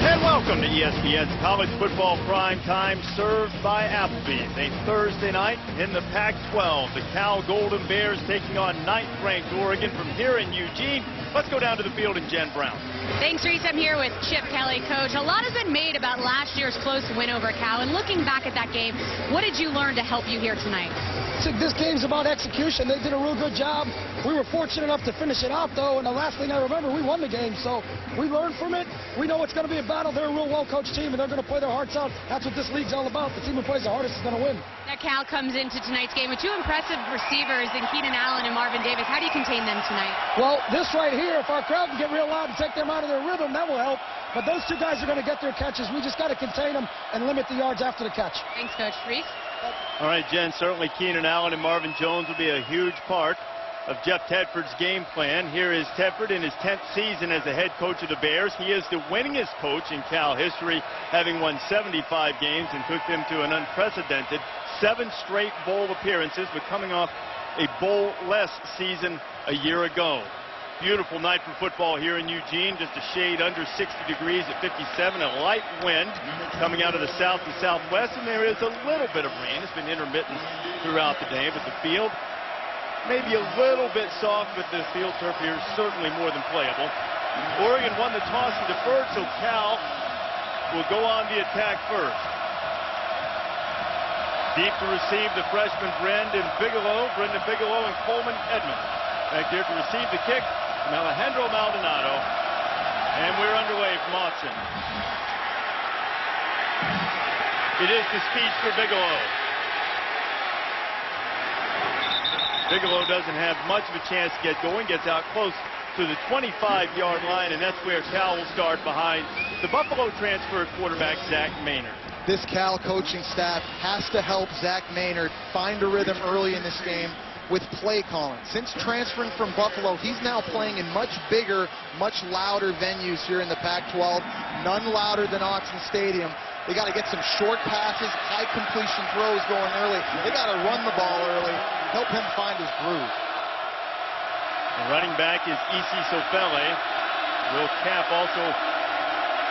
And welcome to ESPN's College Football Prime Time, served by Applebee's. A Thursday night in the Pac-12. The Cal Golden Bears taking on 9th-ranked Oregon from here in Eugene. Let's go down to the field and Jen Brown. Thanks, Reese. I'm here with Chip Kelly, coach. A lot has been made about last year's close win over Cal. And looking back at that game, what did you learn to help you here tonight? This game's about execution. They did a real good job. We were fortunate enough to finish it out, though, and the last thing I remember, we won the game, so we learned from it. We know it's going to be a battle. They're a real well-coached team, and they're going to play their hearts out. That's what this league's all about. The team who plays the hardest is going to win. That Cal comes into tonight's game with two impressive receivers in Keenan Allen and Marvin Davis. How do you contain them tonight? Well, this right here, if our crowd can get real loud and take them out of their rhythm, that will help. But those two guys are going to get their catches. We just got to contain them and limit the yards after the catch. Thanks, Coach. Reese? All right, Jen, certainly Keenan Allen and Marvin Jones will be a huge part of Jeff Tedford's game plan. Here is Tedford in his 10th season as the head coach of the Bears. He is the winningest coach in Cal history, having won 75 games and took them to an unprecedented 7 straight bowl appearances, but coming off a bowl-less season a year ago. Beautiful night for football here in Eugene, just a shade under 60 degrees at 57, a light wind coming out of the south and southwest, and there is a little bit of rain. It's been intermittent throughout the day, but the field maybe a little bit soft, but the field turf here is certainly more than playable. Oregon won the toss and deferred, so Cal will go on the attack first. Deep to receive the freshman Brendan Bigelow and Coleman Edmonds. Back there to receive the kick from Alejandro Maldonado. And we're underway from Autzen. It is the speech for Bigelow. Bigelow doesn't have much of a chance to get going, gets out close to the 25-yard line, and that's where Cal will start behind the Buffalo transfer quarterback Zach Maynard. This Cal coaching staff has to help Zach Maynard find a rhythm early in this game with play calling. Since transferring from Buffalo, he's now playing in much bigger, much louder venues here in the Pac-12, none louder than Autzen Stadium. They got to get some short passes, high completion throws going early. They got to run the ball early, help him find his groove. The running back is Isi Sofele. Will Cap also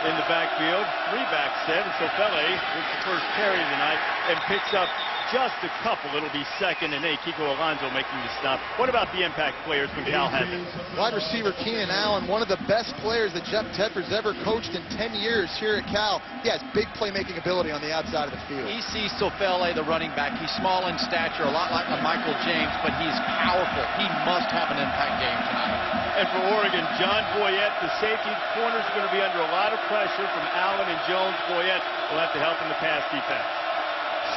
in the backfield. 3 backs set, and Sofele gets the first carry tonight and picks up just a couple. It'll be 2nd and 8. Kiko Alonso making the stop. What about the impact players when Cal has it? Wide receiver Keenan Allen, one of the best players that Jeff Tedford's ever coached in 10 years here at Cal. He has big playmaking ability on the outside of the field. Isi Sofele, the running back, he's small in stature, a lot like Michael James, but he's powerful. He must have an impact game tonight. And for Oregon, John Boyette, the safety. Corners are going to be under a lot of pressure from Allen and Jones. Boyette will have to help in the pass defense.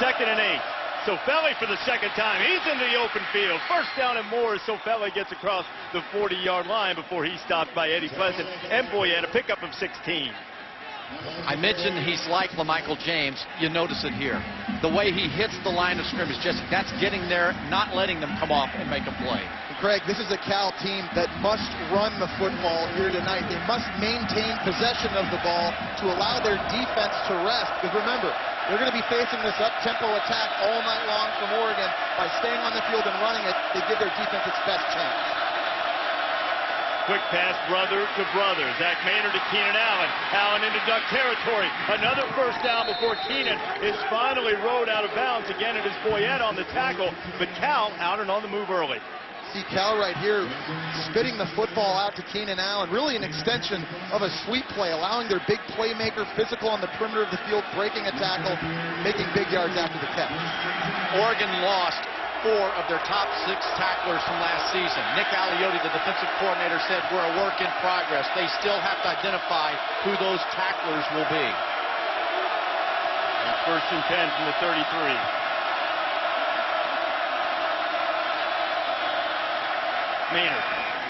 2nd and 8. Sofele for the 2nd time. He's into the open field. First down and more as Sofele gets across the 40-yard line before he's stopped by Eddie Pleasant and Boyette, a pickup of 16. I mentioned he's like LaMichael James. You notice it here. The way he hits the line of scrimmage, that's getting there, not letting them come off and make a play. Craig, this is a Cal team that must run the football here tonight. They must maintain possession of the ball to allow their defense to rest. Because remember, they're going to be facing this up-tempo attack all night long from Oregon. By staying on the field and running it, they give their defense its best chance. Quick pass, brother to brother. Zach Maynard to Keenan Allen. Allen into duck territory. Another first down before Keenan is finally rode out of bounds. Again, it is Boyette on the tackle, but Cal out and on the move early. See Cal right here spitting the football out to Keenan Allen. Really an extension of a sweep play, allowing their big playmaker, physical on the perimeter of the field, breaking a tackle, making big yards after the catch. Oregon lost 4 of their top 6 tacklers from last season. Nick Aliotti, the defensive coordinator, said we're a work in progress. They still have to identify who those tacklers will be. And 1st and 10 from the 33. Maynard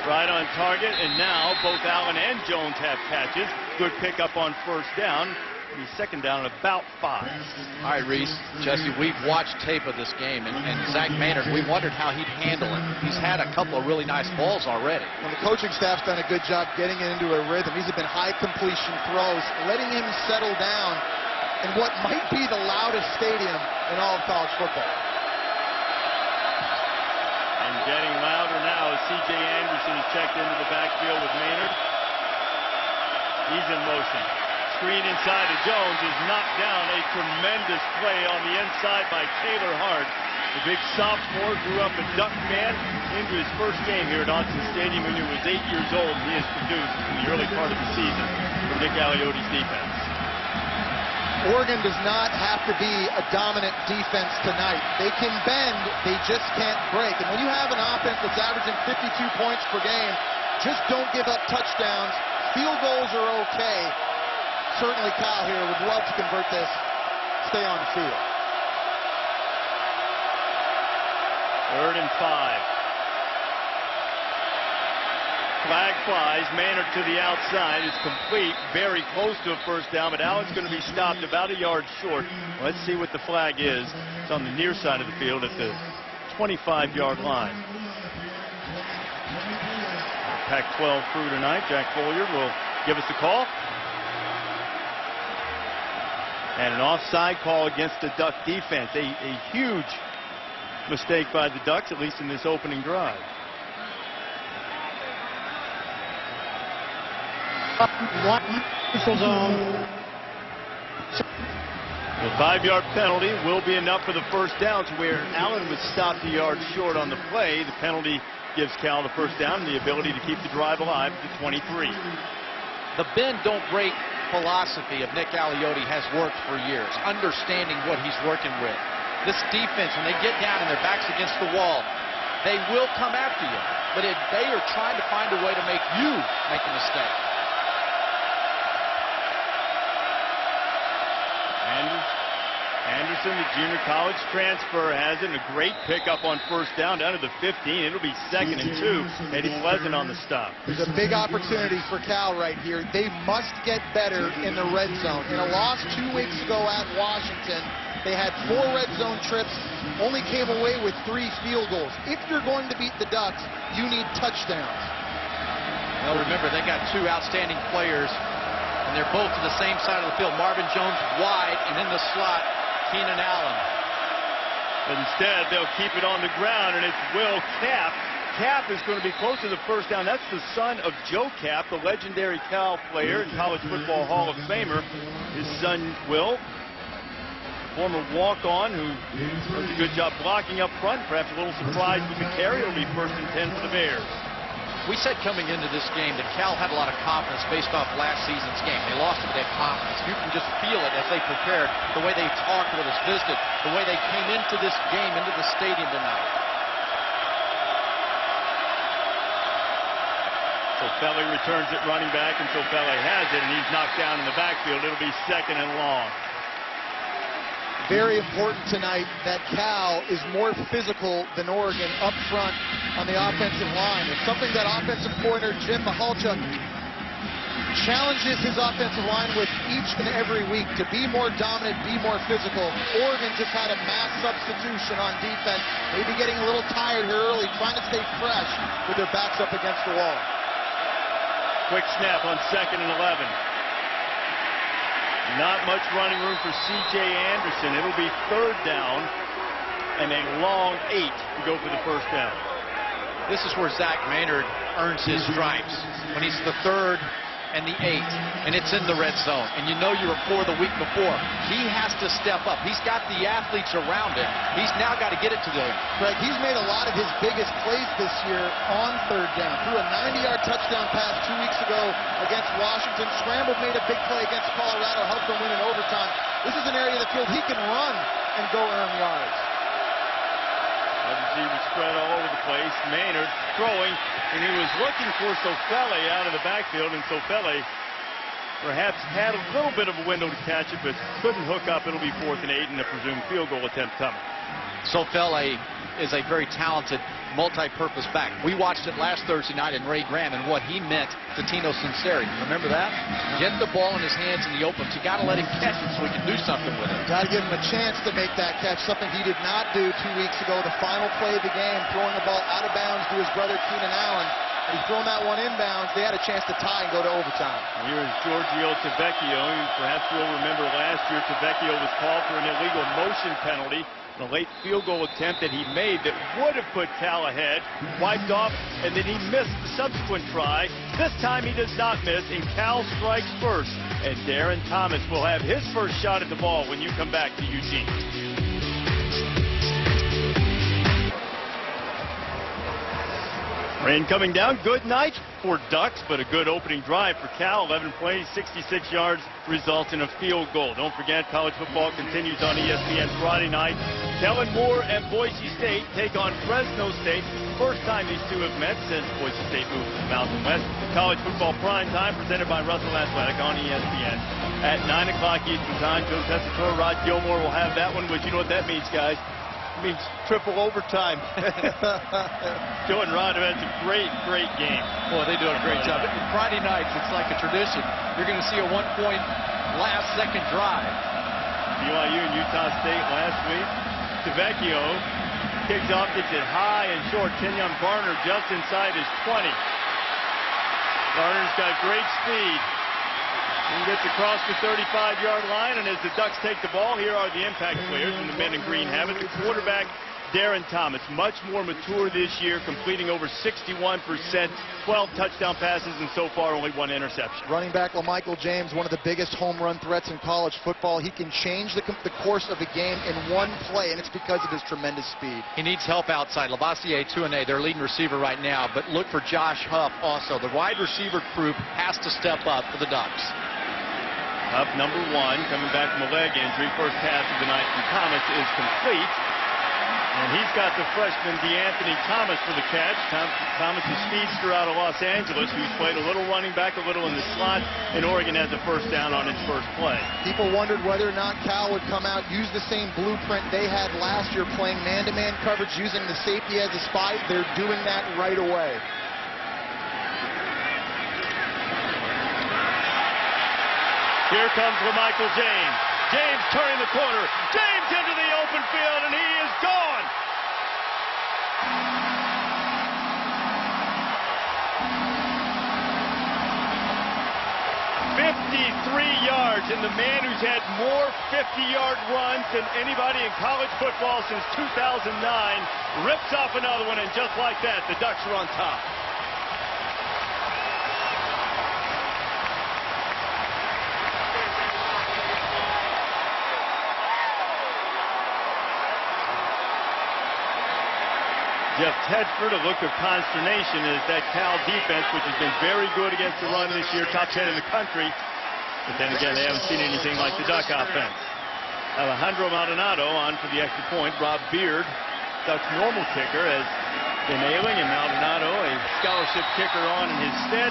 right on target, and now both Allen and Jones have catches. Good pickup on 1st down. He's 2nd down at about 5. All right, Reese, Jesse, we've watched tape of this game, and Zach Maynard, we wondered how he'd handle it. He's had a couple of really nice balls already. Well, the coaching staff's done a good job getting it into a rhythm. These have been high completion throws, letting him settle down in what might be the loudest stadium in all of college football. And getting louder now as C.J. Anderson is checked into the backfield with Maynard. He's in motion. screen inside of Jones is knocked down. A tremendous play on the inside by Taylor Hart. The big sophomore grew up a Duck fan into his first game here at Autzen Stadium when he was 8 years old. He has produced in the early part of the season for Nick Aliotti's defense. Oregon does not have to be a dominant defense tonight. They can bend, they just can't break. And when you have an offense that's averaging 52 points per game, just don't give up touchdowns. Field goals are okay. Certainly Cal here would love to convert this, stay on the field. 3rd and 5. Flag flies. Maynard to the outside is complete. Very close to a first down, but Allen's going to be stopped about a yard short. Let's see what the flag is. It's on the near side of the field at the 25-yard line. Pac-12 crew tonight. Jack Folliard will give us the call. And an offside call against the Duck defense. A huge mistake by the Ducks, at least in this opening drive. Neutral zone. The 5-yard penalty will be enough for the first down, to where Allen was stopped a yard short on the play. The penalty gives Cal the first down and the ability to keep the drive alive to 23. The bend don't break philosophy of Nick Aliotti has worked for years, understanding what he's working with. This defense, when they get down and their backs against the wall, they will come after you. But if they are trying to find a way to make you make a mistake. Anderson, the junior college transfer, has it. And a great pickup on first down down to the 15. It'll be 2nd and 2. Eddie Pleasant on the stop. There's a big opportunity for Cal right here. They must get better in the red zone. In a loss 2 weeks ago at Washington, they had 4 red zone trips, only came away with 3 field goals. If you're going to beat the Ducks, you need touchdowns. Well, remember, they got 2 outstanding players, and they're both to the same side of the field. Marvin Jones wide, and in the slot, Keenan Allen. But instead, they'll keep it on the ground, and it's Will Kapp. Kapp is going to be close to the first down. That's the son of Joe Kapp, the legendary Cal player and College Football Hall of Famer. His son, Will, former walk-on who does a good job blocking up front. Perhaps a little surprised with the carry. It'll be 1st and 10 for the Bears. We said coming into this game that Cal had a lot of confidence based off last season's game. They lost it, but they had confidence. You can just feel it as they prepared, the way they talked with us, visited, the way they came into this game, into the stadium tonight. Sofele returns it running back, and Sofele has it, and he's knocked down in the backfield. It'll be 2nd and long. Very important tonight that Cal is more physical than Oregon up front on the offensive line. It's something that offensive coordinator Jim Michalchuk challenges his offensive line with each and every week to be more dominant, be more physical. Oregon just had a mass substitution on defense, maybe getting a little tired here early, trying to stay fresh with their backs up against the wall. Quick snap on 2nd and 11. Not much running room for C.J. Anderson. It'll be 3rd down and a long 8 to go for the first down. This is where Zach Maynard earns his stripes, when he's the 3rd and the 8th, and it's in the red zone, and you know you were 4 the week before. He has to step up. He's got the athletes around him. He's now got to get it to them. Greg, he's made a lot of his biggest plays this year on 3rd down. Threw a 90-yard touchdown pass 2 weeks ago against Washington. Scrambled, made a big play against Colorado, helped them win in overtime. This is an area of the field he can run and go earn yards. Receivers spread all over the place. Maynard throwing, and he was looking for Sofele out of the backfield, and Sofele perhaps had a little bit of a window to catch it, but couldn't hook up. It'll be 4th and 8, and a presumed field goal attempt coming. Sofele is a very talented multi-purpose back. We watched it last Thursday night in Ray Graham and what he meant to Tino Sinceri. Remember that? Get the ball in his hands in the open. You got to let him catch it so he can do something with it. Got to give him a chance to make that catch, something he did not do 2 weeks ago. The final play of the game, throwing the ball out of bounds to his brother Keenan Allen, He's thrown that one inbounds. They had a chance to tie and go to overtime. Here is Giorgio Tavecchio. Perhaps you'll remember last year Tavecchio was called for an illegal motion penalty. The late field goal attempt that he made that would have put Cal ahead, wiped off, and then he missed the subsequent try. This time he does not miss, and Cal strikes first. And Darren Thomas will have his first shot at the ball when you come back to Eugene. Rain coming down. Good night for Ducks, but a good opening drive for Cal. 11 plays, 66 yards, results in a field goal. Don't forget, college football continues on ESPN Friday night. Kellen Moore and Boise State take on Fresno State. First time these two have met since Boise State moved to the Mountain West. College football prime time presented by Russell Athletic on ESPN at 9 o'clock Eastern time. Joe Tessitore, Rod Gilmore will have that one, which you know what that means, guys. Means triple overtime. Joe and Rod have had some great game. Boy, they do a great job. Friday nights, it's like a tradition. You're going to see a one-point last-second drive. BYU and Utah State last week. Tavecchio kicks off, gets it high and short. Kenyon Barner just inside his 20. Barner's got great speed. He gets across the 35-yard line, and as the Ducks take the ball, here are the impact players, and the men in green have it. The quarterback, Darren Thomas, much more mature this year, completing over 61%, 12 touchdown passes, and so far only 1 interception. Running back LaMichael James, one of the biggest home run threats in college football. He can change the course of the game in one play, and it's because of his tremendous speed. He needs help outside. Lavassier, Tuane, their leading receiver right now, but look for Josh Huff also. The wide receiver group has to step up for the Ducks. Up number 1, coming back from a leg injury. First pass of the night from Thomas is complete. And he's got the freshman DeAnthony Thomas for the catch. Thomas, a speedster out of Los Angeles, who's played a little running back, a little in the slot, and Oregon has a first down on its first play. People wondered whether or not Cal would come out, use the same blueprint they had last year, playing man-to-man coverage, using the safety as a spy. They're doing that right away. Here comes LaMichael James. James turning the corner. James into the open field, and he is gone. "53 yards, and the man who's had more 50-yard runs than anybody in college football since 2009 rips off another one, and just like that, the Ducks are on top. Jeff Tedford, a look of consternation as that Cal defense, which has been very good against the run this year, top 10 in the country. But then again, they haven't seen anything like the Duck offense. Alejandro Maldonado on for the extra point. Rob Beard, Duck's normal kicker, has been ailing, and Maldonado, a scholarship kicker, on in his stead,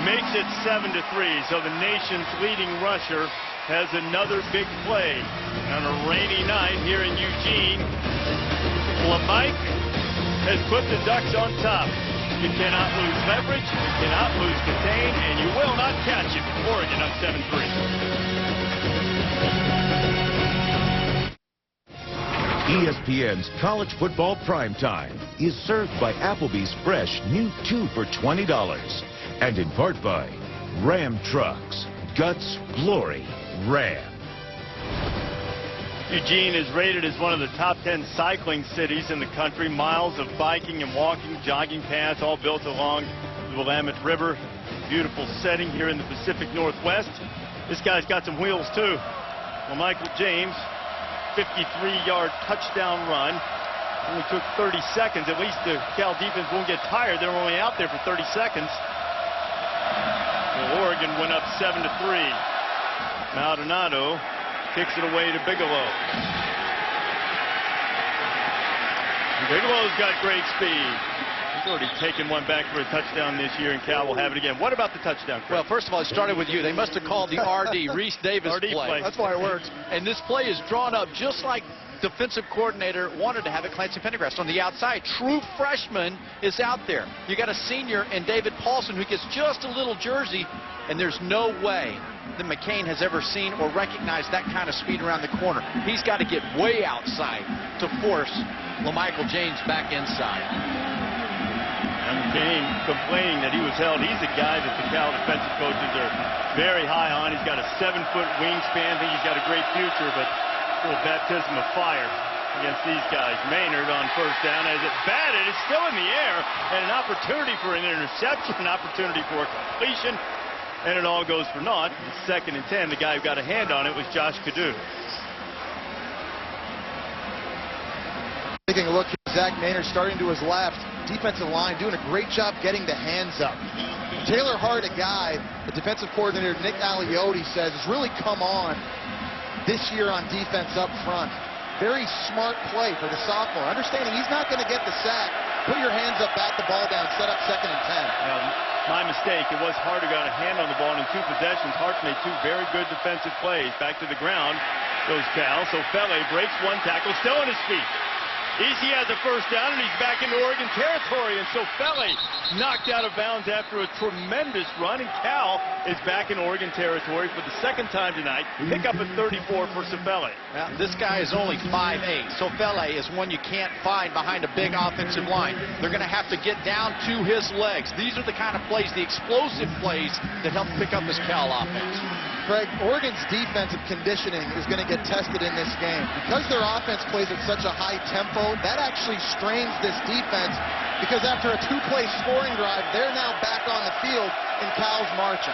makes it 7-3. So the nation's leading rusher has another big play on a rainy night here in Eugene. LeMike has put the Ducks on top. You cannot lose leverage, you cannot lose contain, and you will not catch it. Oregon up 7-3. ESPN's College Football Primetime is served by Applebee's fresh new 2 for $20 and in part by Ram Trucks. Guts, glory, Ram. Eugene is rated as one of the top 10 cycling cities in the country. Miles of biking and walking, jogging paths, all built along the Willamette River. Beautiful setting here in the Pacific Northwest. This guy's got some wheels too. LaMichael James, 53-yard touchdown run. Only took 30 seconds. At least the Cal defense won't get tired. They're only out there for 30 seconds. Well, Oregon went up 7-3. Maldonado kicks it away to Bigelow. Bigelow's got great speed. He's already taken one back for a touchdown this year, and Cal will have it again. What about the touchdown, Chris? Well, first of all, it started with you. They must have called the RD, Reese Davis play. That's why it works. And this play is drawn up just like defensive coordinator wanted to have it. Clancy Pendergrass on the outside. True freshman is out there. You got a senior in David Paulson who gets just a little jersey, and there's no way that McCain has ever seen or recognized that kind of speed around the corner. He's got to get way outside to force LaMichael James back inside. Kane complaining that he was held. He's a guy that the Cal defensive coaches are very high on. He's got a 7-foot wingspan. I think he's got a great future, but a little baptism of fire against these guys. Maynard on first down as it batted. It's still in the air, and an opportunity for an interception, an opportunity for a completion, and it all goes for naught. It's 2nd and 10. The guy who got a hand on it was Josh Cadeau. Taking a look here, Zach Maynard starting to his left. Defensive line doing a great job getting the hands up. Taylor Hart, a guy, the defensive coordinator Nick Aliotti says has really come on this year on defense up front. Very smart play for the sophomore. Understanding he's not going to get the sack. Put your hands up, bat the ball down, set up 2nd and 10. My mistake. It was Hart who got a hand on the ball in 2 possessions. Hart made 2 very good defensive plays. Back to the ground goes Cal. So Fele breaks 1 tackle, still on his feet. Easy has a first down, and he's back into Oregon territory. And so Fele knocked out of bounds after a tremendous run, and Cal is back in Oregon territory for the 2nd time tonight. Pick up a 34 for Sofele. Now, this guy is only 5'8". Sofele is one you can't find behind a big offensive line. They're going to have to get down to his legs. These are the kind of plays, the explosive plays, that help pick up this Cal offense. Craig, Oregon's defensive conditioning is going to get tested in this game. Because their offense plays at such a high tempo, that actually strains this defense, because after a 2-play scoring drive, they're now back on the field and Cal's marching.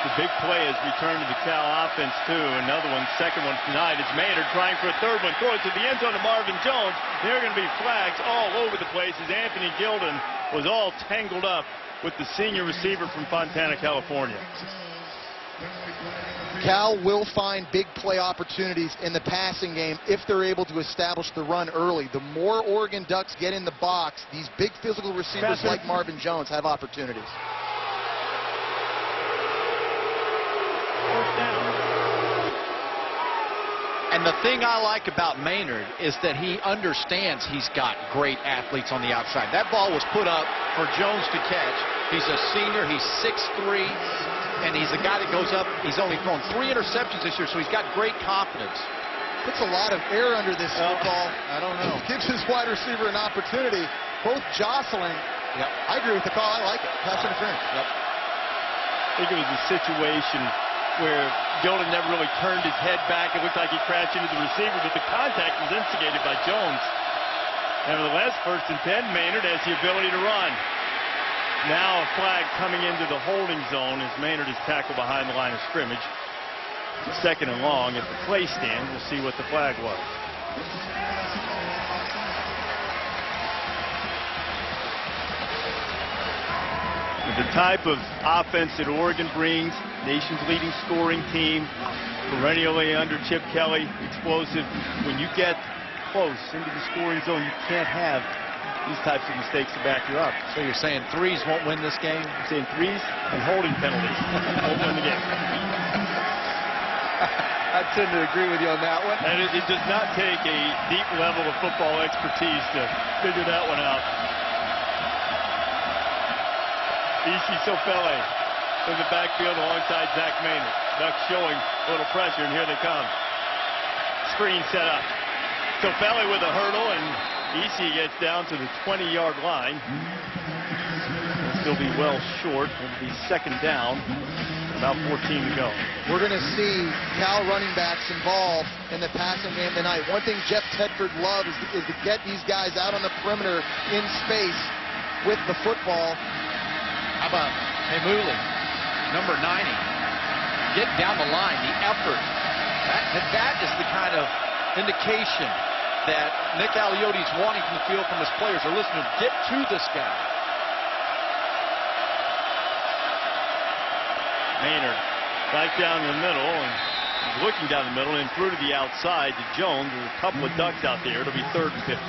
The big play has returned to the Cal offense, too. Another one, 2nd one tonight. It's Maynard trying for a 3rd one. Throw it to the end zone to Marvin Jones. There are going to be flags all over the place as Anthony Gilden was all tangled up with the senior receiver from Fontana, California. Cal will find big play opportunities in the passing game if they're able to establish the run early. The more Oregon Ducks get in the box, these big physical receivers like Marvin Jones have opportunities. And the thing I like about Maynard is that he understands he's got great athletes on the outside. That ball was put up for Jones to catch. He's a senior. He's 6'3", and he's a guy that goes up. He's only thrown 3 interceptions this year, so he's got great confidence. Puts a lot of air under this football. I don't know. Gives his wide receiver an opportunity. Both jostling. Yep. I agree with the call. I like it. Pass interference. Yep. I think it was a situation where Gilden never really turned his head back. It looked like he crashed into the receiver, but the contact was instigated by Jones. Nevertheless, 1st and 10, Maynard has the ability to run. Now a flag coming into the holding zone as Maynard is tackled behind the line of scrimmage. 2nd and long. At the play stand, we'll see what the flag was. The type of offense that Oregon brings, nation's leading scoring team, perennially under Chip Kelly, explosive. When you get close into the scoring zone, you can't have these types of mistakes to back you up. So you're saying threes won't win this game? I'm saying threes and holding penalties won't win the game. I tend to agree with you on that one. And it does not take a deep level of football expertise to figure that one out. Ishi Sofele in the backfield alongside Zach Maynard. Ducks showing a little pressure, and here they come. Screen set up. Sofele with a hurdle, and Ishi gets down to the 20-yard line. He'll still be well short. It'll be 2nd down. About 14 to go. We're going to see Cal running backs involved in the passing game tonight. One thing Jeff Tedford loves is to get these guys out on the perimeter in space with the football. How about Hemuli, number 90, getting down the line, the effort. That is the kind of indication that Nick Aliotti is wanting from the field from his players. They're listening, get to this guy. Maynard right down the middle, and he's looking down the middle and through to the outside to Jones. There's a couple of Ducks out there. It'll be 3rd and 15.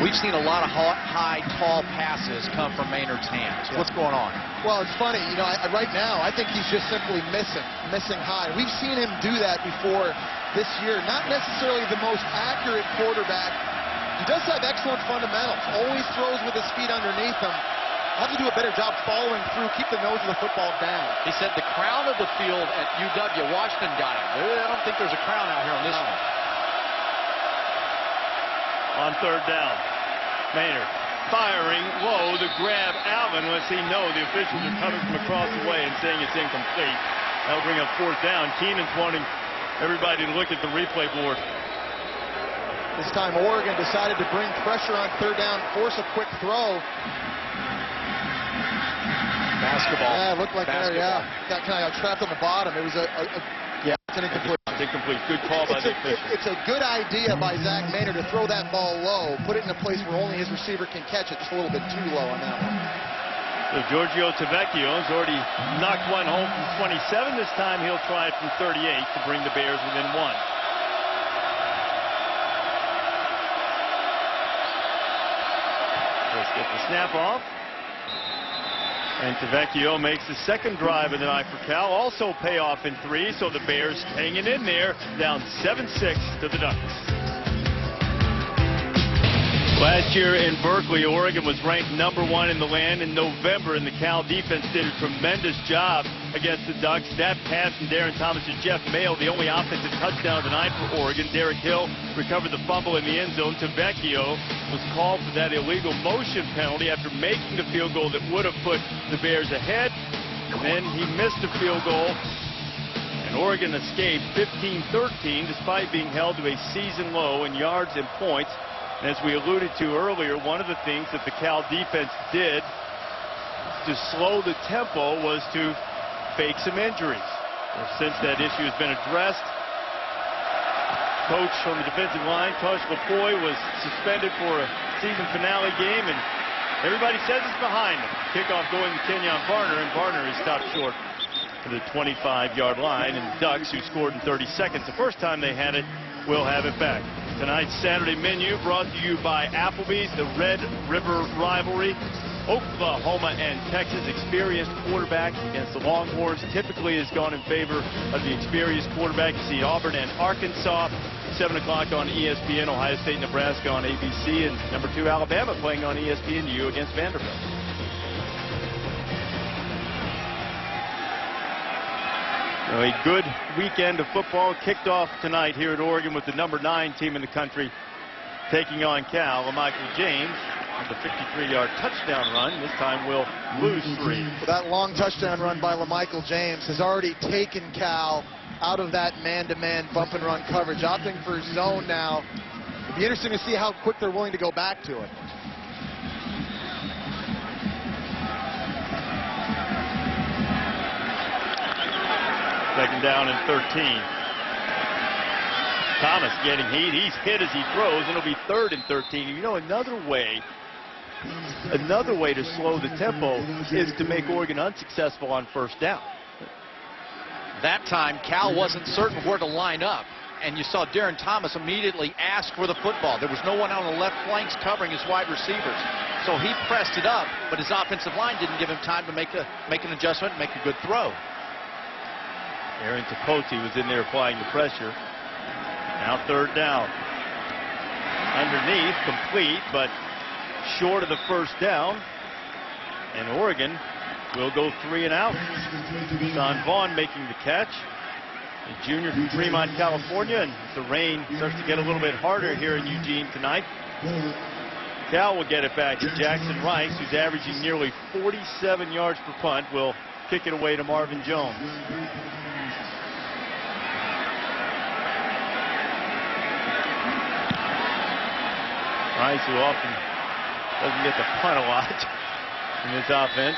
We've seen a lot of high, tall passes come from Maynard's hands. Yeah. What's going on? Well, it's funny, you know, right now, I think he's just simply missing high. We've seen him do that before this year. Not necessarily the most accurate quarterback. He does have excellent fundamentals. Always throws with his feet underneath him. Have to do a better job following through, keep the nose of the football down. He said the crown of the field at UW, Washington got it. I don't think there's a crown out here on this one. On 3rd down, Maynard firing low to grab Alvin. Let's see, no, the officials are coming from across the way and saying it's incomplete. That'll bring up 4th down. Keenan's wanting everybody to look at the replay board. This time Oregon decided to bring pressure on 3rd down, force a quick throw. Basketball. Yeah, it looked like there, yeah. Got kind of got trapped on the bottom. It was yeah, it's an incomplete. It's incomplete. Good call by the official. It's a good idea by Zach Maynard to throw that ball low, put it in a place where only his receiver can catch it, just a little bit too low on that one. So Giorgio Tavecchio has already knocked one home from 27. This time he'll try it from 38 to bring the Bears within 1. Let's get the snap off. And Tavecchio makes the 2nd drive of the night for Cal. Also payoff in 3, so the Bears hanging in there, down 7-6 to the Ducks. Last year in Berkeley, Oregon was ranked #1 in the land in November, and the Cal defense did a tremendous job against the Ducks. That pass from Darren Thomas to Jeff Mayo, the only offensive touchdown of the night for Oregon. Derek Hill recovered the fumble in the end zone. Tavecchio was called for that illegal motion penalty after making the field goal that would have put the Bears ahead. Then he missed the field goal, and Oregon escaped 15-13 despite being held to a season low in yards and points. And as we alluded to earlier, one of the things that the Cal defense did to slow the tempo was to fake some injuries. Well, since that issue has been addressed, coach from the defensive line, Tosh Lupoi, was suspended for a season finale game, and everybody says it's behind him. Kickoff going to Kenyon Varner, and Varner is stopped short for the 25-yard line. And the Ducks, who scored in 30 seconds the first time they had it, will have it back. Tonight's Saturday menu brought to you by Applebee's, the Red River rivalry. Oklahoma and Texas, experienced quarterback against the Longhorns typically has gone in favor of the experienced quarterback. You see Auburn and Arkansas, 7 o'clock on ESPN, Ohio State, Nebraska on ABC, and #2 Alabama playing on ESPNU against Vanderbilt. A good weekend of football kicked off tonight here at Oregon with the #9 team in the country taking on Cal. Michael James with the 53-yard touchdown run. This time will lose 3. That long touchdown run by LaMichael James has already taken Cal out of that man-to-man bump and run coverage, opting for zone now. It'll be interesting to see how quick they're willing to go back to it. Second down and 13. Thomas getting heat. He's hit as he throws, and it'll be 3rd and 13. You know, another way to slow the tempo is to make Oregon unsuccessful on 1st down. That time, Cal wasn't certain where to line up, and you saw Darren Thomas immediately ask for the football. There was no one on the left flanks covering his wide receivers. So he pressed it up, but his offensive line didn't give him time to make an adjustment and make a good throw. Aaron Tapote was in there applying the pressure. Now 3rd down. Underneath, complete, but short of the 1st down. And Oregon will go 3 and out. Sean Vaughn making the catch. A junior from Fremont, California. And the rain starts to get a little bit harder here in Eugene tonight. Cal will get it back to Jackson Rice, who's averaging nearly 47 yards per punt, will kick it away to Marvin Jones. Rice, who often doesn't get to punt a lot in this offense.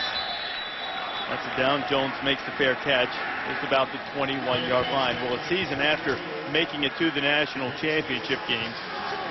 That's a down. Jones makes the fair catch. It's about the 21-yard line. Well, a season after making it to the national championship games,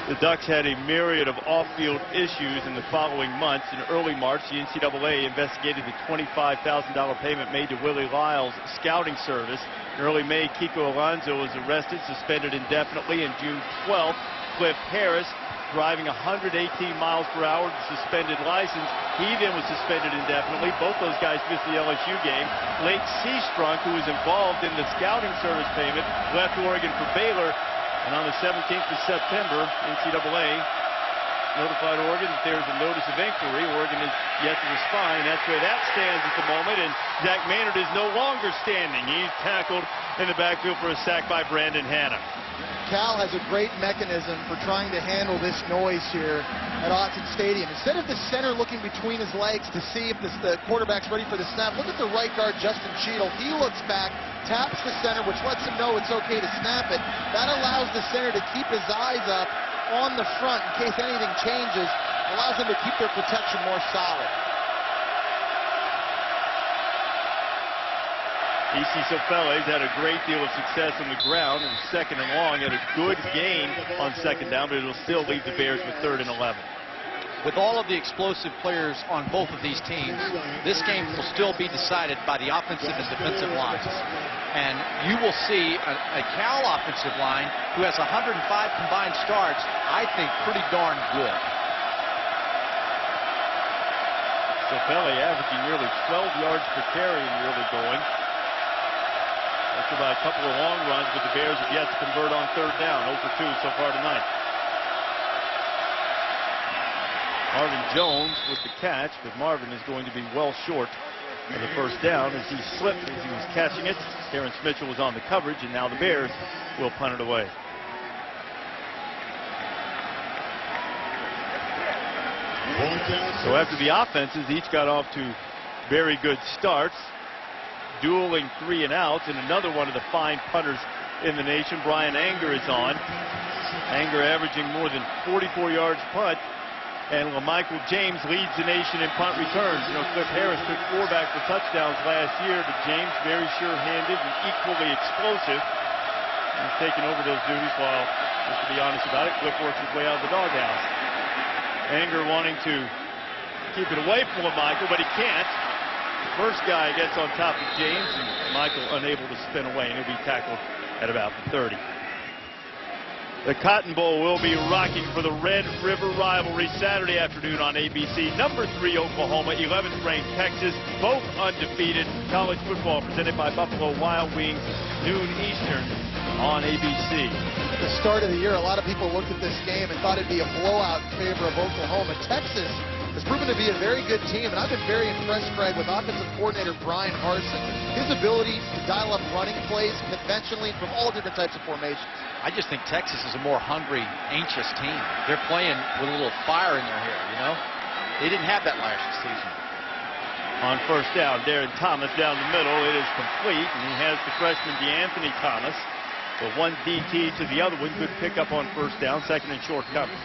the Ducks had a myriad of off-field issues in the following months. In early March, the NCAA investigated the $25,000 payment made to Willie Lyle's scouting service. In early May, Kiko Alonso was arrested, suspended indefinitely. In June 12th, Cliff Harris, driving 118 miles per hour, suspended license. He then was suspended indefinitely. Both those guys missed the LSU game. Lake Seastrunk, who was involved in the scouting service payment, left Oregon for Baylor. And on the 17th of September, NCAA notified Oregon that there's a notice of inquiry. Oregon is yet to respond, and that's where that stands at the moment. And Zach Maynard is no longer standing. He's tackled in the backfield for a sack by Brandon Hanna. Cal has a great mechanism for trying to handle this noise here at Autzen Stadium. Instead of the center looking between his legs to see if the quarterback's ready for the snap, look at the right guard, Justin Cheadle. He looks back, taps the center, which lets him know it's okay to snap it. That allows the center to keep his eyes up on the front in case anything changes, allows them to keep their protection more solid. E.C. Sofele has had a great deal of success on the ground in second and long. Had a good gain on second down, but it'll still leave the Bears with 3rd and 11. With all of the explosive players on both of these teams, this game will still be decided by the offensive and defensive lines. And you will see a Cal offensive line who has 105 combined starts, I think pretty darn good. Sofele averaging nearly 12 yards per carry in the early going. After by a couple of long runs, but the Bears have yet to convert on 3rd down. 0 for 2 so far tonight. Marvin Jones with the catch, but Marvin is going to be well short of the 1st down as he slipped as he was catching it. Terrence Mitchell was on the coverage, and now the Bears will punt it away. So after the offenses, each got off to very good starts. Dueling 3 and outs, and another one of the fine punters in the nation, Brian Anger, is on. Anger averaging more than 44 yards punt, and LaMichael James leads the nation in punt returns. You know, Cliff Harris took 4 back for touchdowns last year, but James very sure-handed and equally explosive. He's taking over those duties while, just to be honest about it, Cliff works his way out of the doghouse. Anger wanting to keep it away from LaMichael, but he can't. First guy gets on top of James, and Michael unable to spin away, and he'll be tackled at about the 30. The Cotton Bowl will be rocking for the Red River rivalry Saturday afternoon on ABC. Number 3 Oklahoma, 11th ranked Texas, both undefeated. College football presented by Buffalo Wild Wings, noon Eastern on ABC. At the start of the year, a lot of people looked at this game and thought it'd be a blowout in favor of Oklahoma. Texas has proven to be a very good team, and I've been very impressed, Craig, with offensive coordinator Brian Harsin. His ability to dial up running plays conventionally from all different types of formations. I just think Texas is a more hungry, anxious team. They're playing with a little fire in their hair, you know? They didn't have that last season. On 1st down, Darren Thomas down the middle. It is complete, and he has the freshman DeAnthony Thomas. The one DT to the other one. Good pickup on 1st down, 2nd and short coming.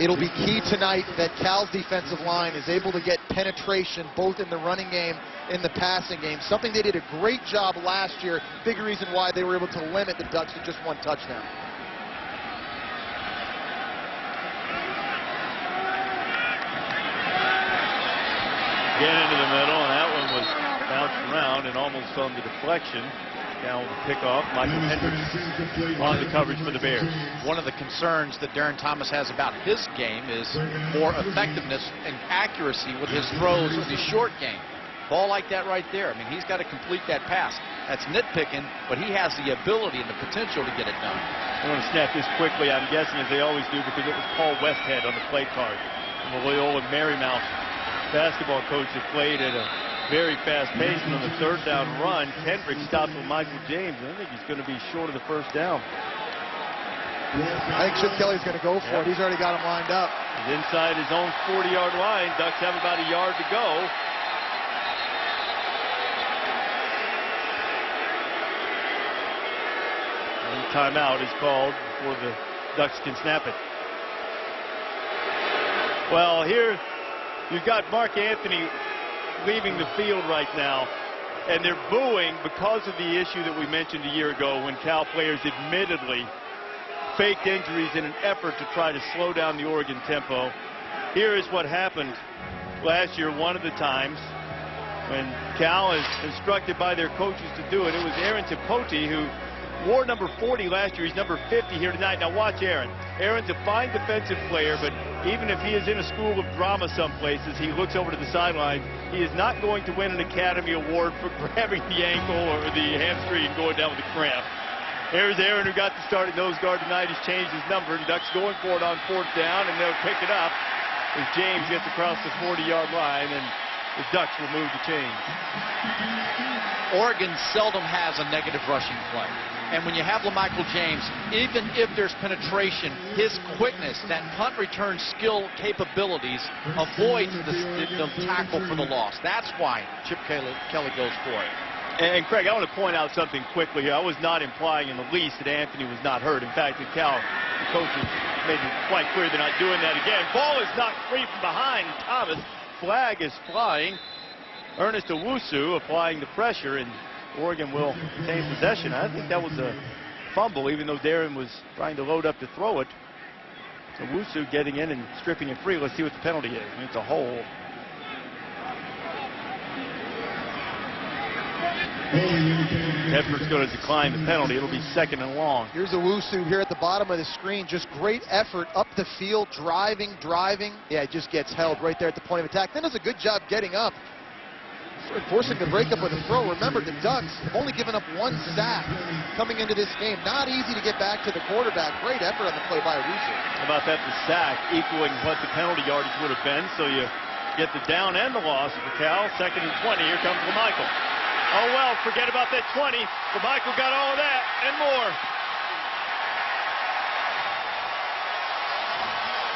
It'll be key tonight that Cal's defensive line is able to get penetration both in the running game and the passing game. Something they did a great job last year. Big reason why they were able to limit the Ducks to just 1 touchdown. Again into the middle, and that one was bounced around and almost on the deflection. Down the pickoff, Michael Hendricks on the coverage for the Bears. One of the concerns that Darren Thomas has about his game is more effectiveness and accuracy with his throws with his short game. Ball like that right there. I mean, he's got to complete that pass. That's nitpicking, but he has the ability and the potential to get it done. I want to snap this quickly, I'm guessing, as they always do, because it was Paul Westhead on the play card. The Loyola Marymount basketball coach that played at a very fast pace, and on the 3rd down run, Kendrick stopped with Michael James, and I think he's going to be short of the 1st down. I think Chip Kelly's going to go for it. He's already got him lined up. He's inside his own 40-yard line. Ducks have about a yard to go. And timeout is called before the Ducks can snap it. Well, here you've got Mark Anthony leaving the field right now, and they're booing because of the issue that we mentioned a year ago when Cal players admittedly faked injuries in an effort to try to slow down the Oregon tempo. Here is what happened last year, one of the times when Cal is instructed by their coaches to do it. It was Aaron Tepote who wore number 40 last year. He's number 50 here tonight. Now watch Aaron. Aaron's a fine defensive player, but even if he is in a school of drama some places, he looks over to the sideline. He is not going to win an Academy Award for grabbing the ankle or the hamstring and going down with a cramp. Here's Aaron, who got the starting nose guard tonight. He's changed his number, and Ducks going for it on 4th down, and they'll pick it up as James gets across the 40-yard line, and the Ducks will move the chains. Oregon seldom has a negative rushing play. And when you have LaMichael James, even if there's penetration, his quickness, that punt return skill capabilities avoids the tackle for the loss. That's why Chip Kelly goes for it. And Craig, I want to point out something quickly here. I was not implying in the least that Anthony was not hurt. In fact, the coaches made it quite clear they're not doing that again. Ball is knocked free from behind Thomas. Flag is flying. Ernest Owusu applying the pressure, and Oregon will retain possession. I think that was a fumble, even though Darren was trying to load up to throw it. So Owusu getting in and stripping it free. Let's see what the penalty is. It's a hold. Tedford's going to decline the penalty. It'll be 2nd and long. Here's Owusu here at the bottom of the screen. Just great effort up the field, driving. Yeah, it just gets held right there at the point of attack. Then does a good job getting up, forcing the breakup with a throw. Remember, the Ducks have only given up 1 sack coming into this game. Not easy to get back to the quarterback. Great effort on the play by Owusu. How about that? The sack equaling what the penalty yardage would have been. So you get the down and the loss for Cal. 2nd and 20. Here comes LaMichael. Oh, well, forget about that 20. LaMichael got all of that and more.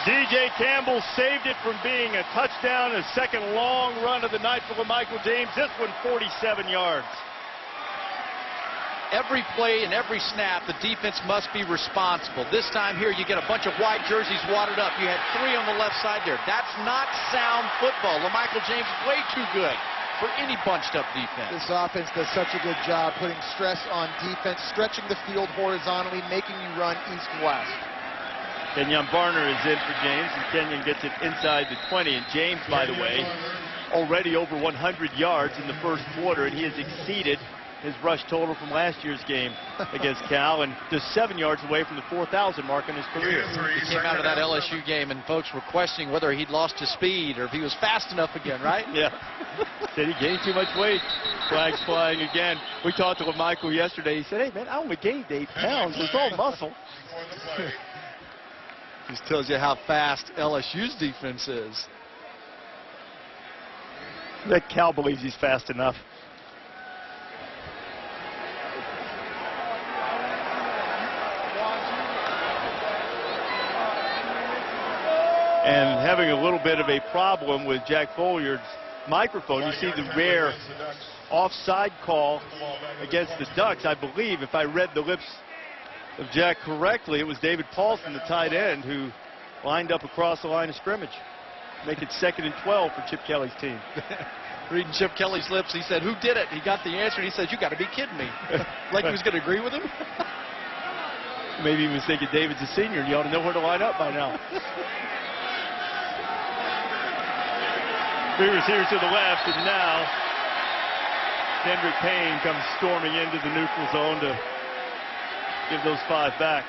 DJ Campbell saved it from being a touchdown, a 2nd long run of the night for LaMichael James. This one, 47 yards. Every play and every snap, the defense must be responsible. This time here, you get a bunch of white jerseys wadded up. You had 3 on the left side there. That's not sound football. LaMichael James is way too good for any bunched-up defense. This offense does such a good job putting stress on defense, stretching the field horizontally, making you run east and west. Kenyon Barner is in for James, and Kenyon gets it inside the 20. And James, by the way, already over 100 yards in the 1st quarter, and he has exceeded his rush total from last year's game against Cal, and just 7 yards away from the 4,000 mark in his career. He came out of that LSU game, and folks were questioning whether he'd lost his speed or if he was fast enough again, right? Yeah. Said he gained too much weight. Flags flying again. We talked to LaMichael yesterday. He said, hey, man, I only gained 8 pounds. It's all muscle. Just tells you how fast LSU's defense is. That Cal believes he's fast enough. And having a little bit of a problem with Jack Folliard's microphone. You see the rare offside call against the Ducks. I believe, if I read the lips of Jack correctly, it was David Paulson, the tight end, who lined up across the line of scrimmage. Make it 2nd and 12 for Chip Kelly's team. Reading Chip Kelly's lips, he said, who did it? He got the answer, and he said, you got to be kidding me. Like he was going to agree with him? Maybe he was thinking David's a senior, and you ought to know where to line up by now. Beavers here to the left, and now Kendrick Payne comes storming into the neutral zone to give those 5 back.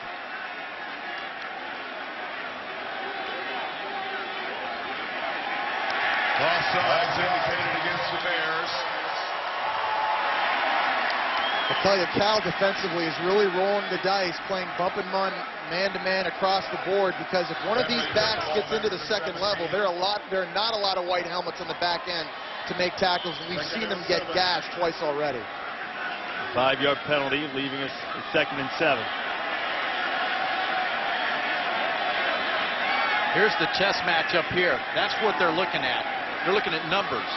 Offsides indicated against the Bears. I'll tell you, Cal defensively is really rolling the dice, playing bump and run, man-to-man across the board, because if one of these backs gets into the 2nd level, there are not a lot of white helmets on the back end to make tackles, and we've seen them get gashed twice already. 5-yard penalty, leaving us at 2nd and 7. Here's the chess match up here. That's what they're looking at. They're looking at numbers.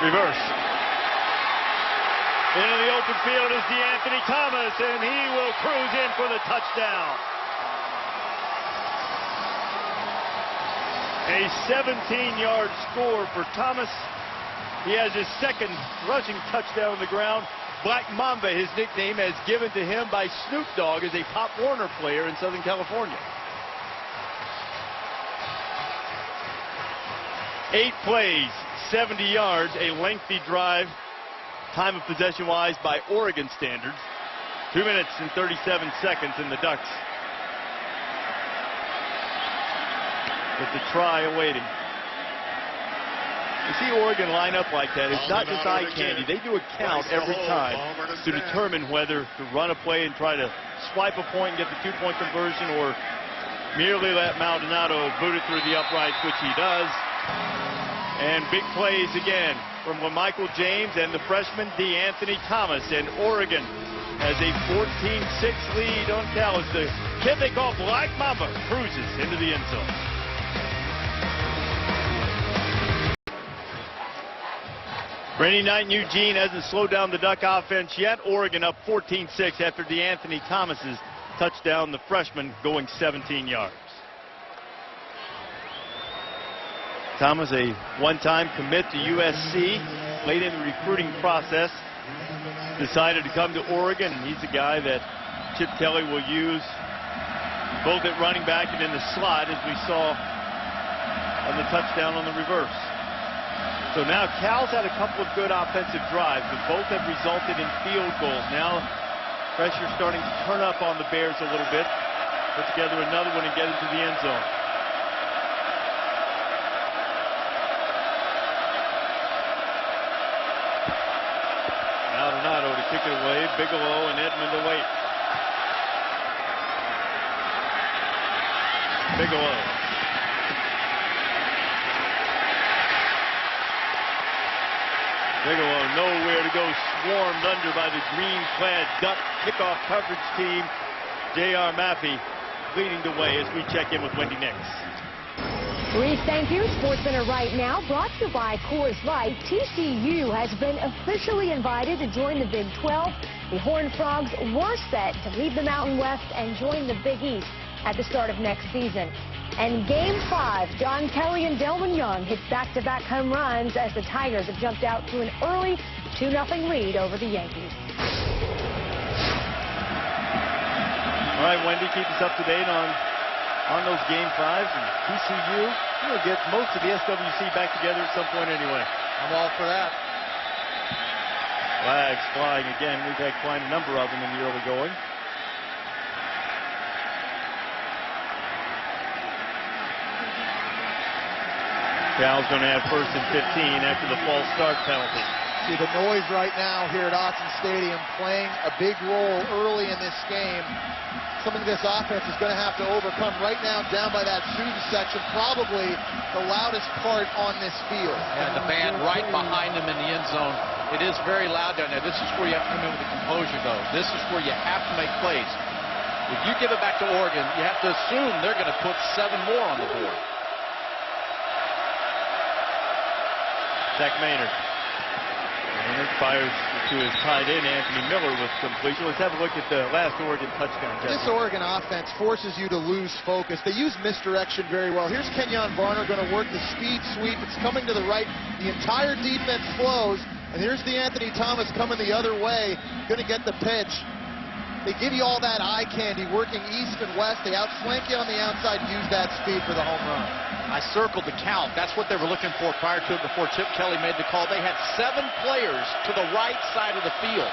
Reverse. Into the open field is DeAnthony Thomas, and he will cruise in for the touchdown. A 17-yard score for Thomas. He has his 2nd rushing touchdown on the ground. Black Mamba, his nickname, as given to him by Snoop Dogg as a Pop Warner player in Southern California. 8 plays, 70 yards, a lengthy drive. Time of possession-wise by Oregon standards. 2 minutes and 37 seconds in the Ducks. With the try awaiting. You see Oregon line up like that. It's not just eye candy. They do a count every time to determine whether to run a play and try to swipe a point and get the 2-point conversion, or merely let Maldonado boot it through the uprights, which he does. And big plays again from Michael James and the freshman DeAnthony Thomas. And Oregon has a 14-6 lead on Cal as the kid they call Black Mamba cruises into the end zone. Brady Knight and Eugene hasn't slowed down the Duck offense yet. Oregon up 14-6 after DeAnthony Thomas's touchdown, the freshman going 17 yards. Thomas, a one-time commit to USC, late in the recruiting process, decided to come to Oregon, and he's a guy that Chip Kelly will use both at running back and in the slot, as we saw on the touchdown on the reverse. So now Cal's had a couple of good offensive drives, but both have resulted in field goals. Now pressure starting to turn up on the Bears a little bit. Put together another one and get into the end zone. Maldonado to kick it away. Bigelow and Edmond to wait. Bigelow. Bigelow nowhere to go, swarmed under by the green-clad Duck kickoff coverage team. J.R. Maffey leading the way as we check in with Wendy Nix. Reese, thank you. SportsCenter right now, brought to you by Coors Light. TCU has been officially invited to join the Big 12. The Horned Frogs were set to leave the Mountain West and join the Big East at the start of next season. And Game 5, John Kelly and Delvin Young hit back-to-back home runs as the Tigers have jumped out to an early 2-0 lead over the Yankees. All right, Wendy, keep us up to date on those Game 5s. And TCU, will get most of the SWC back together at some point anyway. I'm all for that. Flags flying again. We've had quite a number of them in the early going. Cal's going to have first and 15 after the false start penalty. See the noise right now here at Autzen Stadium playing a big role early in this game. Something this offense is going to have to overcome right now down by that student section, probably the loudest part on this field. And the band right behind them in the end zone. It is very loud down there. This is where you have to come in with the composure, though. This is where you have to make plays. If you give it back to Oregon, you have to assume they're going to put 7 more on the board. Zach Maynard. Maynard fires to his tight end, Anthony Miller, with completion. Let's have a look at the last Oregon touchdown. This Oregon offense forces you to lose focus. They use misdirection very well. Here's Kenyon Varner going to work the speed sweep. It's coming to the right. The entire defense flows. And here's DeAnthony Thomas coming the other way, going to get the pitch. They give you all that eye candy, working east and west. They outflank you on the outside, use that speed for the home run. I circled the count. That's what they were looking for prior to it before Chip Kelly made the call. They had 7 players to the right side of the field.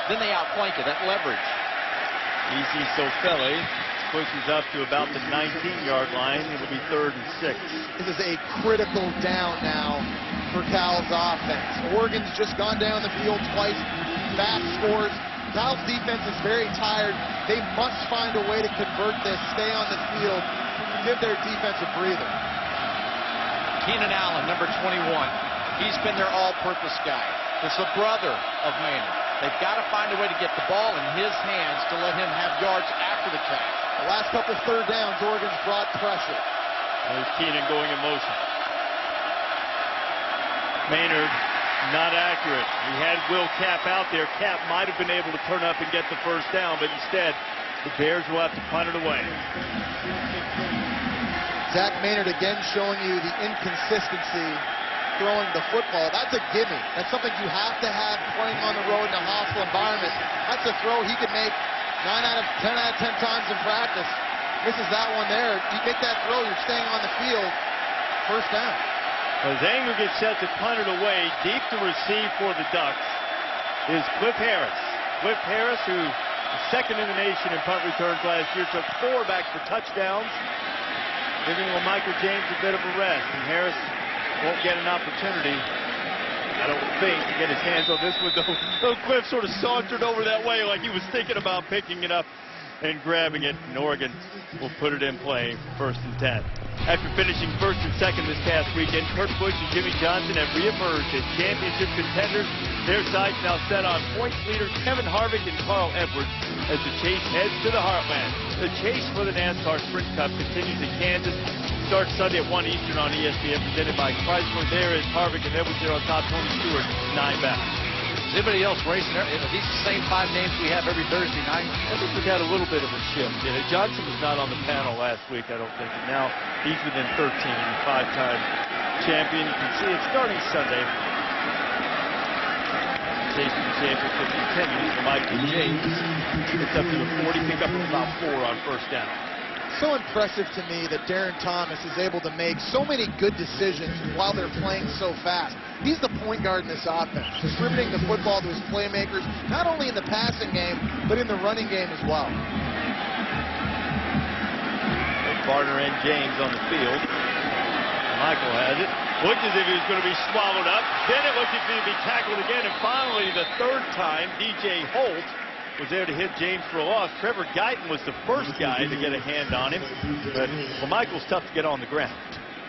Then they outflanked it, that leverage. E.C. Sofele pushes up to about the 19-yard line. It'll be 3rd and 6. This is a critical down now for Cal's offense. Oregon's just gone down the field twice, fast scores. Cal's defense is very tired. They must find a way to convert this, stay on the field, give their defense a breather. Keenan Allen, number 21. He's been their all-purpose guy. This is a brother of Maynard. They've got to find a way to get the ball in his hands to let him have yards after the catch. The last couple third downs, Oregon's brought pressure. There's Keenan going in motion. Maynard not accurate. He had Will Kapp out there. Kapp might have been able to turn up and get the first down, but instead the Bears will have to punt it away. Zach Maynard again showing you the inconsistency throwing the football. That's a gimme. That's something you have to have playing on the road in a hostile environment. That's a throw he could make 9 out of 10 times in practice. Misses that one there. You make that throw, you're staying on the field. First down. As Angler gets set to punt it away, deep to receive for the Ducks is Cliff Harris. Cliff Harris, who was second in the nation in punt returns last year, took 4 back for touchdowns, giving Michael James a bit of a rest. And Harris won't get an opportunity, I don't think, to get his hands on this one, though Cliff sort of sauntered over that way like he was thinking about picking it up. and grabbing it, and Oregon will put it in play, 1st and 10. After finishing 1st and 2nd this past weekend, Kurt Busch and Jimmy Johnson have reemerged as championship contenders. Their sides now set on points leaders Kevin Harvick and Carl Edwards as the chase heads to the Heartland. The chase for the NASCAR Sprint Cup continues in Kansas. Starts Sunday at 1 Eastern on ESPN, presented by Chrysler. There is Harvick and Edwards there on top. Tony Stewart, 9 back. Is anybody else racing there? Are these the same 5 names we have every Thursday night? I think we've had a little bit of a shift. Johnson was not on the panel last week, I don't think. And now he's within 13, 5-time champion. You can see it starting Sunday. Chase for the championship continues for Michael James. It's up to the 40, pick up about 4 on 1st down. So impressive to me that Darren Thomas is able to make so many good decisions while they're playing so fast. He's the point guard in this offense, distributing the football to his playmakers, not only in the passing game, but in the running game as well. Barner and James on the field. Michael has it. Looked as if he was going to be swallowed up. Then it looked as if he would be tackled again. And finally, the 3rd time, DJ Holt was there to hit James for a loss. Trevor Guyton was the first guy to get a hand on him. But for Michael's tough to get on the ground.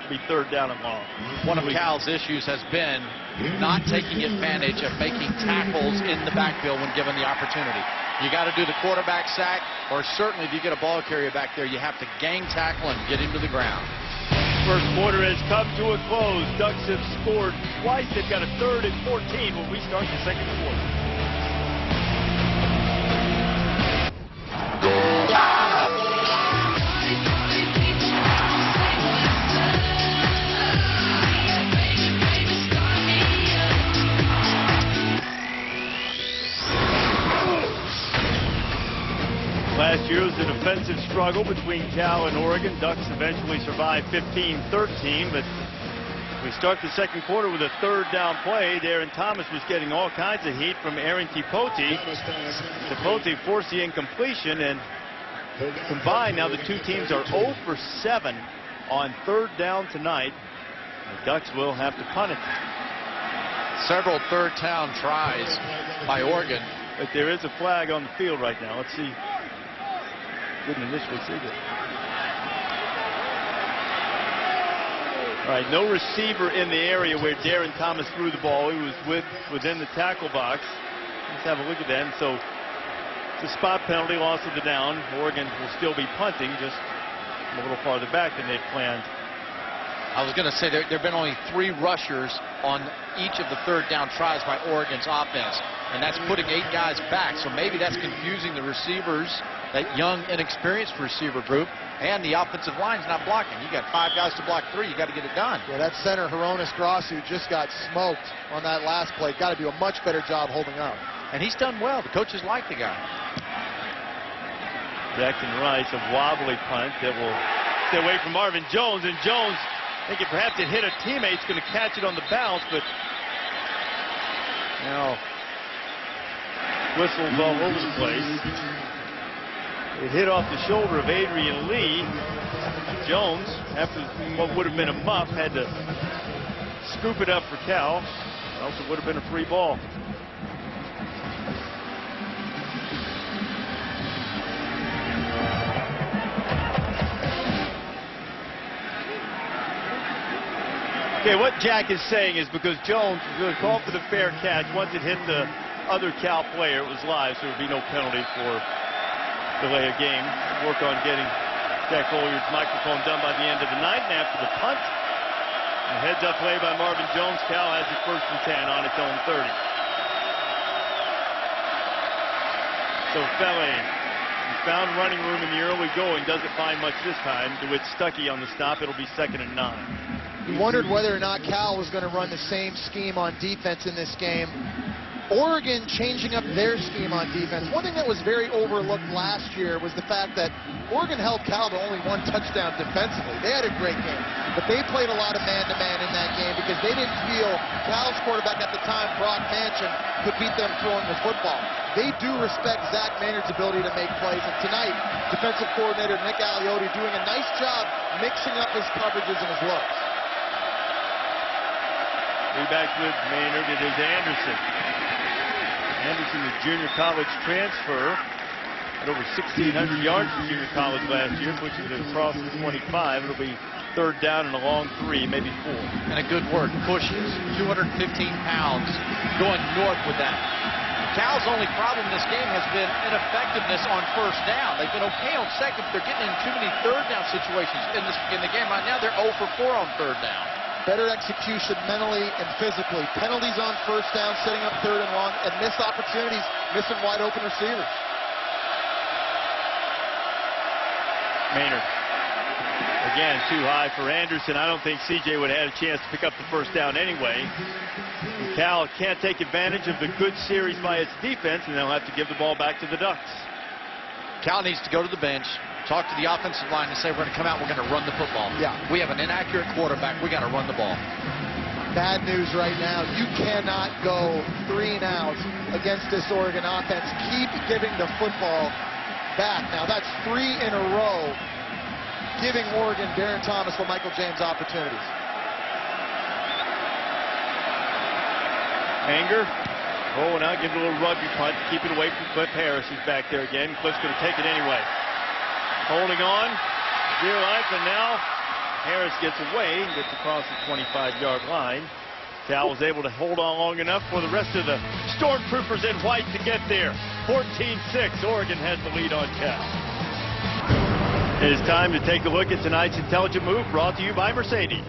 It'll be 3rd down and long. One of Cal's issues has been not taking advantage of making tackles in the backfield when given the opportunity. You got to do the quarterback sack, or certainly if you get a ball carrier back there, you have to gang tackle and get him to the ground. First quarter has come to a close. Ducks have scored twice. They've got a 3rd and 14 when we start the 2nd quarter. Last year was a defensive struggle between Cal and Oregon. Ducks eventually survived 15-13, but we start the 2nd quarter with a 3rd down play. Darren Thomas was getting all kinds of heat from Aaron Tipoti. Tipoti forced the incompletion, and combined now the 2 teams are 0 for 7 on 3rd down tonight. The Ducks will have to punt it. Several 3rd down tries by Oregon. But there is a flag on the field right now. Let's see. Didn't initially see that. All right, no receiver in the area where Darren Thomas threw the ball. He was within the tackle box. Let's have a look at that. And so it's a spot penalty, loss of the down. Oregon will still be punting, just a little farther back than they'd planned. I was going to say there have been only 3 rushers on each of the 3rd down tries by Oregon's offense, and that's putting 8 guys back. So maybe that's confusing the receivers, that young, inexperienced receiver group, and the offensive line's not blocking. You got 5 guys to block 3. You got to get it done. Yeah, that center, Hronis Grossu, just got smoked on that last play. Got to do a much better job holding up. And he's done well. The coaches like the guy. Jackson Rice, a wobbly punt that will stay away from Marvin Jones, and Jones, thinking perhaps it hit a teammate's going to catch it on the bounce, but now whistles all over the place. It hit off the shoulder of Adrian Lee. Jones, after what would have been a muff, had to scoop it up for Cal. Else it would have been a free ball. Okay, what Jack is saying is because Jones was going to call for the fair catch. Once it hit the other Cal player, it was live, so there would be no penalty for delay of game. Work on getting Jack Olyard's microphone done by the end of the night. And after the punt, a heads-up play by Marvin Jones. Cal has it 1st and 10 on its own 30. So Fele found running room in the early going. Doesn't find much this time. DeWitt Stuckey on the stop. It'll be 2nd and 9. We wondered whether or not Cal was going to run the same scheme on defense in this game. Oregon changing up their scheme on defense. One thing that was very overlooked last year was the fact that Oregon held Cal to only 1 touchdown defensively. They had a great game, but they played a lot of man-to-man in that game because they didn't feel Cal's quarterback at the time, Brock Manchin, could beat them throwing the football. They do respect Zach Maynard's ability to make plays, and tonight, defensive coordinator Nick Aliotti doing a nice job mixing up his coverages and his looks. Back with Maynard, it is Anderson. Anderson, the junior college transfer, at over 1,600 yards in junior college last year, pushing it across the 25. It'll be third down and a long 3, maybe 4. And a good work. Pushes 215 pounds going north with that. Cal's only problem in this game has been ineffectiveness on first down. They've been okay on second, but they're getting in too many third down situations. In the game right now, they're 0 for 4 on third down. Better execution mentally and physically. Penalties on first down, setting up third and long, and missed opportunities, missing wide open receivers. Maynard. Again, too high for Anderson. I don't think CJ would have had a chance to pick up the first down anyway. Cal can't take advantage of the good series by its defense, and they'll have to give the ball back to the Ducks. Cal needs to go to the bench, talk to the offensive line and say, we're going to come out, we're going to run the football. Yeah. We have an inaccurate quarterback. We got to run the ball. Bad news right now. You cannot go 3 and out against this Oregon offense. Keep giving the football back. Now, that's 3 in a row, giving Oregon, Darren Thomas, Michael James opportunities. Anger. Oh, and now gives a little rugby punt to keep it away from Cliff Harris. He's back there again. Cliff's going to take it anyway. Holding on. Dear life, and now Harris gets away and gets across the 25-yard line. Cal was able to hold on long enough for the rest of the Stormtroopers in white to get there. 14-6. Oregon has the lead on Cal. It is time to take a look at tonight's intelligent move, brought to you by Mercedes.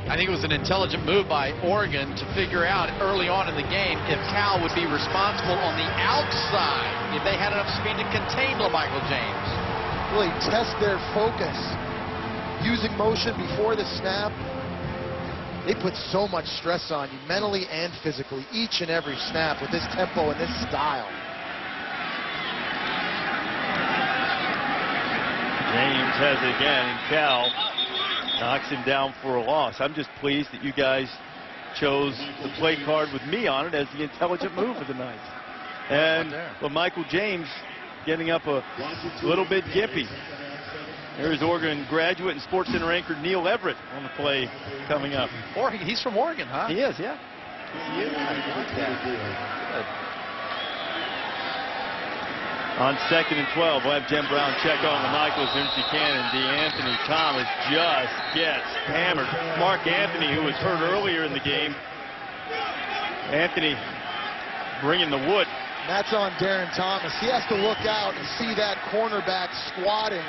I think it was an intelligent move by Oregon to figure out early on in the game if Cal would be responsible on the outside, if they had enough speed to contain LaMichael James. Really test their focus. Using motion before the snap. They put so much stress on you, mentally and physically, each and every snap with this tempo and this style. James has it again, and Cal knocks him down for a loss. I'm just pleased that you guys chose the play card with me on it as the intelligent move of the night. And Michael James getting up a little bit gimpy. There's Oregon graduate and Sports Center anchor Neil Everett on the play coming up. Oregon, he's from Oregon, huh? He is, yeah. He is. Good. On 2nd and 12, we'll have Jim Brown check on LaMichael as soon as he can, and DeAnthony Thomas just gets hammered. Mark Anthony, who was hurt earlier in the game. Anthony bringing the wood. That's on Darren Thomas. He has to look out and see that cornerback squatting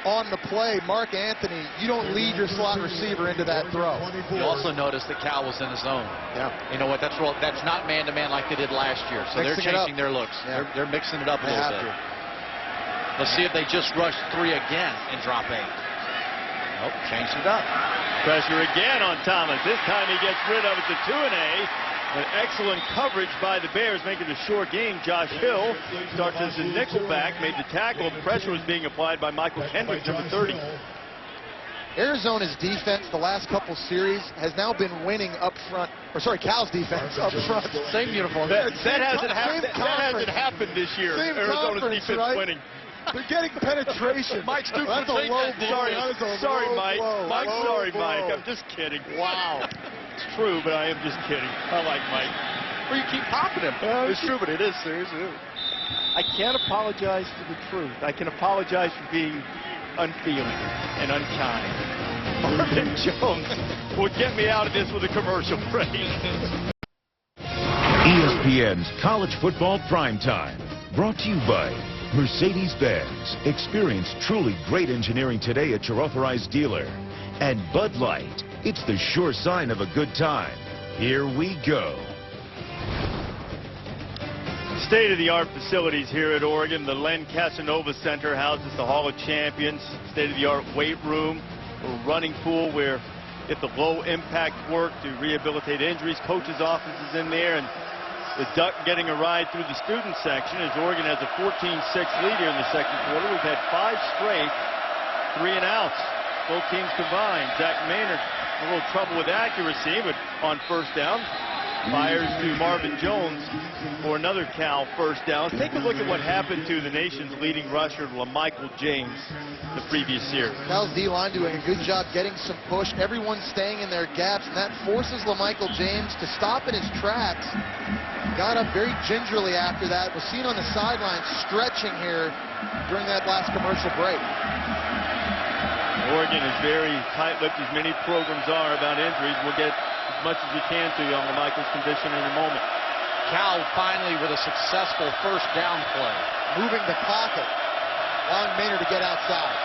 on the play. Mark Anthony, you don't lead your slot receiver into that throw. You also noticed that Cal was in his zone. Yeah. You know what? That's not man-to-man like they did last year. So they're changing their looks. Yeah. They're mixing it up a little bit. Let's see if they just rush 3 again and drop 8. Nope, changed it up. Pressure again on Thomas. This time he gets rid of it to 2-A. An excellent coverage by the Bears, making a short game. Josh Hill starts as the nickelback, made the tackle. The pressure was being applied by Michael Kendrick, number 30. Arizona's defense the last couple series has now been winning up front. Or sorry, Cal's defense up front. Same uniform. That hasn't happened this year. Same Arizona's defense right? winning. They're getting penetration. Mike's too That's a low blow. Sorry, Mike. Sorry, Mike. I'm just kidding. Wow. It's true, but I am just kidding. I like Mike. Well, you keep popping him. It's true, but it is serious. I can't apologize for the truth. I can apologize for being unfeeling and unkind. Marvin Jones would get me out of this with a commercial break. ESPN's College Football Primetime, brought to you by Mercedes-Benz. Experience truly great engineering today at your authorized dealer. And Bud Light, it's the sure sign of a good time. Here we go. State-of-the-art facilities here at Oregon. The Len Casanova Center houses the Hall of Champions. State-of-the-art weight room, a running pool where get the low-impact work to rehabilitate injuries. Coach's office is in there, and the Duck getting a ride through the student section as Oregon has a 14-6 lead here in the second quarter. We've had 5 straight 3-and-outs. Both teams combined. Zach Maynard a little trouble with accuracy, but on first down, Fires to Marvin Jones for another Cal first down. Let's take a look at what happened to the nation's leading rusher, LaMichael James, the previous year. Cal's D-line doing a good job getting some push. Everyone's staying in their gaps, and that forces LaMichael James to stop in his tracks. Got up very gingerly after that. Was seen on the sideline stretching here during that last commercial break. Oregon is very tight-lipped, as many programs are, about injuries. We'll get as much as we can to you on LaMichael's condition in a moment. Cal finally with a successful first down play. Moving the pocket, allowing Maynard to get outside.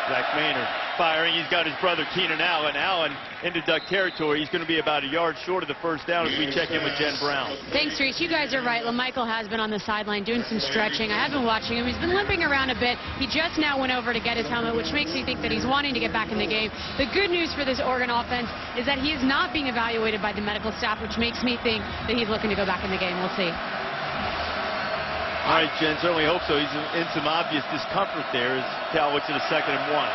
Zach Maynard firing. He's got his brother Keenan Allen. Allen into Duck territory. He's going to be about a yard short of the first down as we check in with Jen Brown. Thanks, Reese. You guys are right. LaMichael has been on the sideline doing some stretching. I have been watching him. He's been limping around a bit. He just now went over to get his helmet, which makes me think that he's wanting to get back in the game. The good news for this Oregon offense is that he is not being evaluated by the medical staff, which makes me think that he's looking to go back in the game. We'll see. All right, Jen, certainly hope so. He's in some obvious discomfort there as Cal looks at a 2nd and 1.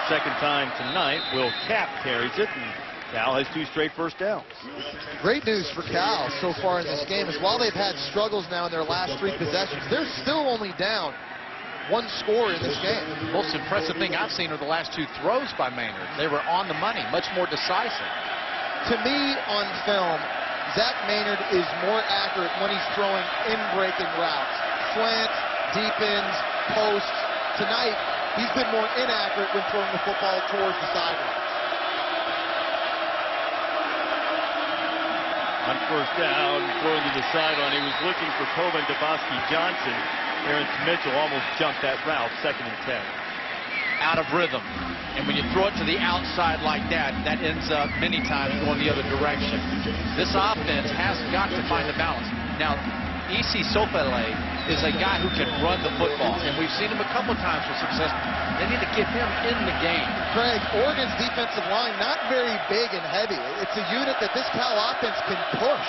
Second time tonight, Will Cap carries it, and Cal has 2 straight first downs. Great news for Cal so far in this game is while they've had struggles now in their last 3 possessions, they're still only down 1 score in this game. Most impressive thing I've seen are the last 2 throws by Maynard. They were on the money, much more decisive. To me, on film, Zach Maynard is more accurate when he's throwing in-breaking routes. Slants, deep ends, posts. Tonight, he's been more inaccurate when throwing the football towards the sidelines. On first down, throwing to the sideline, he was looking for Tobin Dabowski Johnson. Terrence Mitchell almost jumped that route, 2nd and 10. Out of rhythm. And when you throw it to the outside like that, that ends up many times going the other direction. This offense has got to find the balance. Now, E.C. Sofele is a guy who can run the football, and we've seen him a couple times with success. They need to get him in the game. Craig, Oregon's defensive line not very big and heavy. It's a unit that this Cal offense can push.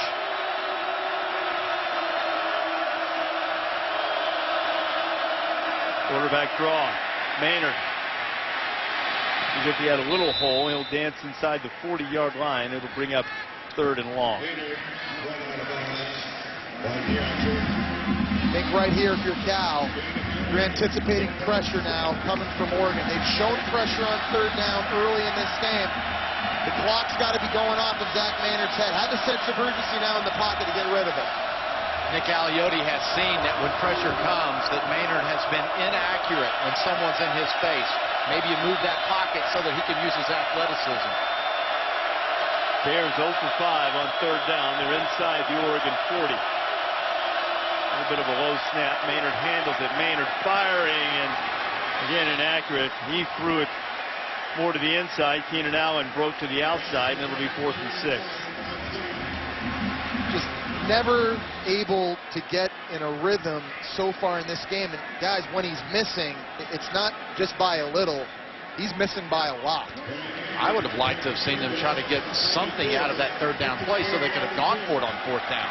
Quarterback draw. Maynard. As if he had a little hole, he'll dance inside the 40-yard line. It'll bring up 3rd and long. Think right here if you're Cal, you're anticipating pressure now coming from Oregon. They've shown pressure on 3rd down early in this game. The clock's got to be going off of Zach Maynard's head. Have a sense of urgency now in the pocket to get rid of it. Nick Aliotti has seen that when pressure comes, that Maynard has been inaccurate when someone's in his face. Maybe you move that pocket so that he can use his athleticism. Bears 0 for 5 on 3rd down. They're inside the Oregon 40. A little bit of a low snap. Maynard handles it. Maynard firing, and again inaccurate. He threw it more to the inside. Keenan Allen broke to the outside, and it'll be 4th and 6. Just never able to get in a rhythm so far in this game. And guys, when he's missing, it's not just by a little. He's missing by a lot. I would have liked to have seen them try to get something out of that 3rd down play so they could have gone for it on 4th down.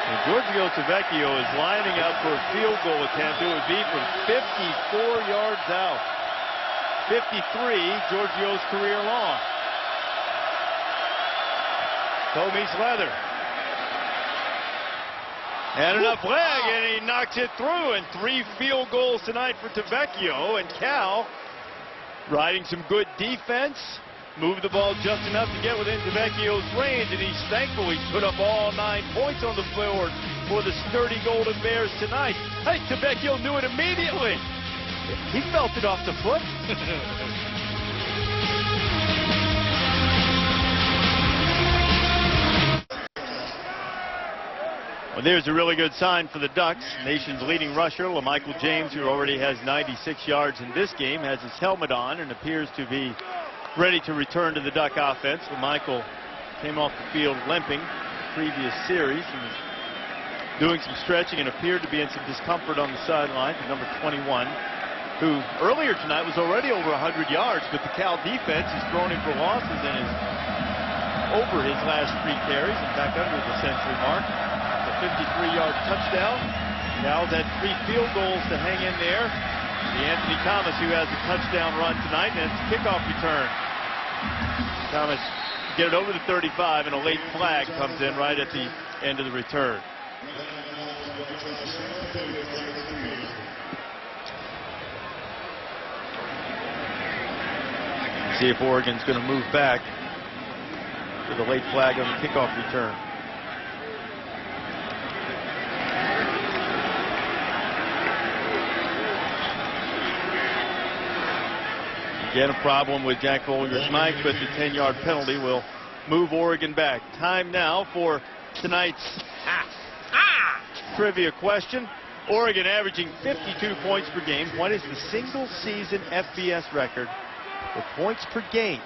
And Giorgio Tavecchio is lining up for a field goal attempt. It would be from 54 yards out. 53, Giorgio's career long. Comey's leather. And enough leg, and he knocks it through. And 3 field goals tonight for Tavecchio. And Cal riding some good defense. Moved the ball just enough to get within Tavecchio's range, and he's thankfully put up all 9 points on the board for the sturdy Golden Bears tonight. Hey, Tavecchio knew it immediately. He felt it off the foot. Well, there's a really good sign for the Ducks. Nation's leading rusher, LaMichael James, who already has 96 yards in this game, has his helmet on and appears to be ready to return to the Duck offense. LaMichael came off the field limping the previous series and was doing some stretching and appeared to be in some discomfort on the sideline. Number 21, who earlier tonight was already over 100 yards, but the Cal defense has thrown him for losses and is over his last 3 carries and back under the century mark. A 53-yard touchdown. Cal's had 3 field goals to hang in there. The Anthony Thomas, who has a touchdown run tonight, and it's a kickoff return Thomas get it over the 35, and a late flag comes in right at the end of the return. See if Oregon's going to move back with a late flag on the kickoff return. Again, a problem with Jack Bolinger's mic, but the 10-yard penalty will move Oregon back. Time now for tonight's trivia question. Oregon averaging 52 points per game. What is the single-season FBS record for points per game?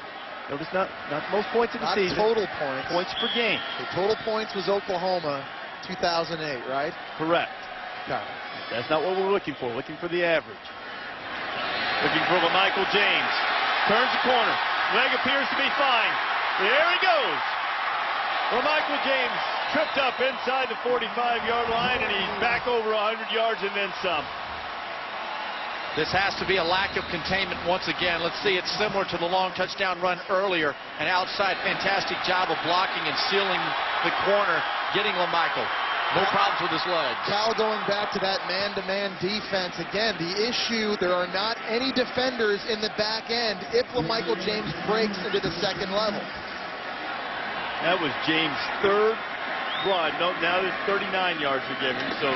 Notice not most points in the season. Total points. Points per game. The total points was Oklahoma, 2008, right? Correct. Okay. That's not what we're looking for. Looking for the average. Looking for Michael James. Turns the corner. Leg appears to be fine. There he goes. Michael James tripped up inside the 45-yard line, and he's back over 100 yards and then some. This has to be a lack of containment once again. Let's see, it's similar to the long touchdown run earlier. An outside fantastic job of blocking and sealing the corner, getting LaMichael. No problems with his legs. Cal going back to that man-to-man defense. Again, the issue, there are not any defenders in the back end if LaMichael James breaks into the second level. That was James' third run. No, now there's 39 yards for given, so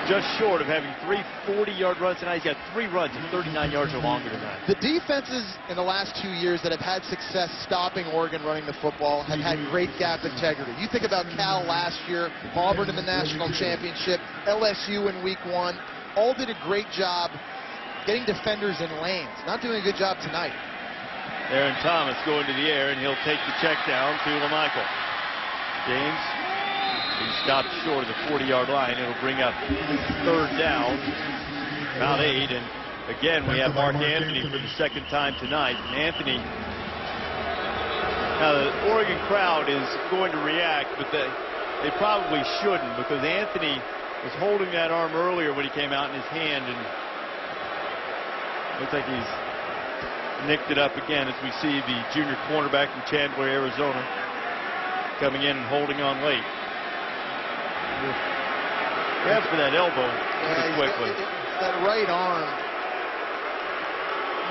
just short of having 3 40-yard runs tonight. He's got 3 runs and 39 yards or longer than that. The defenses in the last 2 years that have had success stopping Oregon running the football have had great gap integrity. You think about Cal last year, Auburn in the national championship, LSU in week 1, all did a great job getting defenders in lanes. Not doing a good job tonight. Aaron Thomas going to the air, and he'll take the check down to LaMichael. James, he stopped short of the 40-yard line. It'll bring up third down, about 8. And again, we have Mark Anthony for the second time tonight. And Anthony, now the Oregon crowd is going to react, but they probably shouldn't, because Anthony was holding that arm earlier when he came out in his hand, and looks like he's nicked it up again as we see the junior cornerback from Chandler, Arizona, coming in and holding on late. Grabs for that elbow pretty quickly. That right arm,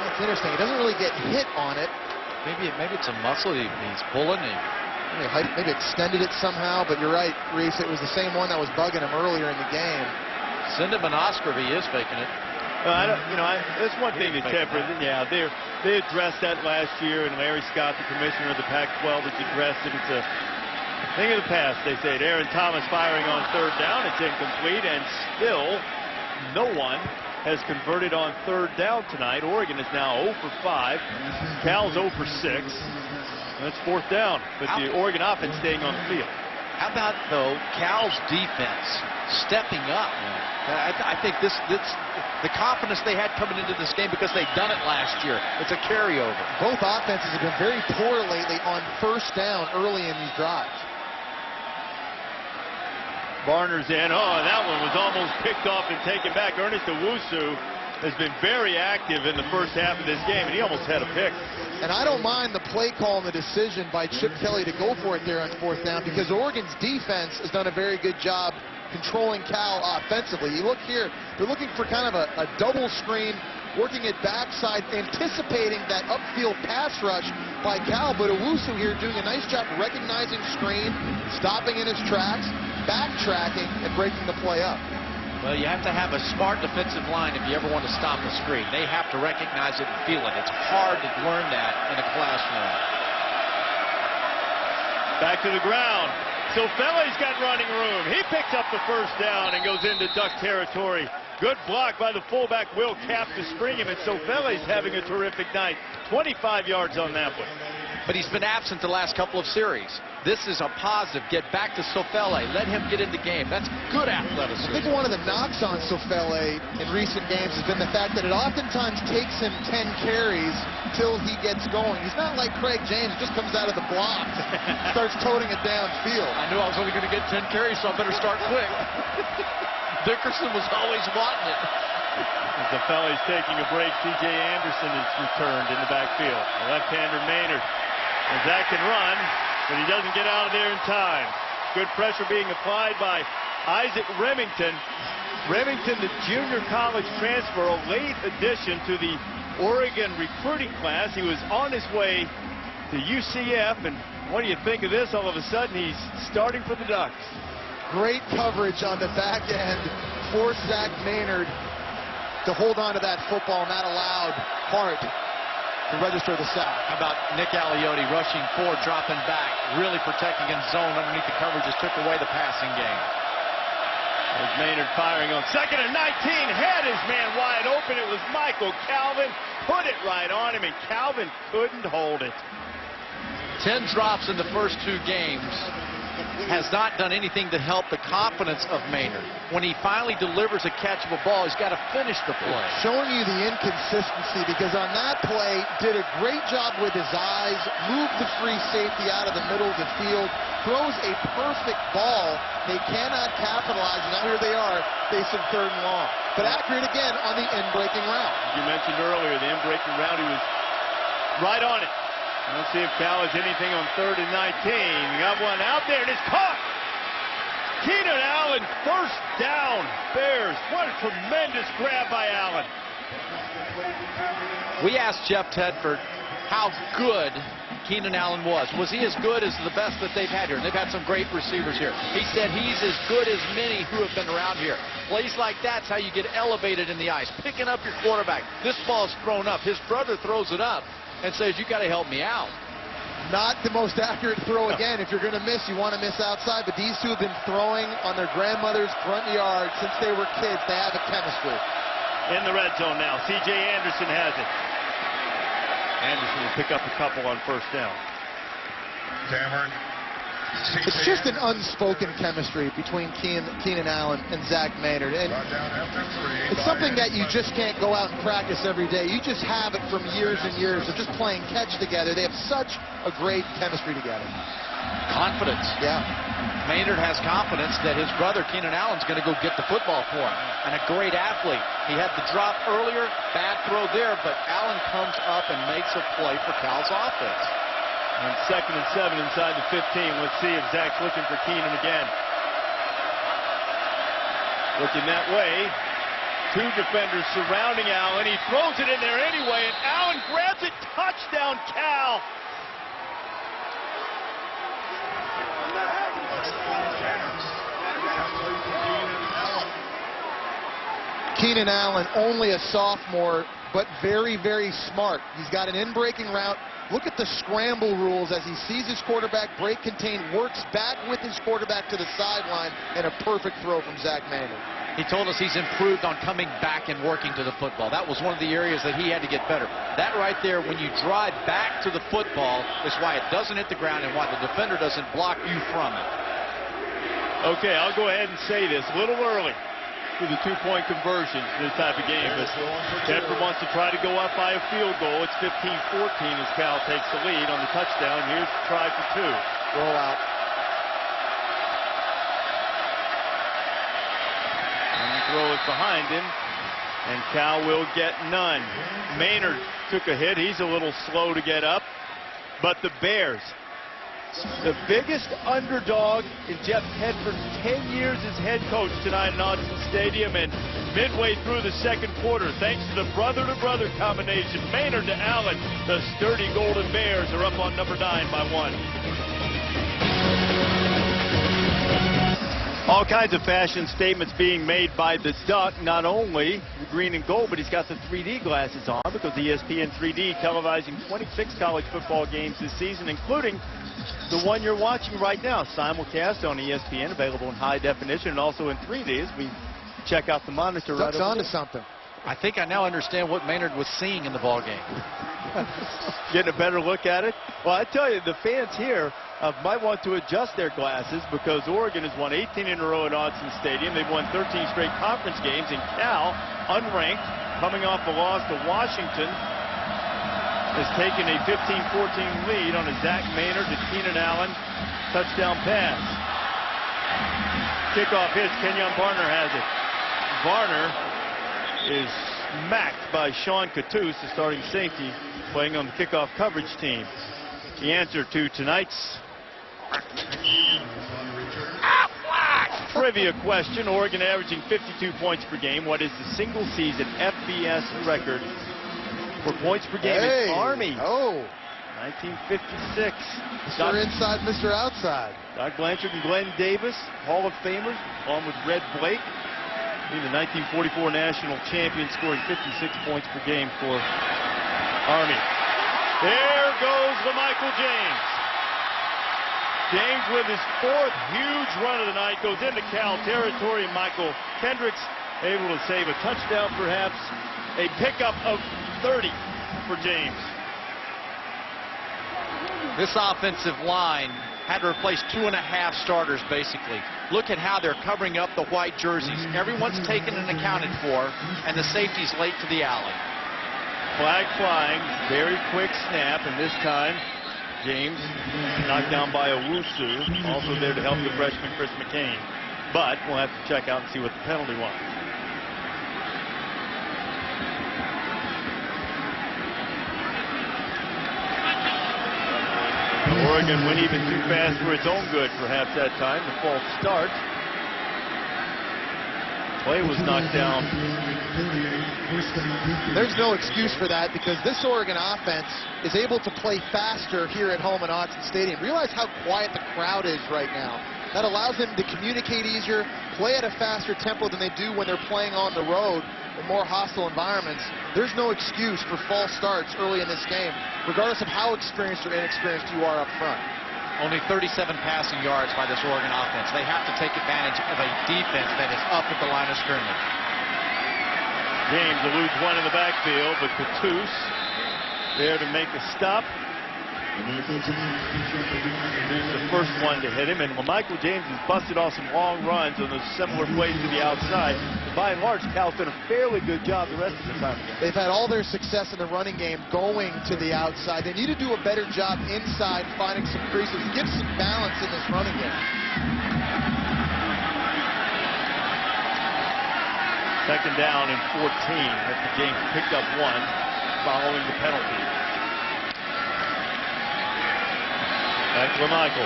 that's interesting. He doesn't really get hit on it. Maybe it's a muscle he's pulling. Maybe extended it somehow, but you're right, Reese. It was the same one that was bugging him earlier in the game. Send him an Oscar if he is faking it. That's one thing that Tedford, they addressed that last year, and Larry Scott, the commissioner of the Pac-12, has addressed it. It's a thing of the past, they say. Aaron Thomas firing on third down. It's incomplete, and still no one has converted on third down tonight. Oregon is now 0 for 5. Cal's 0 for 6. That's fourth down, but the Oregon offense staying on the field. How about, though, Cal's defense stepping up? I think this the confidence they had coming into this game because they'd done it last year. It's a carryover. Both offenses have been very poor lately on first down early in these drives. Barner's in. Oh, that one was almost picked off and taken back. Ernest Owusu has been very active in the first half of this game, and he almost had a pick. And I don't mind the play call and the decision by Chip Kelly to go for it there on fourth down, because Oregon's defense has done a very good job controlling Cal offensively. You look here, they're looking for kind of a double screen, working it backside, anticipating that upfield pass rush by Cal, but Owusu here doing a nice job recognizing screen, stopping in his tracks, backtracking, and breaking the play up. Well, you have to have a smart defensive line if you ever want to stop a screen. They have to recognize it and feel it. It's hard to learn that in a classroom. Back to the ground. Sofele's got running room. He picks up the first down and goes into duck territory. Good block by the fullback, Will Kapp, to screen him, and Sofele's having a terrific night. 25 yards on that one. But he's been absent the last couple of series. This is a positive. Get back to Sofele. Let him get in the game. That's good athleticism. I think one of the knocks on Sofele in recent games has been the fact that it oftentimes takes him 10 carries till he gets going. He's not like Craig James, just comes out of the block, starts toting it downfield. I knew I was only going to get 10 carries, so I better start quick. Dickerson was always wanting it. As the fella's taking a break, C.J. Anderson is returned in the backfield. The left-hander Maynard. And Zach can run, but he doesn't get out of there in time. Good pressure being applied by Isaac Remington. Remington, the junior college transfer, a late addition to the Oregon recruiting class. He was on his way to UCF, and what do you think of this? All of a sudden, he's starting for the Ducks. Great coverage on the back end. Forced Zach Maynard to hold on to that football, and that allowed Hart to register the sack. How about Nick Aliotti rushing forward, dropping back, really protecting in zone underneath the coverage, just took away the passing game. There's Maynard firing on 2nd and 19. Had his man wide open. It was Michael Calvin. Put it right on him, and Calvin couldn't hold it. 10 drops in the first 2 games has not done anything to help the confidence of Maynard. When he finally delivers a catchable ball, he's got to finish the play. Showing you the inconsistency, because on that play, did a great job with his eyes, moved the free safety out of the middle of the field, throws a perfect ball. They cannot capitalize. Now here they are facing 3rd and long. But accurate again on the in-breaking route. You mentioned earlier the in-breaking route. He was right on it. Let's see if Cal has anything on 3rd and 19. Got one out there, and it's caught. Keenan Allen, first down, Bears. What a tremendous grab by Allen. We asked Jeff Tedford how good Keenan Allen was. Was he as good as the best that they've had here? And they've had some great receivers here. He said he's as good as many who have been around here. Plays like that's how you get elevated in the ice. Picking up your quarterback. This ball's thrown up. His brother throws it up and says, you got to help me out. Not the most accurate throw again. If you're going to miss, you want to miss outside. But these two have been throwing on their grandmother's front yard since they were kids. They have a chemistry. In the red zone now. C.J. Anderson has it. Anderson will pick up a couple on 1st down. Cameron. It's just an unspoken chemistry between Keenan Allen and Zach Maynard. And it's something that you just can't go out and practice every day. You just have it from years and years of just playing catch together. They have such a great chemistry together. Confidence. Yeah. Maynard has confidence that his brother, Keenan Allen's going to go get the football for him. And a great athlete. He had the drop earlier, bad throw there, but Allen comes up and makes a play for Cal's offense. And 2nd and 7 inside the 15. Let's see if Zach's looking for Keenan again. Looking that way. 2 defenders surrounding Allen. He throws it in there anyway, and Allen grabs it. Touchdown, Cal. Keenan Allen, only a sophomore, but very, very smart. He's got an in-breaking route. Look at the scramble rules as he sees his quarterback break contain, works back with his quarterback to the sideline, and a perfect throw from Zach Maynard. He told us he's improved on coming back and working to the football. That was one of the areas that he had to get better. That right there, when you drive back to the football, is why it doesn't hit the ground and why the defender doesn't block you from it. Okay, I'll go ahead and say this. A little early for the 2-point conversion in this type of game. But Tedford wants to try to go up by a field goal. It's 15-14 as Cal takes the lead on the touchdown. Here's the try for 2. Roll out. Throw it behind him, and Cal will get none. Maynard took a hit. He's a little slow to get up, but the Bears, the biggest underdog in Jeff Tedford's 10 years as head coach tonight in Autzen Stadium, and midway through the 2nd quarter, thanks to the brother-to-brother combination, Maynard to Allen, the sturdy Golden Bears are up on number 9 by 1. All kinds of fashion statements being made by the Duck, not only the green and gold, but he's got the 3D glasses on because ESPN 3D televising 26 college football games this season, including the one you're watching right now, simulcast on ESPN, available in high definition and also in 3D as we check out the monitor. Duck's right onto something. I think I now understand what Maynard was seeing in the ball game. Getting a better look at it. Well, I tell you, the fans here might want to adjust their glasses because Oregon has won 18 in a row at Autzen Stadium. They've won 13 straight conference games, and Cal, unranked, coming off a loss to Washington, has taken a 15-14 lead on a Zach Maynard to Keenan Allen touchdown pass. Kickoff hits. Kenyon Varner has it. Varner is smacked by Sean Cattouse, the starting safety, playing on the kickoff coverage team. The answer to tonight's trivia question: Oregon averaging 52 points per game. What is the single season FBS record for points per game in Army? Oh. 1956. Mr. Inside, Mr. Outside. Doc Blanchard and Glenn Davis, Hall of Famers, along with Red Blake, being the 1944 national champion, scoring 56 points per game for Army. There goes LaMichael James. James with his 4th huge run of the night goes into Cal territory, and Michael Kendricks able to save a touchdown, perhaps a pickup of 30 for James. This offensive line had to replace 2.5 starters, basically. Look at how they're covering up the white jerseys. Everyone's taken and accounted for, and the safety's late to the alley. Flag flying, very quick snap, and this time James knocked down by Owusu, also there to help the freshman Chris McCain. But we'll have to check out and see what the penalty was. Oregon went even too fast for its own good, perhaps that time. The false start. Play was knocked down. There's no excuse for that, because this Oregon offense is able to play faster here at home in Autzen Stadium. Realize how quiet the crowd is right now. That allows them to communicate easier, play at a faster tempo than they do when they're playing on the road in more hostile environments. There's no excuse for false starts early in this game, regardless of how experienced or inexperienced you are up front. Only 37 passing yards by this Oregon offense. They have to take advantage of a defense that is up at the line of scrimmage. James eludes one in the backfield, but Cattouse there to make a stop. The first one to hit him, and LaMichael James has busted off some long runs on those similar plays to the outside. By and large, Cal's done a fairly good job the rest of the time. They've had all their success in the running game going to the outside. They need to do a better job inside, finding some creases, give some balance in this running game. Second down and 14 after James picked up one following the penalty. Back to LaMichael.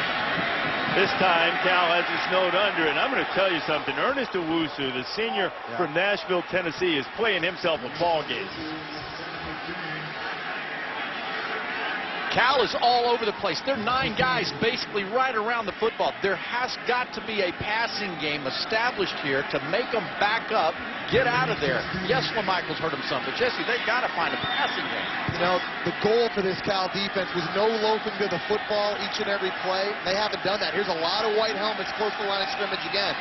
This time, Cal has it snowed under, and I'm going to tell you something. Ernest Owusu, the senior from Nashville, Tennessee, is playing himself a ball game. Cal is all over the place. There are 9 guys basically right around the football. There has got to be a passing game established here to make them back up, get out of there. Yes, LaMichael's hurt him some, but Jesse, they've got to find a passing game. You know, the goal for this Cal defense was no loafing to the football each and every play. They haven't done that. Here's a lot of white helmets close to the line of scrimmage again.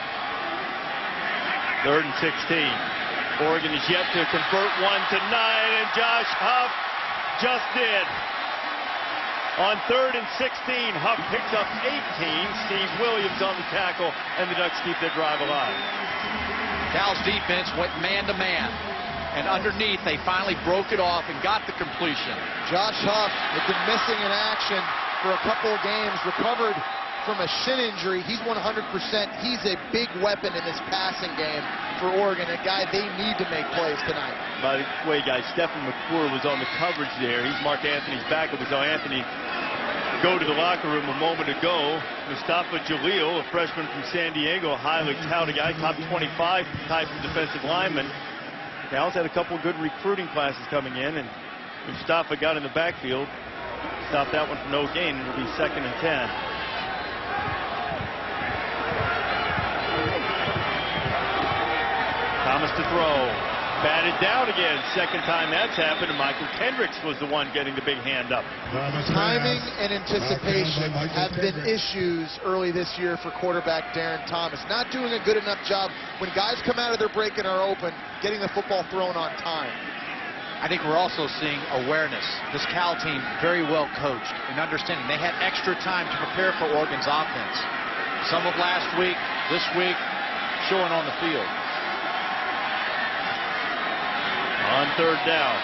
3rd and 16. Oregon is yet to convert 1 to 9, and Josh Huff just did. On 3rd and 16, Huff picks up 18. Steve Williams on the tackle, and the Ducks keep their drive alive. Cal's defense went man-to-man, and underneath they finally broke it off and got the completion. Josh Huff had been missing in action for a couple of games, recovered from a shin injury. He's 100%. He's a big weapon in this passing game for Oregon, a guy they need to make plays tonight. By the way, guys, Stephen McClure was on the coverage there. He's Mark Anthony's backup. We saw Anthony go to the locker room a moment ago. Mustafa Jalil, a freshman from San Diego, a highly touted guy, top 25 type of defensive lineman. Cal's had a couple of good recruiting classes coming in, and Mustafa got in the backfield. Stopped that one for no gain, and it'll be 2nd and 10. Thomas to throw. Batted down again. Second time that's happened, and Michael Kendricks was the one getting the big hand up. Timing and anticipation have been issues early this year for quarterback Darren Thomas. Not doing a good enough job when guys come out of their break and are open, getting the football thrown on time. I think we're also seeing awareness. This Cal team very well coached and understanding. They had extra time to prepare for Oregon's offense. Some of last week, this week, showing on the field. On 3rd down.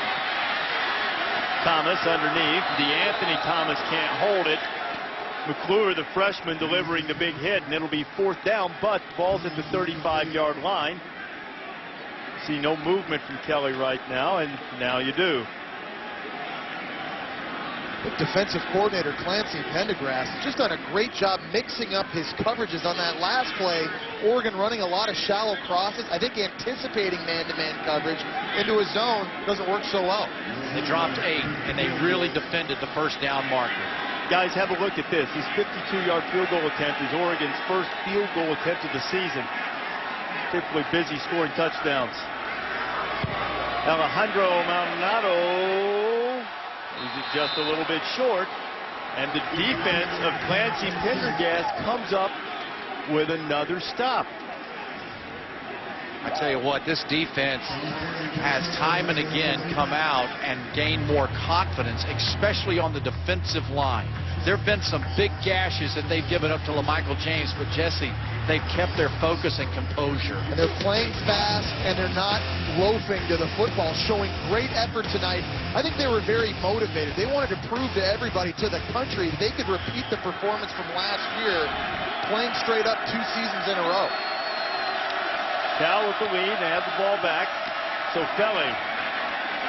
Thomas underneath. DeAnthony Thomas can't hold it. McClure, the freshman, delivering the big hit, and it'll be 4th down, but the ball's at the 35-yard line. See no movement from Kelly right now, and now you do. Defensive coordinator Clancy Pendergrass has just done a great job mixing up his coverages on that last play. Oregon running a lot of shallow crosses. I think anticipating man-to-man coverage into a zone doesn't work so well. They dropped 8, and they really defended the first down marker. Guys, have a look at this. His 52-yard field goal attempt is Oregon's first field goal attempt of the season. Typically busy scoring touchdowns. Alejandro Maldonado is just a little bit short, and the defense of Clancy Pendergrass comes up with another stop. I tell you what, this defense has time and again come out and gained more confidence, especially on the defensive line. There have been some big gashes that they've given up to LaMichael James, but Jesse, they've kept their focus and composure. And they're playing fast, and they're not loafing to the football, showing great effort tonight. I think they were very motivated. They wanted to prove to everybody, to the country, that they could repeat the performance from last year, playing straight up 2 seasons in a row. Cal with the lead. They have the ball back. So Felly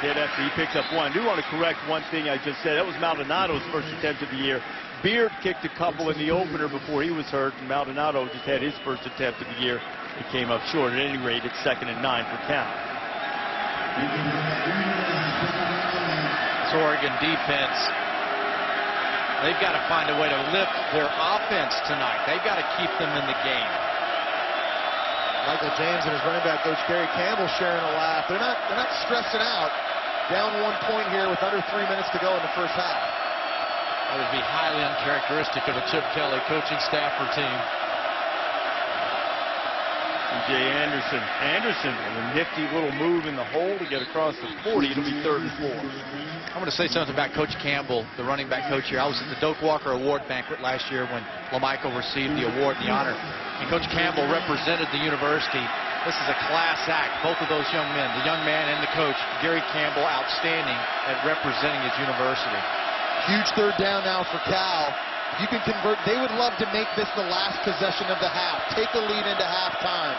did after he picks up 1. I do want to correct one thing I just said. That was Maldonado's first attempt of the year. Beard kicked a couple in the opener before he was hurt, and Maldonado just had his first attempt of the year. It came up short. At any rate, it's 2nd and 9 for Cal. This Oregon defense, they've got to find a way to lift their offense tonight. They've got to keep them in the game. Michael James and his running back coach Gary Campbell sharing a laugh. They're not stressing out. Down 1 point here with under 3 minutes to go in the first half. That would be highly uncharacteristic of a Chip Kelly coaching staff or team. C.J. Anderson. Anderson with a nifty little move in the hole to get across the 40. It'll be 3rd and 4. I'm going to say something about Coach Campbell, the running back coach here. I was at the Doak Walker Award banquet last year when LaMichael received the award, the honor. And Coach Campbell represented the university. This is a class act, both of those young men, the young man and the coach. Gary Campbell, outstanding at representing his university. Huge 3rd down now for Cal. You can convert. They would love to make this the last possession of the half. Take the lead into halftime.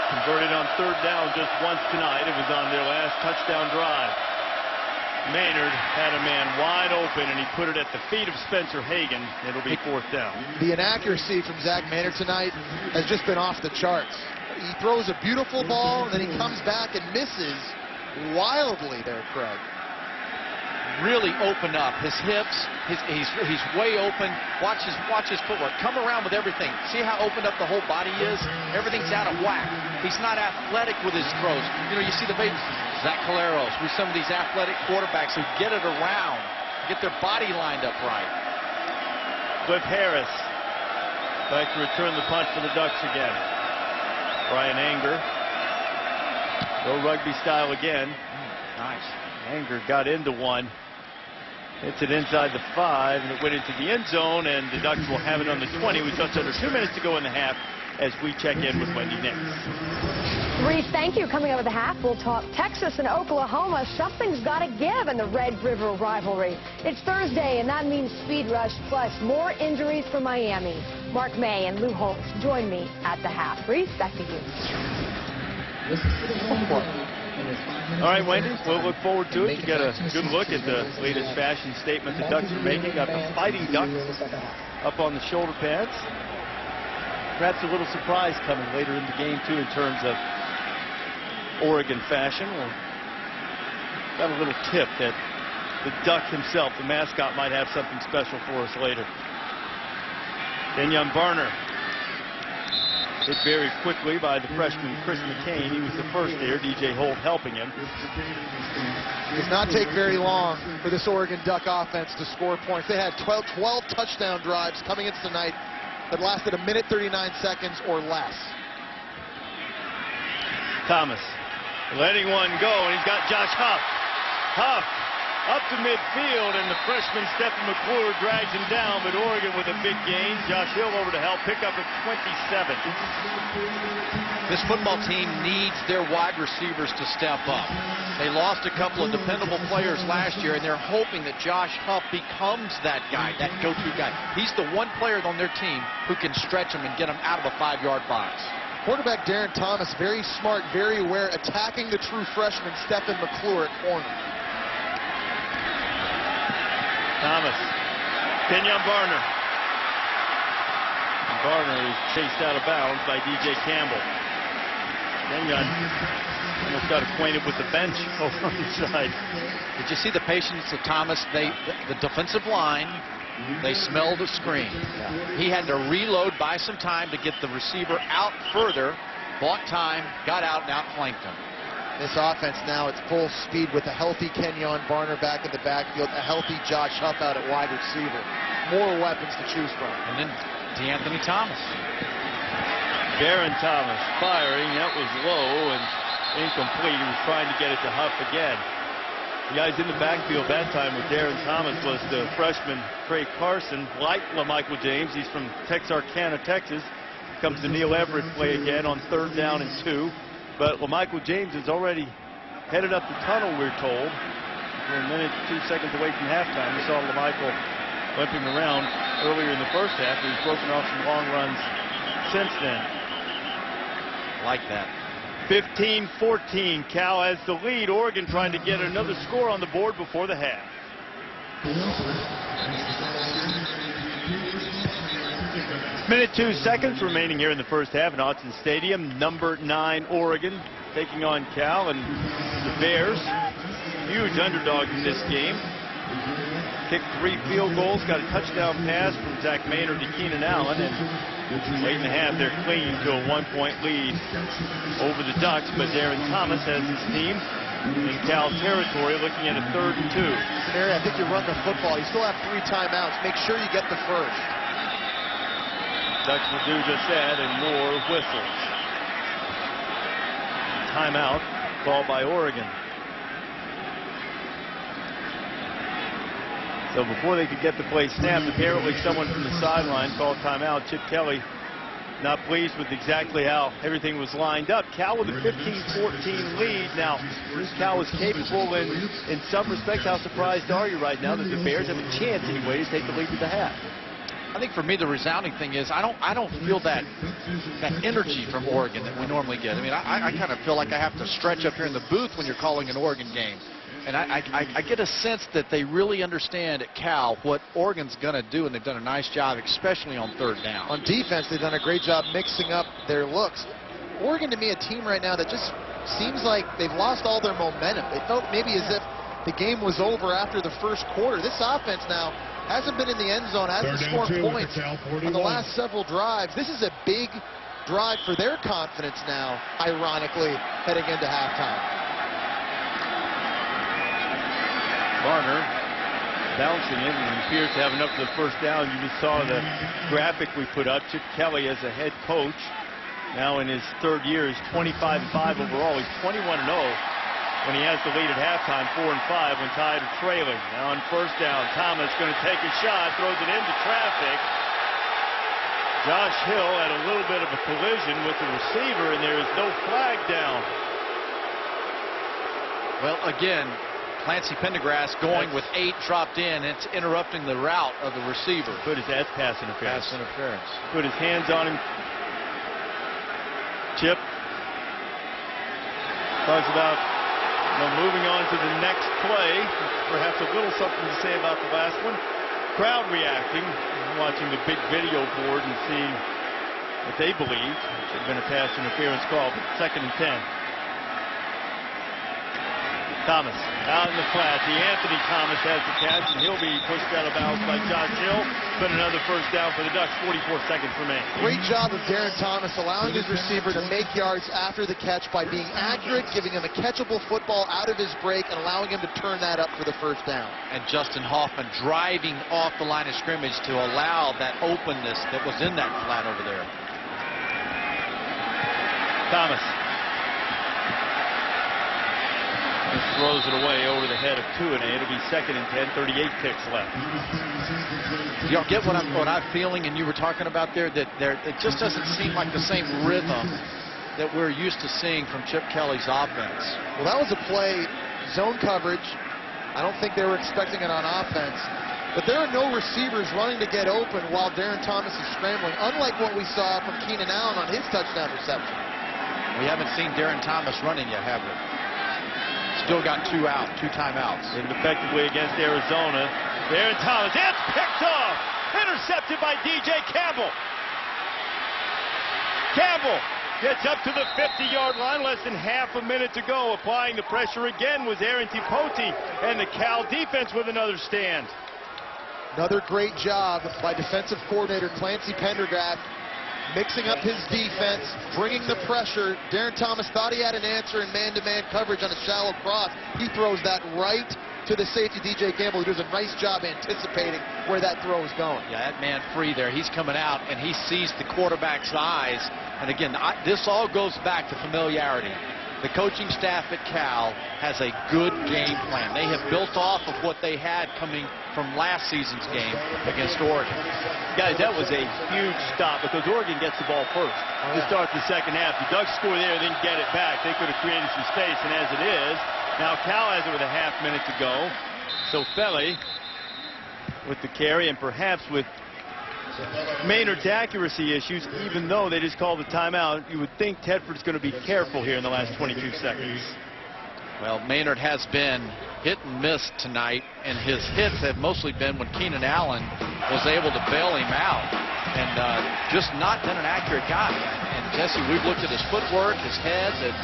Converted on 3rd down just once tonight. It was on their last touchdown drive. Maynard had a man wide open, and he put it at the feet of Spencer Hagan. It'll be 4th down. The inaccuracy from Zach Maynard tonight has just been off the charts. He throws a beautiful ball, and then he comes back and misses wildly there, Craig. Really opened up his hips. He's way open. Watch his footwork. Come around with everything. See how opened up the whole body is? Everything's out of whack. He's not athletic with his throws. You know, you see the bait. Zach Caleros with some of these athletic quarterbacks who get it around, get their body lined up right. Cliff Harris back to return the punt for the Ducks again. Brian Anger. Go rugby style again. Nice. Anger got into one. Hits it inside the 5, and it went into the end zone, and the Ducks will have it on the 20 with just under 2 minutes to go in the half as we check in with Wendy Nix. Reese, thank you. Coming up at the half, we'll talk Texas and Oklahoma. Something's got to give in the Red River rivalry. It's Thursday, and that means Speed Rush plus more injuries for Miami. Mark May and Lou Holtz join me at the half. Reese, back to you. All right, Wendy, we'll look forward to it. You got a good look at the latest fashion statement the Ducks are making. Got the Fighting Ducks up on the shoulder pads. Perhaps a little surprise coming later in the game, too, in terms of Oregon fashion. Well, got a little tip that the Duck himself, the mascot, might have something special for us later. Kenyon Barner hit very quickly by the freshman Chris McCain. He was the first there. DJ Holt helping him. It does not take very long for this Oregon Duck offense to score points. They had 12 touchdown drives coming in tonight that lasted 1 minute 39 seconds or less. Thomas letting one go, and he's got Josh Huff. Huff up to midfield, and the freshman Stephen McClure drags him down, but Oregon with a big gain. Josh Hill over to help pick up at 27. This football team needs their wide receivers to step up. They lost a couple of dependable players last year, and they're hoping that Josh Huff becomes that guy, that go-to guy. He's the one player on their team who can stretch them and get them out of a 5-yard box. Quarterback Darren Thomas, very smart, very aware, attacking the true freshman Stephen McClure at corner. Thomas, Kenyon Barner. And Barner is chased out of bounds by DJ Campbell. Kenyon almost got acquainted with the bench over on the side. Did you see the patience of Thomas? The defensive line, they smelled a screen. He had to reload, buy some time to get the receiver out further, bought time, got out, and outflanked him. This offense now, it's full speed with a healthy Kenyon Barner back in the backfield, a healthy Josh Huff out at wide receiver. More weapons to choose from. And then DeAnthony Thomas. Darren Thomas firing. That was low and incomplete. He was trying to get it to Huff again. The guys in the backfield that time with Darren Thomas was the freshman Trey Carson, like LaMichael James. He's from Texarkana, Texas. Comes to Neil Everett play again on 3rd down and 2. But LaMichael James is already headed up the tunnel, we're told. We're a minute, 2 seconds away from halftime. We saw LaMichael limping around earlier in the first half. He's broken off some long runs since then. Like that. 15-14. Cal has the lead. Oregon trying to get another score on the board before the half. Minute 2 seconds remaining here in the first half in Autzen Stadium. Number 9 Oregon taking on Cal, and the Bears, huge underdogs in this game. Kicked 3 field goals, got a touchdown pass from Zach Maynard to Keenan Allen, and late in the half they're clinging to a 1-point lead over the Ducks, but Darren Thomas has his team in Cal territory looking at a 3rd and 2. Mary, I think you run the football. You still have 3 timeouts. Make sure you get the first. Ducks will do just that and more whistles. Timeout called by Oregon. So before they could get the play snapped, apparently someone from the sideline called timeout. Chip Kelly not pleased with exactly how everything was lined up. Cal with a 15-14 lead. Now, Cal was capable in some respects. How surprised are you right now that the Bears have a chance anyway to take the lead to the half? I think for me the resounding thing is I don't feel that energy from Oregon that we normally get. I mean, I kind of feel like I have to stretch up here in the booth when you're calling an Oregon game. And I get a sense that they really understand at Cal what Oregon's going to do, and they've done a nice job, especially on 3rd down. On defense, they've done a great job mixing up their looks. Oregon, to me, a team right now that just seems like they've lost all their momentum. They felt maybe as if the game was over after the first quarter. This offense now hasn't been in the end zone, hasn't scored points on the last several drives. This is a big drive for their confidence now, ironically, heading into halftime. Barner bouncing it and appears to have enough for the first down. You just saw the graphic we put up. Chip Kelly as a head coach. Now in his 3rd year, he's 25-5 overall. He's 21-0 when he has the lead at halftime, 4-5 when tied or trailing. Now on 1st down, Thomas going to take a shot, throws it into traffic. Josh Hill had a little bit of a collision with the receiver, and there is no flag down. Well, again, Clancy Pendergrass going with 8 dropped in. It's interrupting the route of the receiver. That's pass interference. Pass interference. Put his hands on him. Chip talks about moving on to the next play. Perhaps a little something to say about the last one. Crowd reacting, watching the big video board and seeing what they believed had been a pass interference call. But 2nd and 10. Thomas out in the flat. DeAnthony Thomas has the catch, and he'll be pushed out of bounds by Josh Hill. But another first down for the Ducks. 44 seconds remain. Great job of Darren Thomas allowing his receiver to make yards after the catch by being accurate, giving him a catchable football out of his break, and allowing him to turn that up for the first down. And Justin Hoffman driving off the line of scrimmage to allow that openness that was in that flat over there. Thomas. throws it away over the head of Tuanay. It'll be 2nd and 10, 38 ticks left. Do y'all get what I'm feeling, and you were talking about there, that it just doesn't seem like the same rhythm that we're used to seeing from Chip Kelly's offense. Well, that was a play, zone coverage. I don't think they were expecting it on offense. But there are no receivers running to get open while Darren Thomas is scrambling, unlike what we saw from Keenan Allen on his touchdown reception. We haven't seen Darren Thomas running yet, have we? Still got 2 timeouts. Ineffectively against Arizona. Darren Thomas, it's picked off! Intercepted by DJ Campbell. Campbell gets up to the 50-yard line, less than half a minute to go. Applying the pressure again was Aaron Tipoti, and the Cal defense with another stand. Another great job by defensive coordinator Clancy Pendergraft, mixing up his defense, bringing the pressure. Darren Thomas thought he had an answer in man-to-man coverage on a shallow cross. He throws that right to the safety, DJ Campbell, who does a nice job anticipating where that throw is going. Yeah, that man free there. He's coming out, and he sees the quarterback's eyes. And again, this all goes back to familiarity. The coaching staff at Cal has a good game plan. They have built off of what they had coming from last season's game against Oregon. Guys, that was a huge stop because Oregon gets the ball first to start the second half. The Ducks score there, then get it back. They could have created some space, and as it is, now Cal has it with a half minute to go. So Feli with the carry, and perhaps with Maynard's accuracy issues, even though they just called the timeout, you would think Tedford's going to be careful here in the last 22 seconds. Well, Maynard has been hit and miss tonight, and his hits have mostly been when Keenan Allen was able to bail him out, and just not been an accurate guy. And Jesse, we've looked at his footwork, his head, and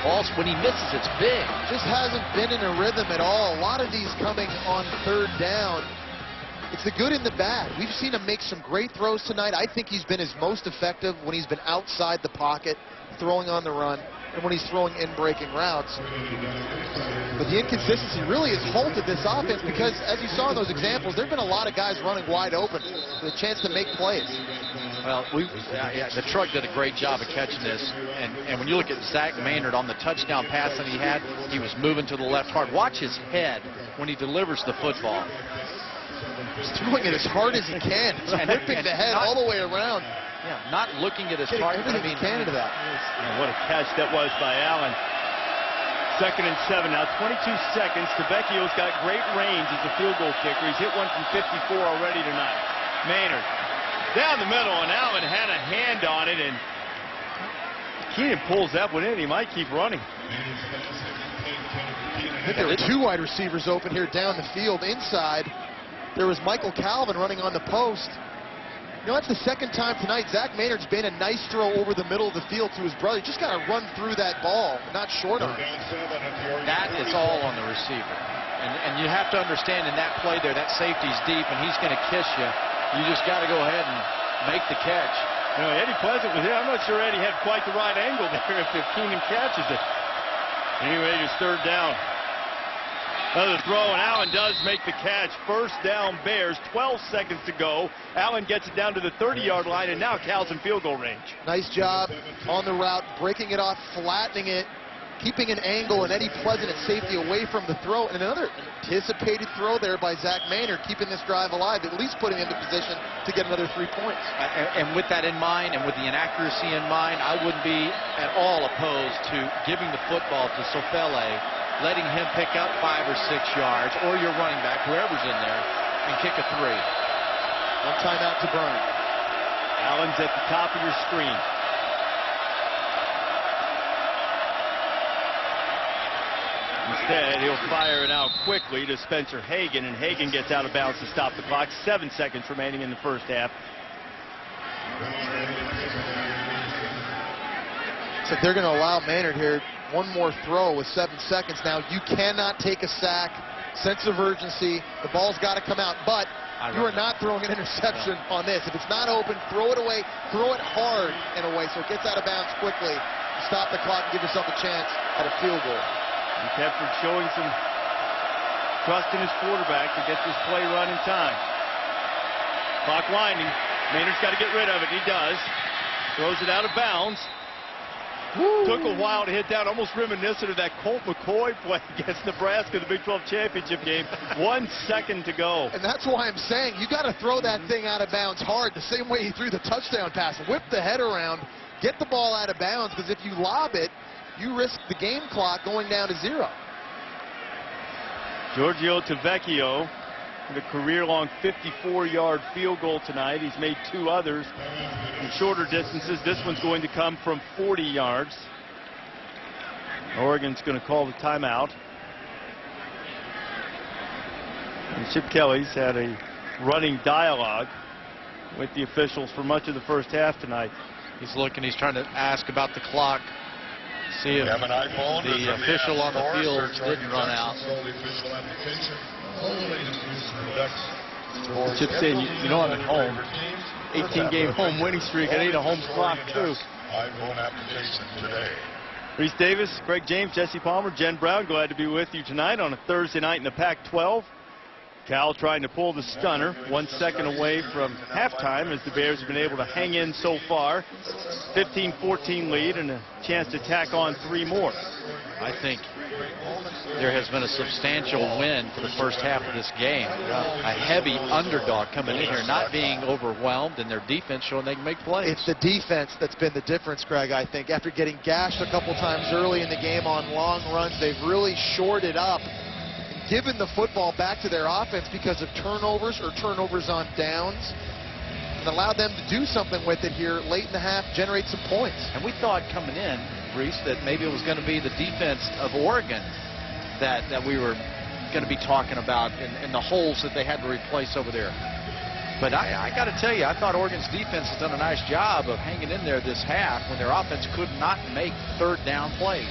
also when he misses, it's big. Just hasn't been in a rhythm at all. A lot of these coming on 3rd down. It's the good and the bad. We've seen him make some great throws tonight. I think he's been his most effective when he's been outside the pocket, throwing on the run, and when he's throwing in breaking routes. But the inconsistency really has halted this offense because, as you saw in those examples, there have been a lot of guys running wide open with a chance to make plays. Well, the truck did a great job of catching this, and when you look at Zach Maynard on the touchdown pass that he had, he was moving to the left hard. Watch his head when he delivers the football. He's throwing it as hard as he can. He's ripping the head all the way around. Yeah, not looking at his target. Everything he can into that. And what a catch that was by Allen. 2nd and 7 now, 22 seconds. Tavecchio's got great range as a field goal kicker. He's hit one from 54 already tonight. Maynard down the middle, and Allen had a hand on it, and Keenan pulls that one in. He might keep running. I think there were 2 wide receivers open here down the field. Inside, there was Michael Calvin running on the post. You know, that's the 2nd time tonight. Zach Maynard's been a nice throw over the middle of the field to his brother. You just got to run through that ball, not short on it. That is all on the receiver. And you have to understand in that play there, that safety's deep, and he's going to kiss you. You just got to go ahead and make the catch. You know, Eddie Pleasant was there. I'm not sure Eddie had quite the right angle there if Keenan catches it. Anyway, it's 3rd down. Another throw, and Allen does make the catch. 1st down Bears, 12 seconds to go. Allen gets it down to the 30-yard line, and now Cal's in field goal range. Nice job on the route, breaking it off, flattening it, keeping an angle, and Eddie Pleasant at safety away from the throw. And another anticipated throw there by Zach Maynard, keeping this drive alive, at least putting him in position to get another 3 points. And with that in mind, and with the inaccuracy in mind, I wouldn't be at all opposed to giving the football to Sofele, letting him pick up 5 or 6 yards, or your running back, whoever's in there, and kick a 3. 1 timeout to burn. Allen's at the top of your screen. Instead, he'll fire it out quickly to Spencer Hagan, and Hagan gets out of bounds to stop the clock. 7 seconds remaining in the 1st half. So they're going to allow Maynard here. 1 more throw with 7 seconds. Now, you cannot take a sack. Sense of urgency. The ball's got to come out, but you are not throwing an interception on this. If it's not open, throw it away. Throw it hard in a way so it gets out of bounds quickly. Stop the clock and give yourself a chance at a field goal. And Tedford showing some trust in his quarterback to get this play run in time. Clock winding. Maynard's got to get rid of it. He does. Throws it out of bounds. Took a while to hit down, almost reminiscent of that Colt McCoy play against Nebraska in the Big 12 championship game. 1 second to go. And that's why I'm saying you got to throw that thing out of bounds hard, the same way he threw the touchdown pass. Whip the head around, get the ball out of bounds, because if you lob it, you risk the game clock going down to 0. Giorgio Tavecchio with a career-long 54-yard field goal tonight. He's made 2 others in shorter distances. This one's going to come from 40 yards. Oregon's going to call the timeout. And Chip Kelly's had a running dialogue with the officials for much of the first half tonight. He's looking, he's trying to ask about the clock, see if the official on the field didn't run out. Chip saying, you know I'm at home. 18-game home winning streak. I need a home clock, too. Reese Davis, Greg James, Jesse Palmer, Jen Brown, glad to be with you tonight on a Thursday night in the Pac-12. Cal trying to pull the stunner, 1 second away from halftime as the Bears have been able to hang in so far. 15-14 lead and a chance to tack on 3 more. I think there has been a substantial win for the first half of this game. A heavy underdog coming in here, not being overwhelmed, and their defense showing they can make plays. It's the defense that's been the difference, Greg, I think. After getting gashed a couple times early in the game on long runs, they've really shored it up, given the football back to their offense because of turnovers or turnovers on downs, and allowed them to do something with it here late in the half, generate some points. And we thought coming in, Reese, that maybe it was going to be the defense of Oregon that we were going to be talking about and the holes that they had to replace over there. But I got to tell you, I thought Oregon's defense has done a nice job of hanging in there this half when their offense could not make third down plays.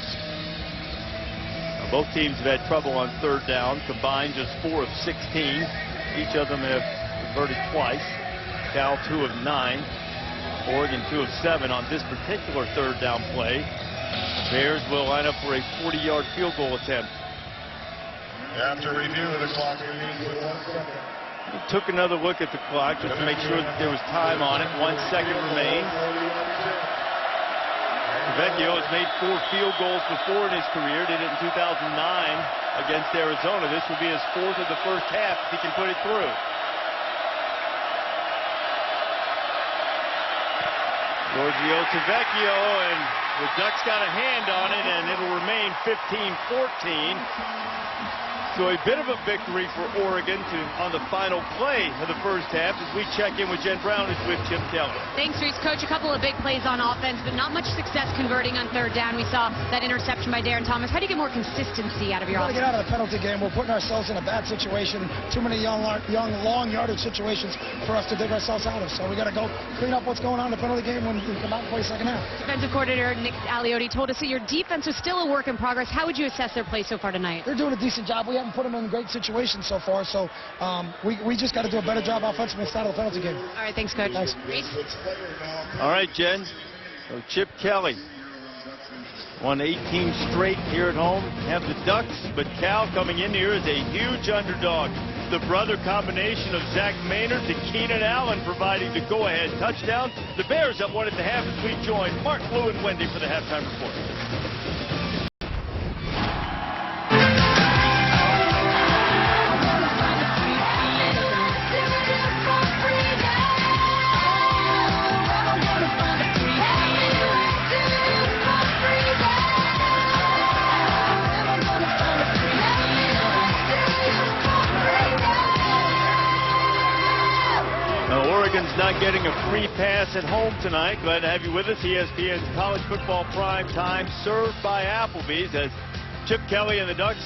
Both teams have had trouble on third down, combined just 4 of 16. Each of them have converted twice. Cal 2 of 9. Oregon 2 of 7 on this particular third down play. Bears will line up for a 40-yard field goal attempt. After review of the clock, We took another look at the clock just to make sure that there was time on it. 1 second remains. Vecchio has made 4 field goals before in his career. Did it in 2009 against Arizona. This will be his 4th of the first half if he can put it through. Giorgio Tavecchio, and the Ducks got a hand on it, and it'll remain 15-14. So a bit of a victory for Oregon on the final play of the first half as we check in with Jen Brown, who's with Chip Kelly. Thanks, Reese. Coach, a couple of big plays on offense, but not much success converting on third down. We saw that interception by Darren Thomas. How do you get more consistency out of your offense? We've got to get out of the penalty game. We're putting ourselves in a bad situation. Too many young long yardage situations for us to dig ourselves out of. So we got to go clean up what's going on in the penalty game when we come out and play second half. Defensive coordinator Nick Aliotti told us that your defense was still a work in progress. How would you assess their play so far tonight? They're doing a decent job. We haven't put them in great situations so far, so we just got to do a better job offensively instead of the penalty game. All right, thanks, Coach. Thanks. Reese? All right, Jen. So Chip Kelly won 18 straight here at home. Have the Ducks, but Cal coming in here is a huge underdog. The brother combination of Zach Maynard to Keenan Allen providing the go-ahead touchdown. The Bears up 1 at the half as we join Mark, Lou, and Wendy for the halftime report. Oregon's not getting a free pass at home tonight. Glad to have you with us. ESPN's College Football Prime Time, served by Applebee's as Chip Kelly and the Ducks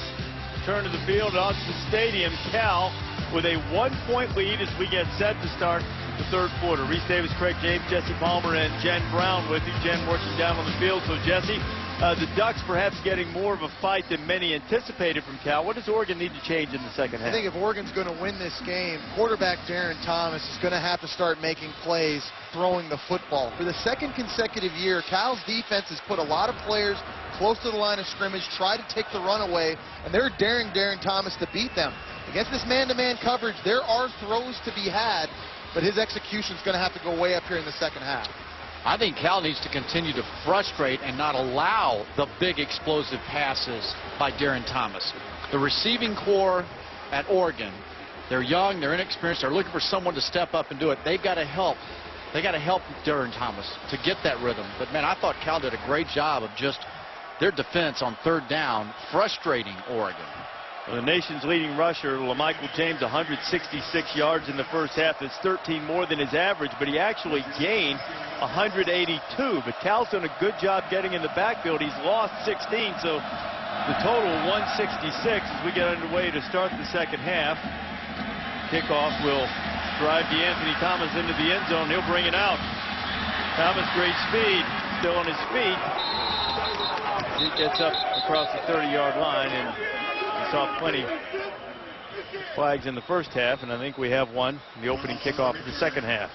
turn to the field at Austin Stadium. Cal with a 1-point lead as we get set to start the third quarter. Reese Davis, Craig James, Jesse Palmer, and Jen Brown with you. Jen working down on the field. So, Jesse, the Ducks perhaps getting more of a fight than many anticipated from Cal. What does Oregon need to change in the second half? I think if Oregon's going to win this game, quarterback Darren Thomas is going to have to start making plays throwing the football. For the second consecutive year, Cal's defense has put a lot of players close to the line of scrimmage, try to take the run away, and they're daring Darren Thomas to beat them. Against this man-to-man coverage, there are throws to be had, but his execution is going to have to go way up here in the second half. I think Cal needs to continue to frustrate and not allow the big explosive passes by Darren Thomas. The receiving core at Oregon, they're young, they're inexperienced, they're looking for someone to step up and do it. They've got to help. They got to help Darren Thomas to get that rhythm. But, man, I thought Cal did a great job of just their defense on third down, frustrating Oregon. Well, the nation's leading rusher, LaMichael James, 166 yards in the first half. That's 13 more than his average, but he actually gained 182. But Cal's done a good job getting in the backfield. He's lost 16, so the total 166 as we get underway to start the second half. Kickoff will drive DeAnthony Thomas into the end zone. He'll bring it out. Thomas, great speed, still on his feet. He gets up across the 30-yard line, and we saw plenty flags in the first half, and I think we have one in the opening kickoff of the second half.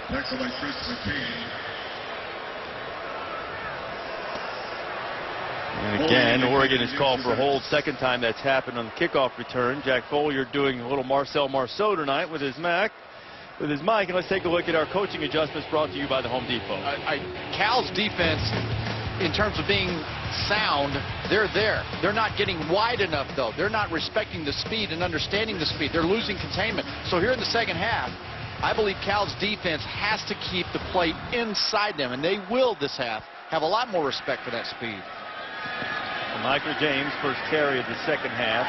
Tackled by Chris McCain. And again, Oregon is called for a hold. Second time that's happened on the kickoff return. Jack Folliard doing a little Marcel Marceau tonight with his mic. And let's take a look at our coaching adjustments brought to you by the Home Depot. Cal's defense, in terms of being sound, they're there. They're not getting wide enough, though. They're not respecting the speed and understanding the speed. They're losing containment. So here in the second half, I believe Cal's defense has to keep the play inside them, and they will this half have a lot more respect for that speed. Michael James, first carry of the second half.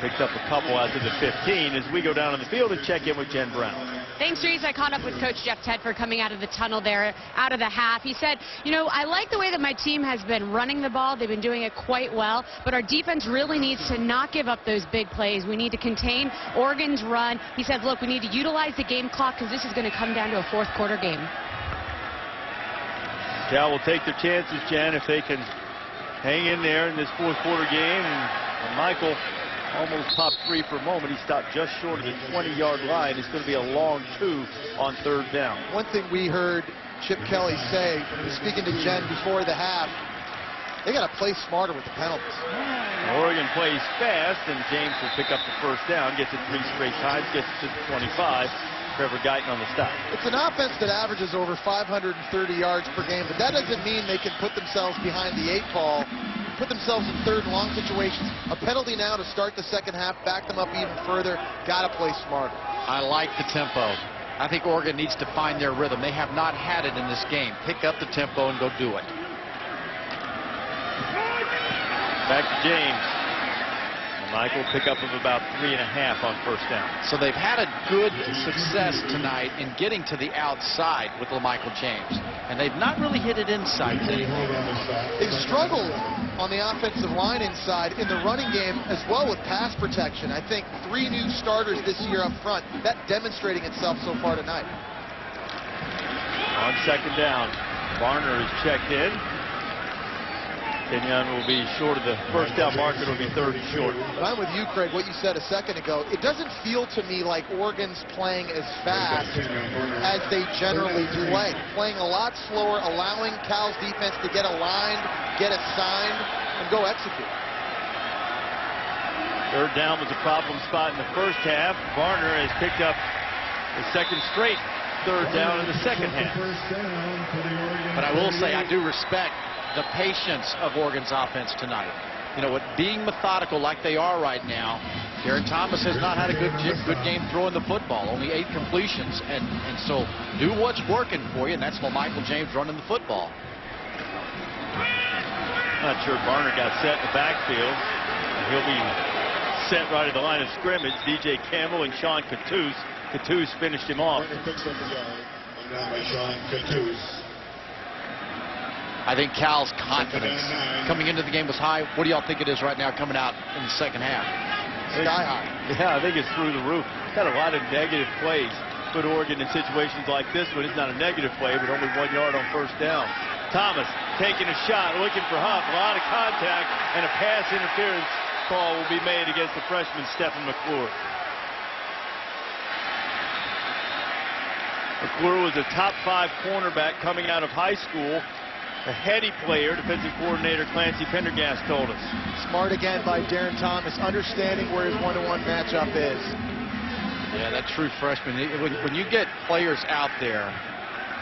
Picks up a couple out to the 15 as we go down on the field and check in with Jen Brown. Thanks, Reese. I caught up with Coach Jeff Tedford coming out of the tunnel there, out of the half. He said, you know, I like the way that my team has been running the ball. They've been doing it quite well, but our defense really needs to not give up those big plays. We need to contain Oregon's run. He said, look, we need to utilize the game clock because this is going to come down to a fourth quarter game. Cal will take their chances, Jen, if they can hang in there in this fourth quarter game. And Michael almost popped free for a moment. He stopped just short of the 20-yard line. It's going to be a long 2 on third down. One thing we heard Chip Kelly say when he was speaking to Jen before the half, they got to play smarter with the penalties. Oregon plays fast, and James will pick up the first down, gets it 3 straight times, gets it to the 25. Trevor Guyton on the stop. It's an offense that averages over 530 yards per game, but that doesn't mean they can put themselves behind the 8 ball, put themselves in third and long situations. A penalty now to start the second half, back them up even further. Got to play smarter. I like the tempo. I think Oregon needs to find their rhythm. They have not had it in this game. Pick up the tempo and go do it. Back to James. Michael pick up of about 3.5 on first down. So they've had a good success tonight in getting to the outside with LaMichael James, and they've not really hit it inside. They've struggled on the offensive line inside in the running game as well with pass protection. I think 3 new starters this year up front. That demonstrating itself so far tonight. On second down, Varner is checked in. Kenyon will be short of the first down marker. It'll be third and short. But I'm with you, Craig, what you said a second ago. It doesn't feel to me like Oregon's playing as fast as they generally play. Playing a lot slower, allowing Cal's defense to get aligned, get assigned, and go execute. Third down was a problem spot in the first half. Varner has picked up the second straight third down in the second half. But I will say I do respect the patience of Oregon's offense tonight. You know, with being methodical like they are right now, Darren Thomas has not had a good game throwing the football, only 8 completions. And so do what's working for you, and that's LaMichael James running the football. Not sure Varner got set in the backfield. He'll be set right at the line of scrimmage. DJ Campbell and Sean Cattouse. Cattouse finished him off. I think Cal's confidence coming into the game was high. What do y'all think it is right now coming out in the second half? Sky high. Yeah, I think it's through the roof. Got a lot of negative plays. Put Oregon in situations like this one. It's not a negative play, but only 1 yard on first down. Thomas taking a shot, looking for Huff. A lot of contact, and a pass interference call will be made against the freshman Stephen McClure. McClure was a top 5 cornerback coming out of high school. A heady player, defensive coordinator Clancy Pendergast told us. Smart again by Darren Thomas, understanding where his one-to-one matchup is. Yeah, that true freshman. When you get players out there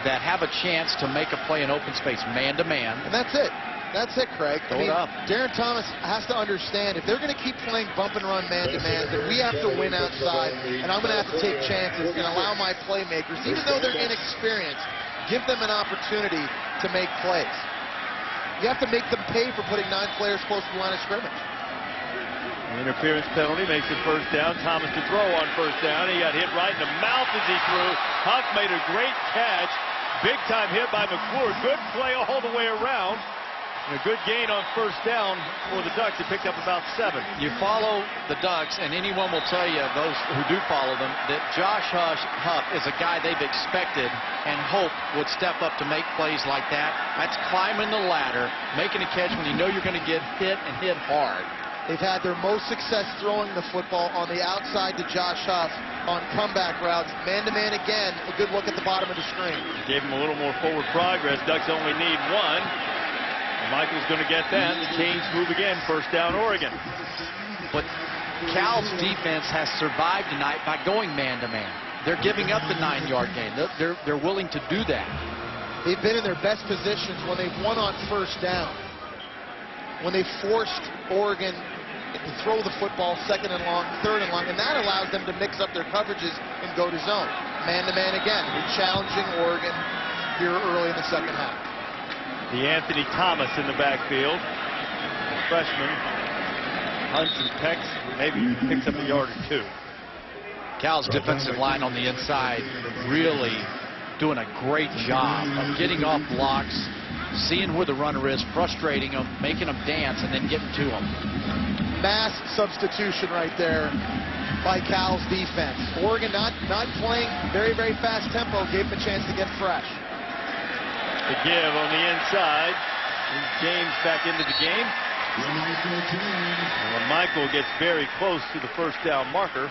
that have a chance to make a play in open space, man-to-man. And that's it. That's it, Craig. Throw it up. Darren Thomas has to understand, if they're going to keep playing bump and run man-to-man, then we have to win outside, and I'm going to have to take chances and allow my playmakers, even though they're inexperienced, give them an opportunity to make plays. You have to make them pay for putting 9 players close to the line of scrimmage. The interference penalty makes it first down. Thomas to throw on first down. He got hit right in the mouth as he threw. Huff made a great catch. Big time hit by McClure. Good play all the way around. And a good gain on first down for the Ducks. They picked up about 7. You follow the Ducks, and anyone will tell you, those who do follow them, that Josh Huff is a guy they've expected and hoped would step up to make plays like that. That's climbing the ladder, making a catch when you know you're going to get hit and hit hard. They've had their most success throwing the football on the outside to Josh Huff on comeback routes. Man-to-man again, a good look at the bottom of the screen. Gave him a little more forward progress. Ducks only need 1. Michael's going to get that. The chains move again. First down, Oregon. But Cal's defense has survived tonight by going man-to-man. They're giving up the 9-yard gain. They're willing to do that. They've been in their best positions when they've won on first down. When they forced Oregon to throw the football 2nd and long, 3rd and long, and that allows them to mix up their coverages and go to zone. Man-to-man again. They're challenging Oregon here early in the second half. The Anthony Thomas in the backfield. Freshman. Hunts and pecks. Maybe picks up a yard or 2. Cal's defensive line on the inside really doing a great job of getting off blocks, seeing where the runner is, frustrating them, making them dance, and then getting to them. Mass substitution right there by Cal's defense. Oregon not playing very, very fast tempo, gave them a chance to get fresh. The give on the inside. James back into the game. And Michael gets very close to the first down marker.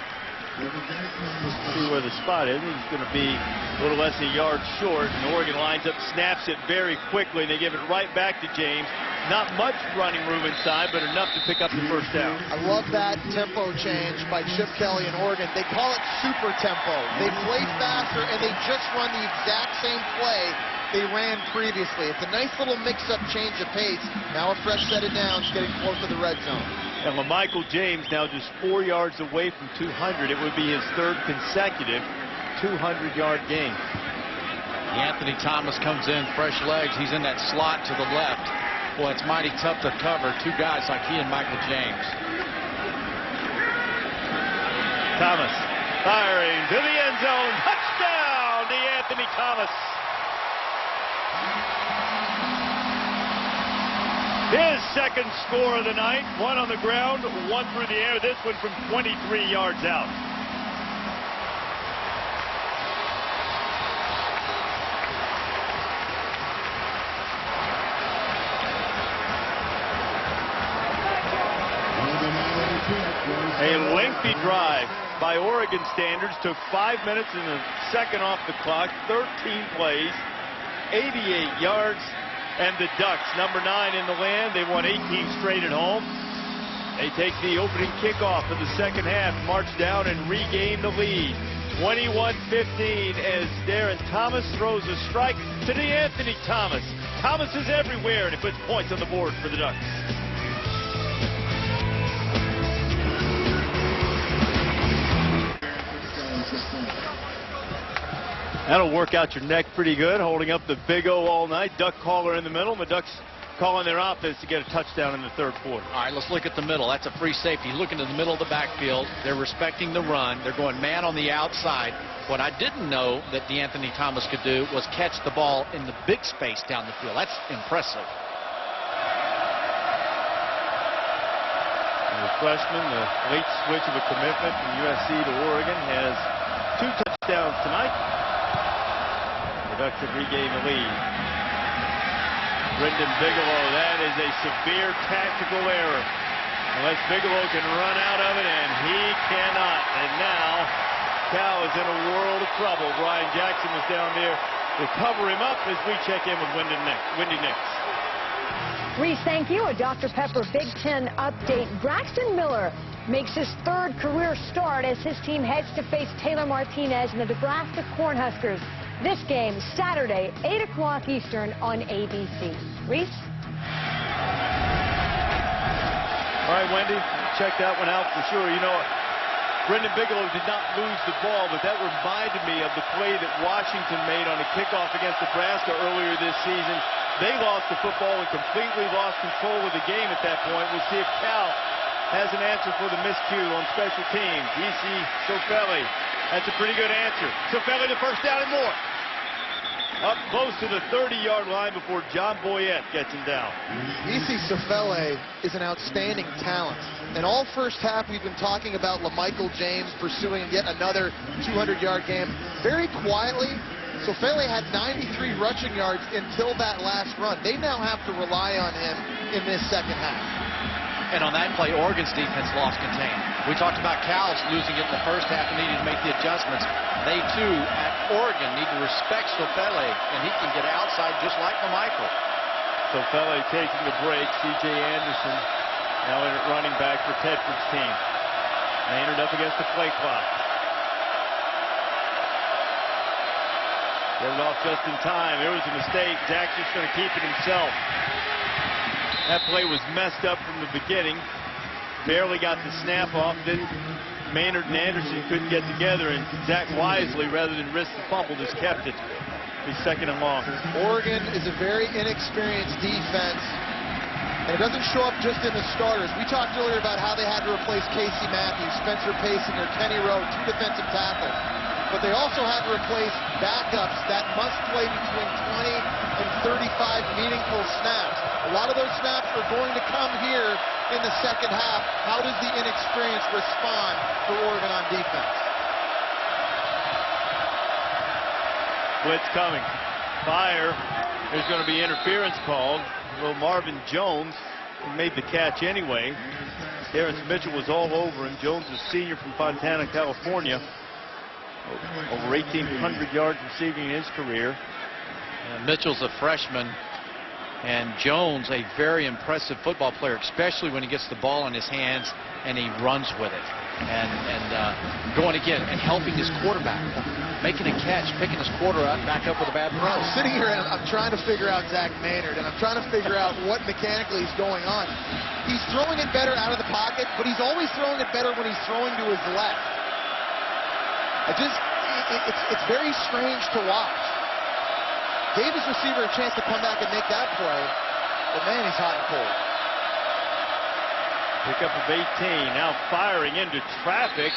See where the spot is. He's going to be a little less than a yard short. And Oregon lines up, snaps it very quickly. And they give it right back to James. Not much running room inside, but enough to pick up the first down. I love that tempo change by Chip Kelly and Oregon. They call it super tempo. They play faster, and they just run the exact same play they ran previously. It's a nice little mix-up change of pace. Now a fresh set of downs, getting close to the red zone. And LaMichael James now just 4 yards away from 200. It would be his 3rd consecutive 200-yard game. Anthony Thomas comes in, fresh legs. He's in that slot to the left. Boy, it's mighty tough to cover 2 guys like he and Michael James. Thomas firing to the end zone. Touchdown, DeAnthony Thomas. His 2nd score of the night. 1 on the ground, 1 through the air. This one from 23 yards out. A lengthy drive by Oregon standards. Took 5 minutes and a second off the clock. 13 plays, 88 yards. And the Ducks, number 9 in the land, they won 18 straight at home. They take the opening kickoff of the second half, march down and regain the lead. 21-15 as Darren Thomas throws a strike to DeAnthony Thomas. Thomas is everywhere, and he puts points on the board for the Ducks. That'll work out your neck pretty good, holding up the Big O all night. Duck caller in the middle, and the Ducks calling their offense to get a touchdown in the 3rd quarter. All right, let's look at the middle. That's a free safety. Looking to the middle of the backfield. They're respecting the run. They're going man on the outside. What I didn't know that DeAnthony Thomas could do was catch the ball in the big space down the field. That's impressive. The freshman, the late switch of a commitment from USC to Oregon, has 2 touchdowns tonight. The Ducks have regained the lead. Brendan Bigelow, that is a severe tactical error. Unless Bigelow can run out of it, and he cannot. And now, Cal is in a world of trouble. Brian Jackson was down there to cover him up as we check in with Wendy Nix. Reese, thank you. A Dr. Pepper Big Ten update. Braxton Miller makes his third career start as his team heads to face Taylor Martinez and the Nebraska Cornhuskers. This game, Saturday, 8 o'clock Eastern on ABC. Reese? All right, Wendy, check that one out for sure. You know, Brendan Bigelow did not lose the ball, but that reminded me of the play that Washington made on a kickoff against Nebraska earlier this season. They lost the football and completely lost control of the game at that point. We'll see if Cal has an answer for the miscue on special teams. E.C. Sofele, that's a pretty good answer. Sofele the first down and more. Up close to the 30-yard line before John Boyette gets him down. E.C. Sofele is an outstanding talent. And all first half, we've been talking about LaMichael James pursuing yet another 200-yard game. Very quietly, Sofele had 93 rushing yards until that last run. They now have to rely on him in this second half. And on that play, Oregon's defense lost contain. We talked about Cal's losing it in the first half and needing to make the adjustments. They, too, at Oregon, need to respect Sofele, and he can get outside just like LaMichael. Sofele taking the break. C.J. Anderson now in at running back for Tedford's team. Maynard up against the play clock. Get it off just in time. There was a mistake. Zach's just going to keep it himself. That play was messed up from the beginning. Barely got the snap off. Then Maynard and Anderson couldn't get together, and Zach wisely, rather than risk the fumble, just kept it. He's second and long. Oregon is a very inexperienced defense, and it doesn't show up just in the starters. We talked earlier about how they had to replace Casey Matthews, Spencer Paysinger, Kenny Rowe, 2 defensive tackles. But they also had to replace backups that must play between 20 and 35 meaningful snaps. A lot of those snaps are going to come here in the second half. How does the inexperience respond for Oregon on defense? Blitz coming. Fire. There's going to be interference called. Well, Marvin Jones made the catch anyway. Terrence Mitchell was all over him. Jones is a senior from Fontana, California. Over 1,800 yards receiving in his career. And Mitchell's a freshman, and Jones a very impressive football player, especially when he gets the ball in his hands and he runs with it. And going again and helping his quarterback, making a catch, picking his back up with a bad throw. I'm sitting here and I'm trying to figure out Zach Maynard, and I'm trying to figure out what mechanically is going on. He's throwing it better out of the pocket, but he's always throwing it better when he's throwing to his left. It's very strange to watch. Gave his receiver a chance to come back and make that play, but man, he's hot and cold. Pick up of 18, now firing into traffic,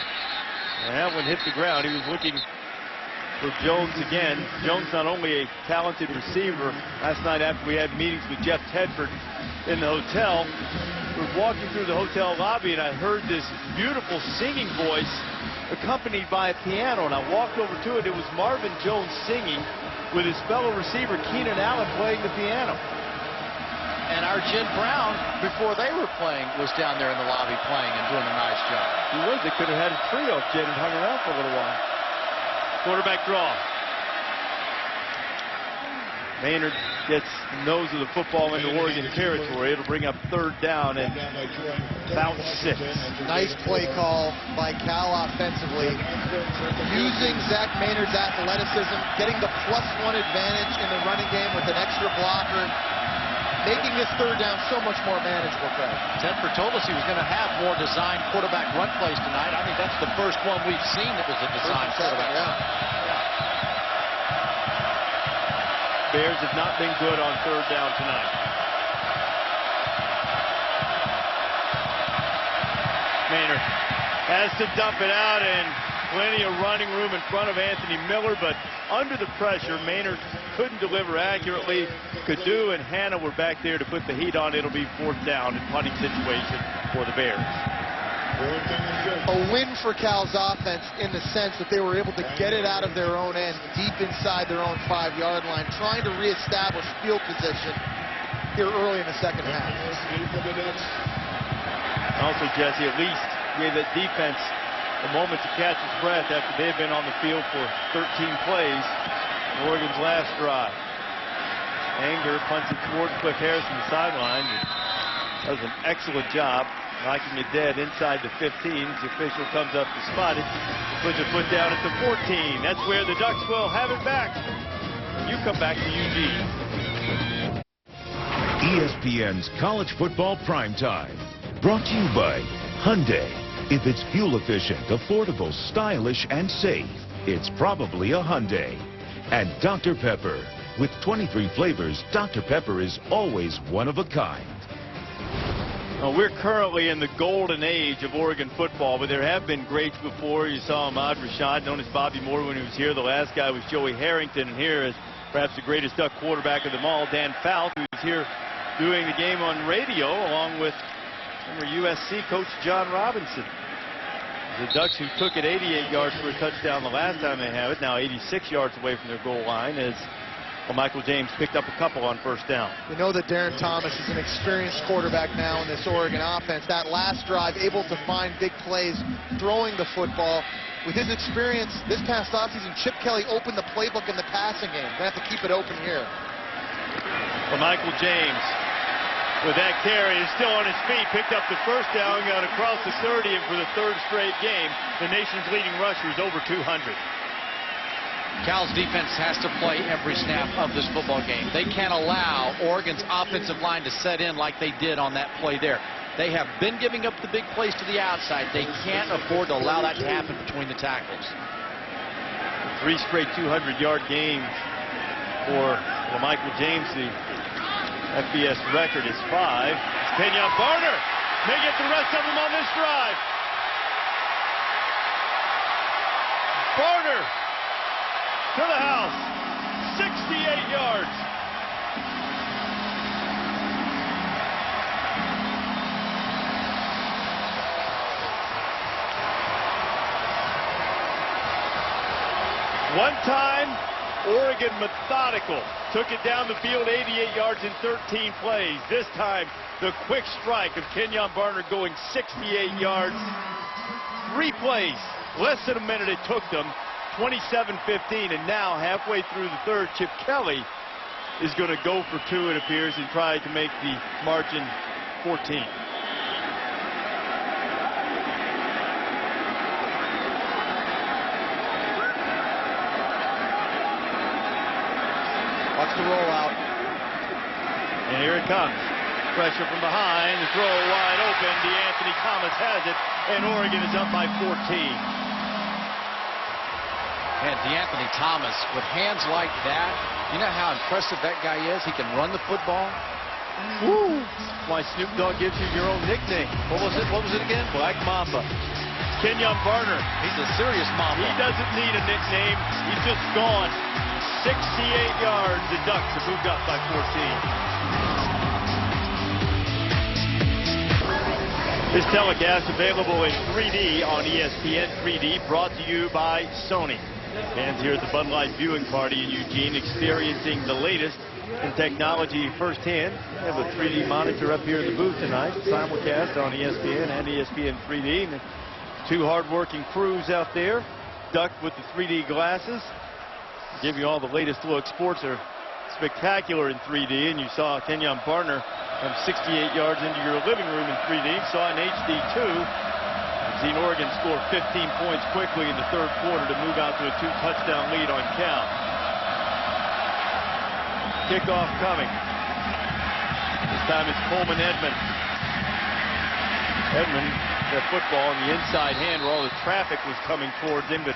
and that one hit the ground. He was looking for Jones again. Jones not only a talented receiver. Last night after we had meetings with Jeff Tedford in the hotel, we were walking through the hotel lobby and I heard this beautiful singing voice accompanied by a piano, and I walked over to it. It was Marvin Jones singing with his fellow receiver Keenan Allen playing the piano. And our Jen Brown, before they were playing, was down there in the lobby playing and doing a nice job. He was. They could have had a trio if Jen had hung around for a little while. Quarterback draw. Maynard gets the nose of the football into Oregon territory. It'll bring up third down and about 6. Nice play call by Cal offensively. Using Zach Maynard's athleticism, getting the +1 advantage in the running game with an extra blocker, making this third down so much more manageable, Craig. Tedford told us he was going to have more designed quarterback run plays tonight. I think that's the first one we've seen that was a designed quarterback. Yeah. Bears have not been good on third down tonight. Maynard has to dump it out, and plenty of running room in front of Anthony Miller, but under the pressure, Maynard couldn't deliver accurately. Kadu and Hanna were back there to put the heat on. It'll be fourth down and punting situation for the Bears. A win for Cal's offense in the sense that they were able to get it out of their own end, deep inside their own 5-yard line, trying to reestablish field position here early in the second half. Also, Jesse, at least gave that defense a moment to catch his breath after they had been on the field for 13 plays in Oregon's last drive. Anger punts it toward Cliff Harris on the sideline. Does an excellent job knocking it dead inside the 15. The official comes up to spot it, puts a foot down at the 14. That's where the Ducks will have it back. You come back to Eugene. ESPN's College Football Primetime. Brought to you by Hyundai. If it's fuel efficient, affordable, stylish, and safe, it's probably a Hyundai. And Dr. Pepper. With 23 flavors, Dr. Pepper is always one of a kind. Well, we're currently in the golden age of Oregon football, but there have been greats before. You saw Ahmad Rashad, known as Bobby Moore when he was here. The last guy was Joey Harrington, and here is perhaps the greatest Duck quarterback of them all, Dan Fouts, who's here doing the game on radio along with former USC coach John Robinson. The Ducks, who took it 88 yards for a touchdown the last time they have it, now 86 yards away from their goal line, as Michael James picked up a couple on first down. You know that Darren Thomas is an experienced quarterback now in this Oregon offense. That last drive, able to find big plays, throwing the football. With his experience this past offseason, Chip Kelly opened the playbook in the passing game. They have to keep it open here. Well, Michael James, with that carry, is still on his feet, picked up the first down, got across the 30, and for the third straight game, the nation's leading rusher is over 200. Cal's defense has to play every snap of this football game. They can't allow Oregon's offensive line to set in like they did on that play there. They have been giving up the big plays to the outside. They can't afford to allow that to happen between the tackles. 3 straight 200-yard games for Michael James. The FBS record is 5. Kenyon Barner may get the rest of them on this drive. Barner to the house, 68 yards. One time, Oregon methodical, took it down the field 88 yards in 13 plays. This time, the quick strike of Kenyon Barner going 68 yards. 3 plays, less than a minute it took them. 27-15, and now halfway through the third, Chip Kelly is going to go for 2, it appears, and try to make the margin 14. Watch the rollout. And here it comes. Pressure from behind, the throw wide open. DeAnthony Thomas has it, and Oregon is up by 14. And DeAnthony Thomas, with hands like that, you know how impressive that guy is? He can run the football. Woo! Why Snoop Dogg gives you your own nickname. What was it again? Black Mamba. Kenyon Barner. He's a serious Mamba. He doesn't need a nickname. He's just gone. 68 yards. The Ducks have moved up by 14. This telecast available in 3D on ESPN 3D, brought to you by Sony. Fans here at the Bud Light viewing party in Eugene, experiencing the latest in technology firsthand. We have a 3D monitor up here in the booth tonight, simulcast on ESPN and ESPN 3D. And 2 hard-working crews out there, Duck with the 3D glasses, give you all the latest look. Sports are spectacular in 3D, and you saw Kenyon Barner from 68 yards into your living room in 3D. Saw an HD 2. Seen Oregon score 15 points quickly in the third quarter to move out to a 2-touchdown lead on Cal. Kickoff coming. This time it's Coleman Edmond. Edmond, the football in the inside hand where all the traffic was coming towards him, but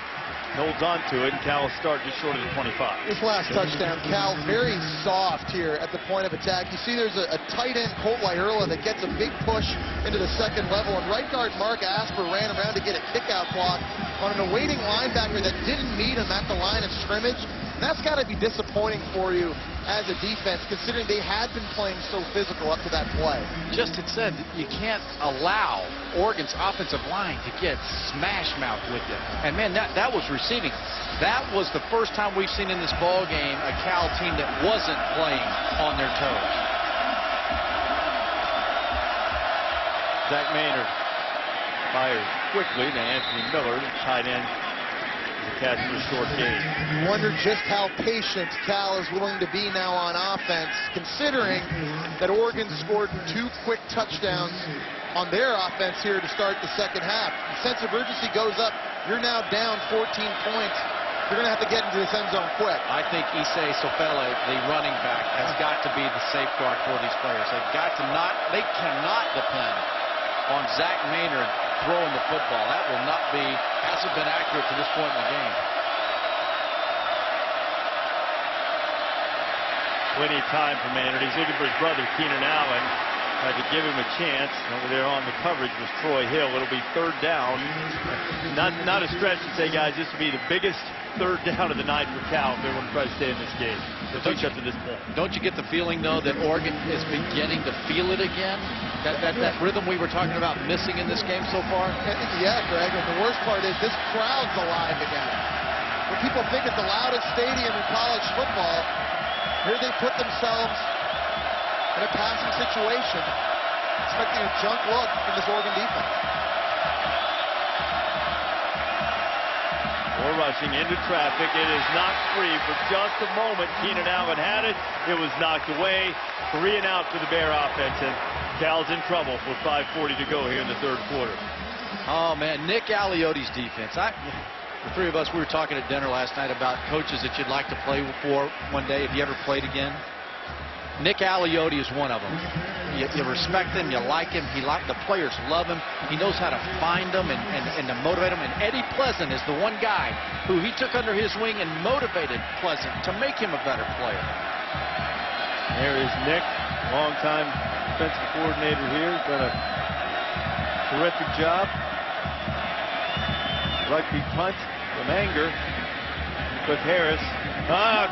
holds on to it, and Cal will start just short of the 25. This last touchdown, Cal very soft here at the point of attack. You see there's a tight end, Colt Waiherla, that gets a big push into the second level, and right guard Mark Asper ran around to get a kickout block on an awaiting linebacker that didn't meet him at the line of scrimmage. And that's got to be disappointing for you as a defense, considering they had been playing so physical up to that play. Just had said, you can't allow Oregon's offensive line to get smash-mouth with you. And, man, that was receiving. That was the first time we've seen in this ball game a Cal team that wasn't playing on their toes. Zach Maynard fires quickly to Anthony Miller, the tight end. Catch for a short game. You wonder just how patient Cal is willing to be now on offense, considering that Oregon scored 2 quick touchdowns on their offense here to start the second half. The sense of urgency goes up. You're now down 14 points. You're going to have to get into this end zone quick. I think Issei Sofele, the running back, has got to be the safeguard for these players. They cannot depend on Zach Maynard throwing the football. That will not be, hasn't been accurate to this point in the game. Plenty of time for Maynard. He's looking for his brother, Keenan Allen. Tried to give him a chance. Over there on the coverage was Troy Hill. It'll be third down. Not a stretch to say, guys, this will be the biggest third down of the night for Cal if they want to try to stay in this game. At least up to this point. Don't you get the feeling, though, that Oregon is beginning to feel it again? That rhythm we were talking about missing in this game so far? Yeah, Greg, and the worst part is this crowd's alive again. When people think it's the loudest stadium in college football, here they put themselves in a passing situation, expecting a junk look from this Oregon defense. We're rushing into traffic. It is knocked free for just a moment. Keenan Allen had it. It was knocked away. 3 and out for the Bear offense, and Cal's in trouble with 5:40 to go here in the third quarter. Oh, man, Nick Aliotti's defense. The three of us, we were talking at dinner last night about coaches that you'd like to play for one day if you ever played again. Nick Aliotti is one of them. You respect him, you like him, the players love him. He knows how to find them and to motivate them. And Eddie Pleasant is the one guy who he took under his wing and motivated Pleasant to make him a better player. There is Nick, longtime defensive coordinator here. He's done a terrific job. Rugby punt from Anger. Cliff Harris.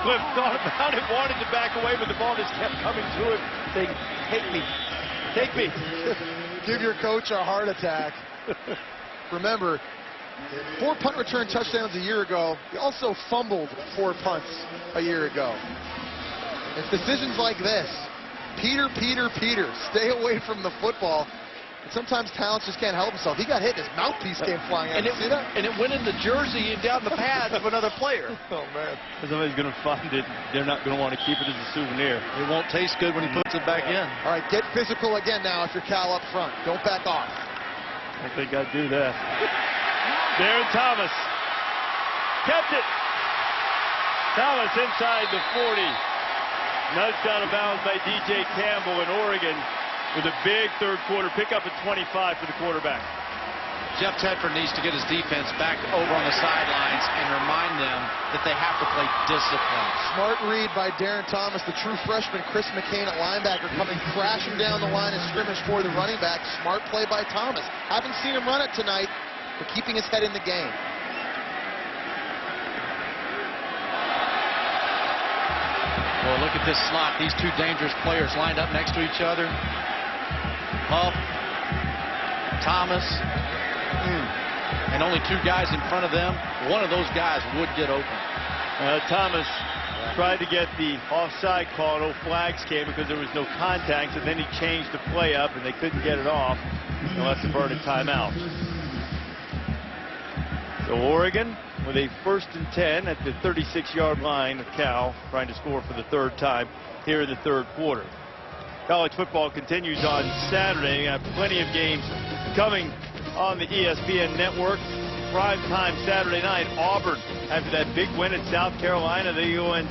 Cliff thought about it, wanted to back away, but the ball just kept coming to him, saying, take me, take me. Give your coach a heart attack. Remember, 4 punt return touchdowns a year ago. He also fumbled 4 punts a year ago. It's decisions like this. Peter, stay away from the football. And sometimes talents just can't help himself. He got hit, his mouthpiece came flying out. See that? And it went in the jersey and down the pads of another player. Oh, man. Somebody's going to find it. They're not going to want to keep it as a souvenir. It won't taste good when he puts it back in. All right, get physical again now if you're Cal up front. Don't back off. I think I'd do that. Darren Thomas. Kept it. Thomas inside the 40. Nudged out of bounds by DJ Campbell in Oregon with a big third quarter pickup at 25 for the quarterback. Jeff Tedford needs to get his defense back over on the sidelines and remind them that they have to play discipline. Smart read by Darren Thomas, the true freshman Chris McCain at linebacker coming crashing down the line of scrimmage for the running back. Smart play by Thomas. Haven't seen him run it tonight, but keeping his head in the game. Well, look at this slot. These two dangerous players lined up next to each other. Huff, Thomas, and only 2 guys in front of them. One of those guys would get open. Thomas tried to get the offside call. No flags came because there was no contact, and then he changed the play up, and they couldn't get it off. They'll have to burn a timeout. So Oregon with a 1st and 10 at the 36-yard line of Cal, trying to score for the 3rd time here in the 3rd quarter. College football continues on Saturday. Plenty of games coming on the ESPN network. Prime time Saturday night. Auburn, after that big win at South Carolina, they went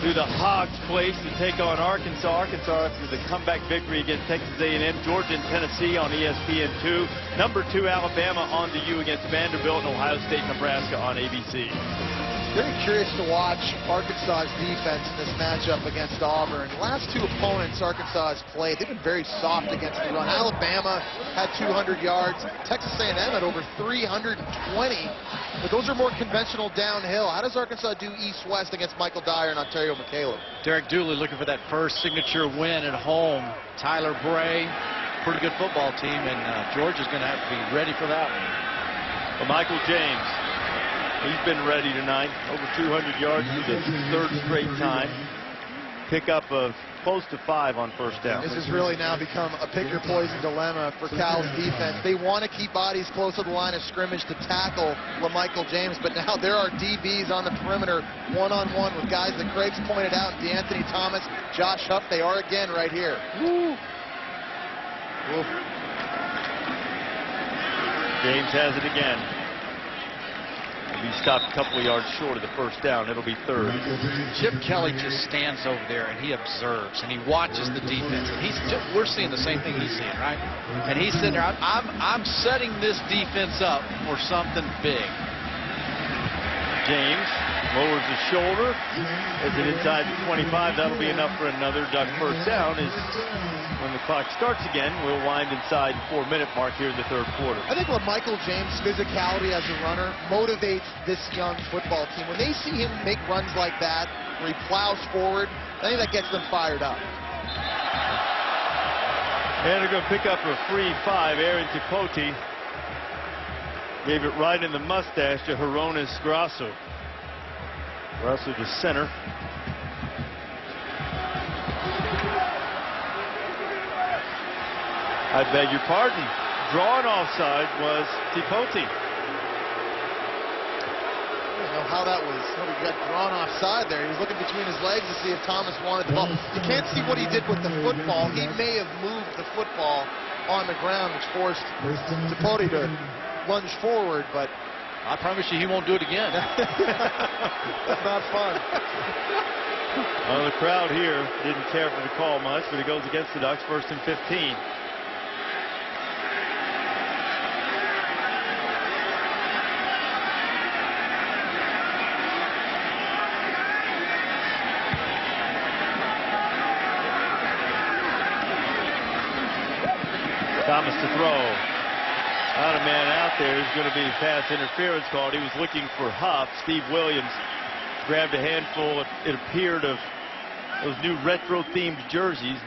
to the Hogs place to take on Arkansas. Arkansas after the comeback victory against Texas A&M. Georgia and Tennessee on ESPN2. Number 2 Alabama on the U against Vanderbilt, and Ohio State, Nebraska on ABC. Very curious to watch Arkansas's defense in this matchup against Auburn. The last 2 opponents Arkansas has played, they've been very soft against the run. Alabama had 200 yards. Texas A&M had over 320. But those are more conventional downhill. How does Arkansas do east-west against Michael Dyer and Ontario McCaleb? Derek Dooley looking for that first signature win at home. Tyler Bray, pretty good football team, and Georgia's going to have to be ready for that one. Well, Michael James. He's been ready tonight. Over 200 yards for the 3rd straight time. Pickup of close to 5 on 1st down. This has really now become a pick-your-poison dilemma for Cal's defense. They want to keep bodies close to the line of scrimmage to tackle LaMichael James, but now there are DBs on the perimeter one-on-one with guys that Craig's pointed out, DeAnthony Thomas, Josh Huff. They are again right here. Woo. Woo. James has it again. He stopped a couple of yards short of the first down. It'll be third. Chip Kelly just stands over there and he observes and he watches the defense. And we're seeing the same thing he's seeing, right? And he's sitting there. I'm setting this defense up for something big. James lowers his shoulder. As it inside the 25, that'll be enough for another Duck first down. Is when the clock starts again, we'll wind inside the 4-minute mark here in the third quarter. I think Michael James' physicality as a runner motivates this young football team. When they see him make runs like that, where he plows forward, I think that gets them fired up. And they're going to pick up a free 5. Aaron Tipoti gave it right in the mustache to Hronis Grasu. Grasu to center. I beg your pardon. Drawn offside was Tipoti. I don't know how that was. He got drawn offside there. He was looking between his legs to see if Thomas wanted the ball. You can't see what he did with the football. He may have moved the football on the ground, which forced Tipoti to lunge forward, but I promise you he won't do it again. That's not fun. Well, the crowd here didn't care for the call much, but it goes against the Ducks. 1st and 15. Thomas to throw. Not a man out there. There's going to be pass interference called. He was looking for Huff. Steve Williams grabbed a handful, it appeared, of those new retro-themed jerseys.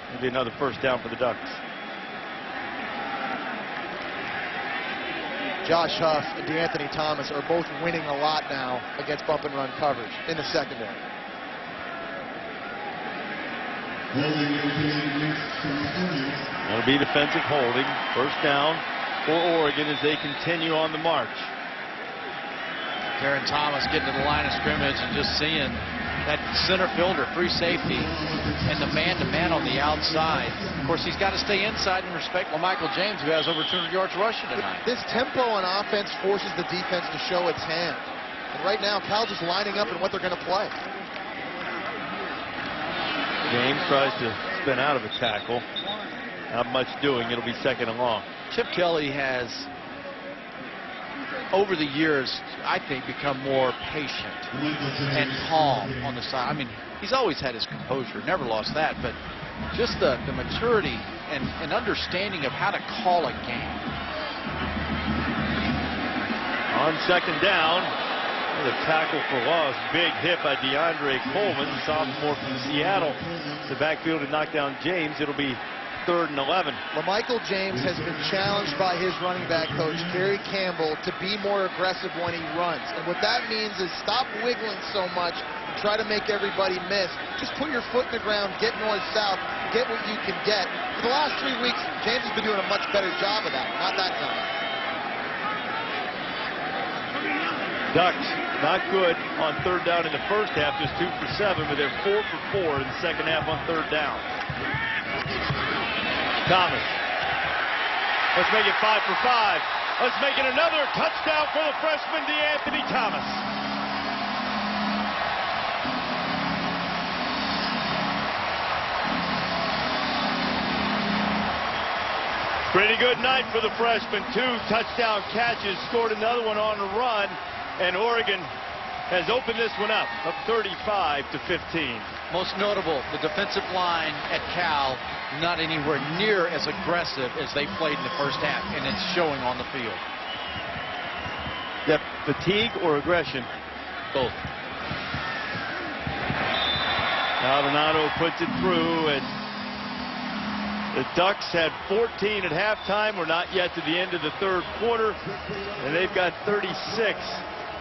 It'll be another first down for the Ducks. Josh Huff and DeAnthony Thomas are both winning a lot now against bump and run coverage in the secondary. That'll be defensive holding. First down for Oregon as they continue on the march. Darren Thomas getting to the line of scrimmage and just seeing that center fielder, free safety, and the man-to-man on the outside. Of course, he's got to stay inside and respect Michael James, who has over 200 yards rushing tonight. This tempo on offense forces the defense to show its hand. And right now, Cal's just lining up in what they're going to play. James tries to spin out of a tackle. Not much doing. It'll be second and long. Chip Kelly has, over the years, I think, become more patient and calm on the side. I mean, he's always had his composure, never lost that, but just the maturity and understanding of how to call a game. On second down, the tackle for loss. Big hit by DeAndre Coleman, sophomore from Seattle. The backfield to knock down James. It'll be 3rd and 11. Michael James has been challenged by his running back coach, Gary Campbell, to be more aggressive when he runs. And what that means is stop wiggling so much, try to make everybody miss. Just put your foot in the ground, get north-south, get what you can get. For the last 3 weeks, James has been doing a much better job of that. Not that time. Ducks not good on 3rd down in the first half, just 2 for 7, but they're 4 for 4 in the second half on 3rd down. Thomas. Let's make it 5 for 5. Let's make it another touchdown for the freshman DeAnthony Thomas. Pretty good night for the freshman. 2 touchdown catches, scored another one on the run, and Oregon has opened this one up 35 to 15. Most notable, the defensive line at Cal not anywhere near as aggressive as they played in the first half, and it's showing on the field. That fatigue or aggression? Both. Maldonado puts it through, and the Ducks had 14 at halftime. We're not yet to the end of the 3rd quarter, and they've got 36.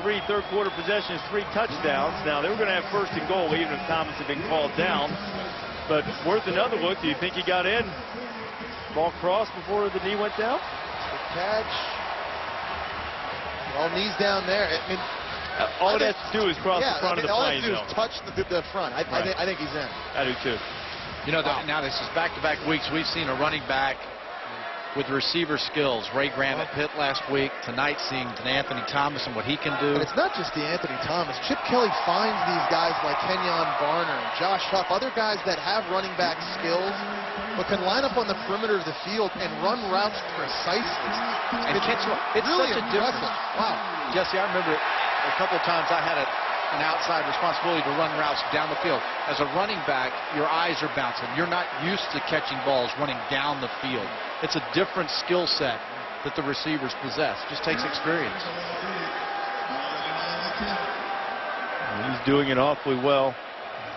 3 third-quarter possessions, 3 touchdowns. Now, they were going to have 1st and goal, even if Thomas had been called down. But worth another look. Do you think he got in? Ball crossed before the knee went down? The catch. All knees down there. I mean, all it has to do is cross the front of the plane, all it has to do is touch the front. I think he's in. I do, too. You know, now this is back-to-back weeks. We've seen a running back with receiver skills. Ray Graham at Pitt last week. Tonight seeing Anthony Thomas and what he can do. And it's not just Anthony Thomas. Chip Kelly finds these guys like Kenyon Barner and Josh Huff, other guys that have running back skills, but can line up on the perimeter of the field and run routes precisely. And it's really such a difference. Wow. Jesse, I remember a couple of times I had an outside responsibility to run routes down the field. As a running back, your eyes are bouncing. You're not used to catching balls running down the field. It's a different skill set that the receivers possess. Just takes experience. He's doing it awfully well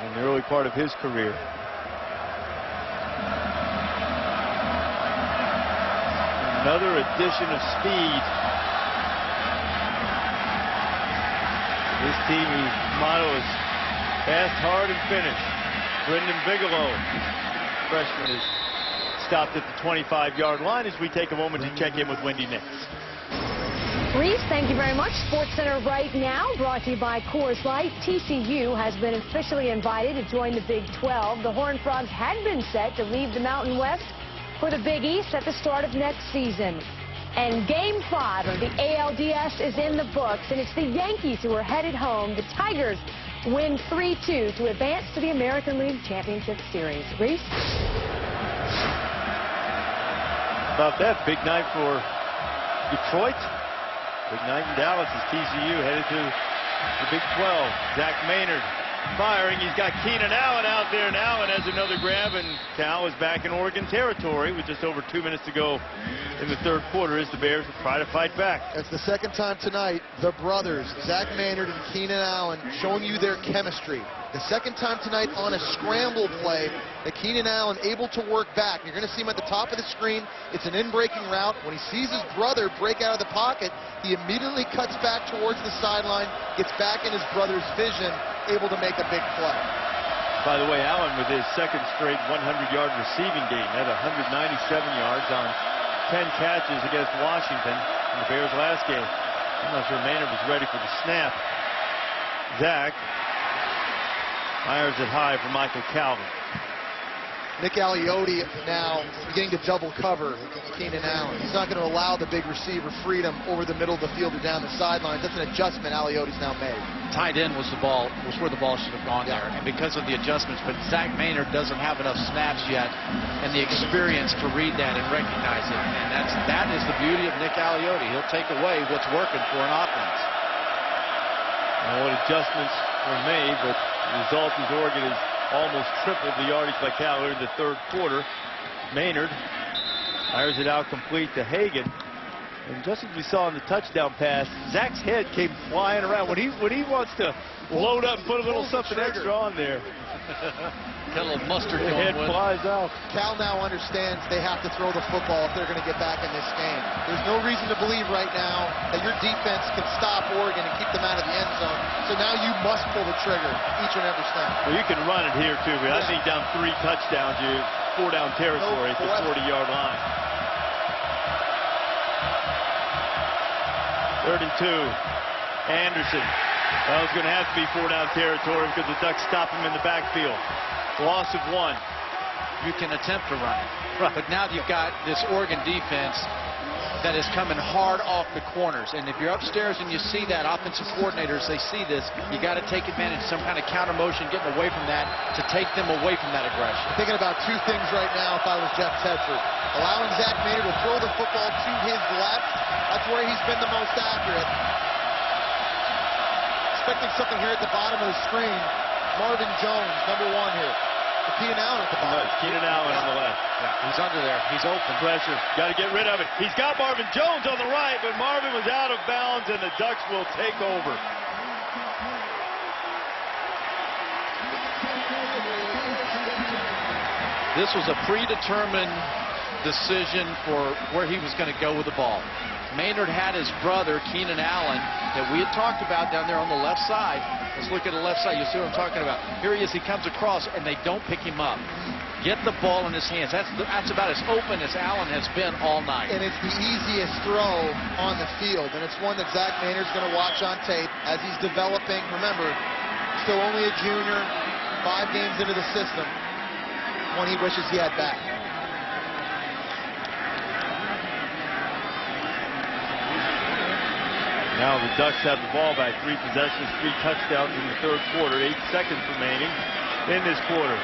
in the early part of his career. Another addition of speed. This team's motto is fast, hard, and finish. Brendan Bigelow, freshman, is stopped at the 25-yard line as we take a moment to check in with Wendy Nix. Reese, thank you very much. SportsCenter right now brought to you by Coors Light. TCU has been officially invited to join the Big 12. The Horned Frogs had been set to leave the Mountain West for the Big East at the start of next season. And Game 5 of the ALDS is in the books, and it's the Yankees who are headed home. The Tigers win 3-2 to advance to the American League Championship Series. Reese? About that, big night for Detroit. Big night in Dallas as TCU headed to the Big 12. Zach Maynard firing. He's got Keenan Allen out there, and Allen has another grab, and Cal is back in Oregon territory with just over 2 minutes to go in the third quarter as the Bears try to fight back. That's the second time tonight, the brothers, Zach Maynard and Keenan Allen, showing you their chemistry. The second time tonight on a scramble play that Keenan Allen able to work back. You're going to see him at the top of the screen. It's an in-breaking route. When he sees his brother break out of the pocket, he immediately cuts back towards the sideline, gets back in his brother's vision, able to make a big play. By the way, Allen with his second straight 100-yard receiving game had 197 yards on 10 catches against Washington in the Bears' last game. I'm not sure Maynard was ready for the snap. Zach fires it high for Michael Calvin. Nick Aliotti now beginning to double cover Keenan Allen. He's not going to allow the big receiver freedom over the middle of the field or down the sidelines. That's an adjustment Aliotti's now made. Tight end was where the ball should have gone there, and because of the adjustments. But Zach Maynard doesn't have enough snaps yet and the experience to read that and recognize it. And that is the beauty of Nick Aliotti. He'll take away what's working for an offense. Now, what adjustments were made, but the result is Oregon is almost tripled the yardage by Cal in the third quarter. Maynard fires it out complete to Hagan. And just as we saw in the touchdown pass, Zach's head came flying around. When he wants to load up and put a little something extra on there, got a little mustard the head flies out. Cal now understands they have to throw the football if they're going to get back in this game. There's no reason to believe right now that your defense can stop Oregon and keep them out of the end zone. So now you must pull the trigger each and every snap. Well, you can run it here too, but I think down 3 touchdowns, you're 4 down territory at the 40-yard line. 3rd and 2. Anderson. Well, it's going to have to be 4 down territory because the Ducks stop him in the backfield. Loss of 1. You can attempt to run it. Right. But now you've got this Oregon defense that is coming hard off the corners. And if you're upstairs and you see that, offensive coordinators, they see this, you got to take advantage of some kind of counter motion, getting away from that to take them away from that aggression. I'm thinking about 2 things right now if I was Jeff Tedford. Allowing Zach Maynard to throw the football to his left. That's where he's been the most accurate. Expecting something here at the bottom of the screen. Marvin Jones, number 1 here. Keenan Allen at the bottom. Keenan Allen on the left. Yeah, he's under there. He's open. Pressure. Got to get rid of it. He's got Marvin Jones on the right, but Marvin was out of bounds, and the Ducks will take over. This was a predetermined decision for where he was going to go with the ball. Maynard had his brother, Keenan Allen, that we had talked about down there on the left side. Let's look at the left side. You see what I'm talking about. Here he is. He comes across, and they don't pick him up. Get the ball in his hands. That's about as open as Allen has been all night. And it's the easiest throw on the field, and it's one that Zach Maynard's going to watch on tape as he's developing. Remember, still only a junior, 5 games into the system. One he wishes he had back. Now the Ducks have the ball back. 3 possessions, 3 touchdowns in the third quarter. 8 seconds remaining in this quarter.